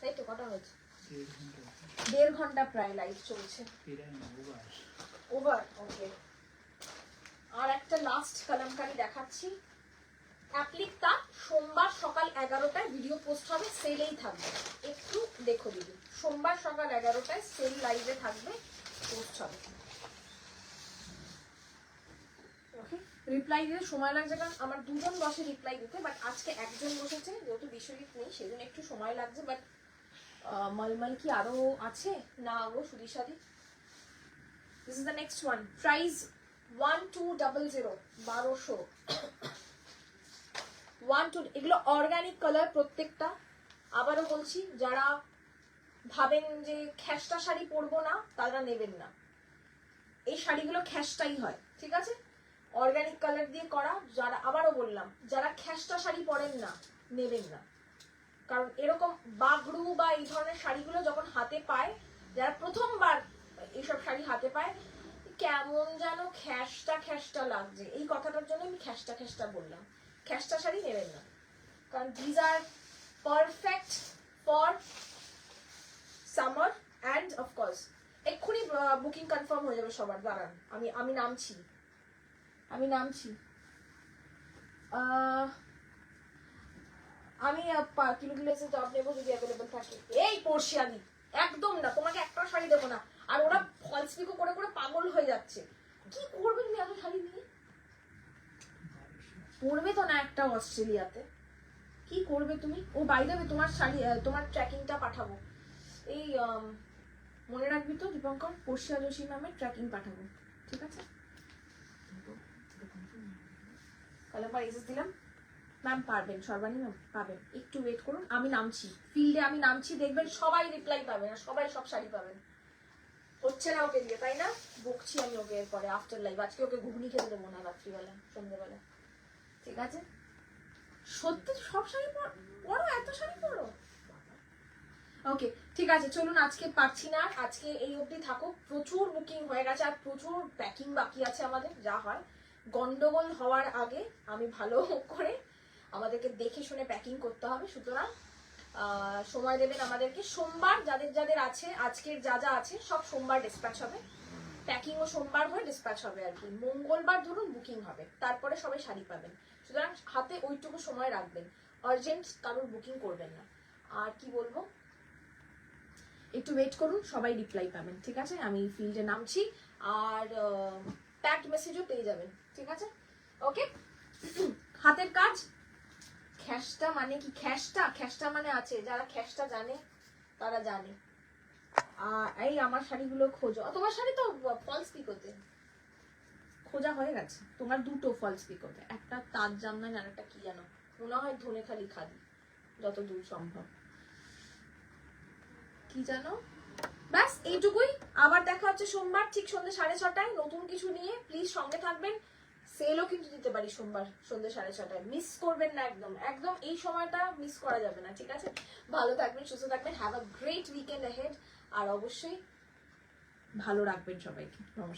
তাই তো কটা হয়েছে, 1.5 ঘন্টা প্রায় লাইভ চলছে, ওভার, ওকে। আর একটা লাস্ট কলমকারি দেখাচ্ছি, অ্যাপ্লিকটা সোমবার সকাল 11টায় ভিডিও পোস্ট হবে, সেলেই থাকবে, একটু দেখো দিদি, সোমবার সকাল 11টায় সেল লাইভে থাকবে, পোস্ট হবে, ওকে। রিপ্লাই দিতে সময় লাগছে, কারণ আমার দুজন বসে রিপ্লাই দিতে, বাট আজকে একজন বসেছে, যেহেতু বিশ্বজিৎ নেই সেজন্য একটু সময় লাগছে, বাট মলমল কি আরো আছে না গো সুদিশাদি। This is the next one, price 1200, 1200। এগুলো অর্গানিক কালার প্রত্যেকটা, আবারও বলছি, যারা ভাবেন যে খ্যাস্টা শাড়ি পরবো না তারা নেবেন না। এই শাড়িগুলো খ্যাস্টাই হয়, ঠিক আছে, অর্গানিক কালার দিয়ে করা। যারা, আবারও বললাম, যারা খ্যাস্টা শাড়ি পরেন না নেবেন না, কারণ এরকম বাগড়ু বা এই ধরনের শাড়িগুলো যখন হাতে পায়, যারা প্রথমবার এইসব শাড়ি হাতে পায়, কেমন যেন খ্যাস্টা খ্যাস্টা লাগছে। এই কথাটার জন্য আমি খ্যাস্টা খ্যাস্টা বললাম। খ্যাস্টা শাড়ি নেবেন না, কারণ these are perfect for summer and of course. এক্ষুনি বুকিং কনফার্ম হয়ে যাবে সবার, দাঁড়ান আমি নামছি। আমি কিলো গ্লেসে জব নেবো যদি অ্যাভেলেবল থাকে। এই পড়শিয়াদি, একদম না, তোমাকে একটা শাড়ি দেবো না। আর ওরা ফলস পিকো করে করে পাগল হয়ে যাচ্ছে। কি করবে তুমি এত শাড়ি নিয়ে? পড়বে তো না একটা অস্ট্রেলিয়াতে, কি করবে তুমি? ও বাই দেবে তোমার শাড়ি, তোমার ট্র্যাকিংটা পাঠাবো। এই মনে রাখবি তো দীপঙ্কর, পর্ষিয়া যোশী ম্যামের ট্র্যাকিং পাঠাবো, ঠিক আছে? কলম্বার এসএস দিলাম। ম্যাম পারবেন, সর্বাণী ম্যাম পাবেন, একটু ওয়েট করুন, আমি নামছি ফিল্ডে, আমি নামছি, দেখবেন সবাই রিপ্লাই পাবেন আর সবাই সব শাড়ি পাবেন। হচ্ছে না ওকে দিয়ে, তাই না? বকছি আমি ওকে এরপরে আফটার লাইভ। আজকে ওকে ঘুগনি খেতে দেবো না রাত্রিবেলা, সন্ধ্যেবেলা, ঠিক আছে? সত্যি সব শাড়ি পরো, এত শাড়ি পরো? ওকে ঠিক আছে, চলুন, আজকে পারছি না, আজকে এই অবধি থাকুক। প্রচুর বুকিং হয়ে গেছে আর প্রচুর প্যাকিং বাকি আছে আমাদের। যা হয় গন্ডগোল হওয়ার আগে আমি ভালো করে আমাদেরকে দেখে শুনে প্যাকিং করতে হবে। সুতরাং সময় দেবেন আমাদেরকে। সোমবার যাদের যাদের আছে, আজকের যা যা আছে সব সোমবার ডিসপ্যাচ হবে, প্যাকিংও সোমবার হয়ে ডিসপ্যাচ হবে আর কি। মঙ্গলবার ধরুন বুকিং হবে, তারপরে সবাই শাড়ি পাবেন। সুতরাং হাতে ওইটুকু সময় রাখবেন, আর্জেন্ট কারোর বুকিং করবেন না। আর কি বলবো, একটু ওয়েট করুন, সবাই রিপ্লাই পাবেন, ঠিক আছে? আমি ফিল্ডে নামছি আর প্যাকড মেসেজও পেয়ে যাবেন, ঠিক আছে? ওকে, হাতের কাজ। খ্যাস্টা মানে কি? খ্যাস্টা মানে আছে, যারা খ্যাস্টা জানে তারা জানে। এই আমার শাড়িগুলো খোঁজো। তোমার শাড়ি তো ফলস পিকোতে খোঁজা হয়ে গেছে, তোমার দুটো ফলস পিকোতে, একটা তাজ জামদানি আর একটা কি জানো, মনে হয় ধনেখালি খাদি, যতদূর সম্ভব, কি জানো। ব্যাস এইটুকুই। আবার দেখা হচ্ছে সোমবার ঠিক সন্ধ্যে 6:30টায় নতুন কিছু নিয়ে। প্লিজ সঙ্গে থাকবেন। সেলও কিন্তু দিতে পারি সোমবার সন্ধ্যে 6:30টায়, মিস করবেন না একদম, একদম এই সময়টা মিস করা যাবে না, ঠিক আছে? ভালো থাকবেন, সুস্থ থাকবেন, have a great weekend ahead. আর অবশ্যই ভালো রাখবেন সবাইকে। নমস্কার।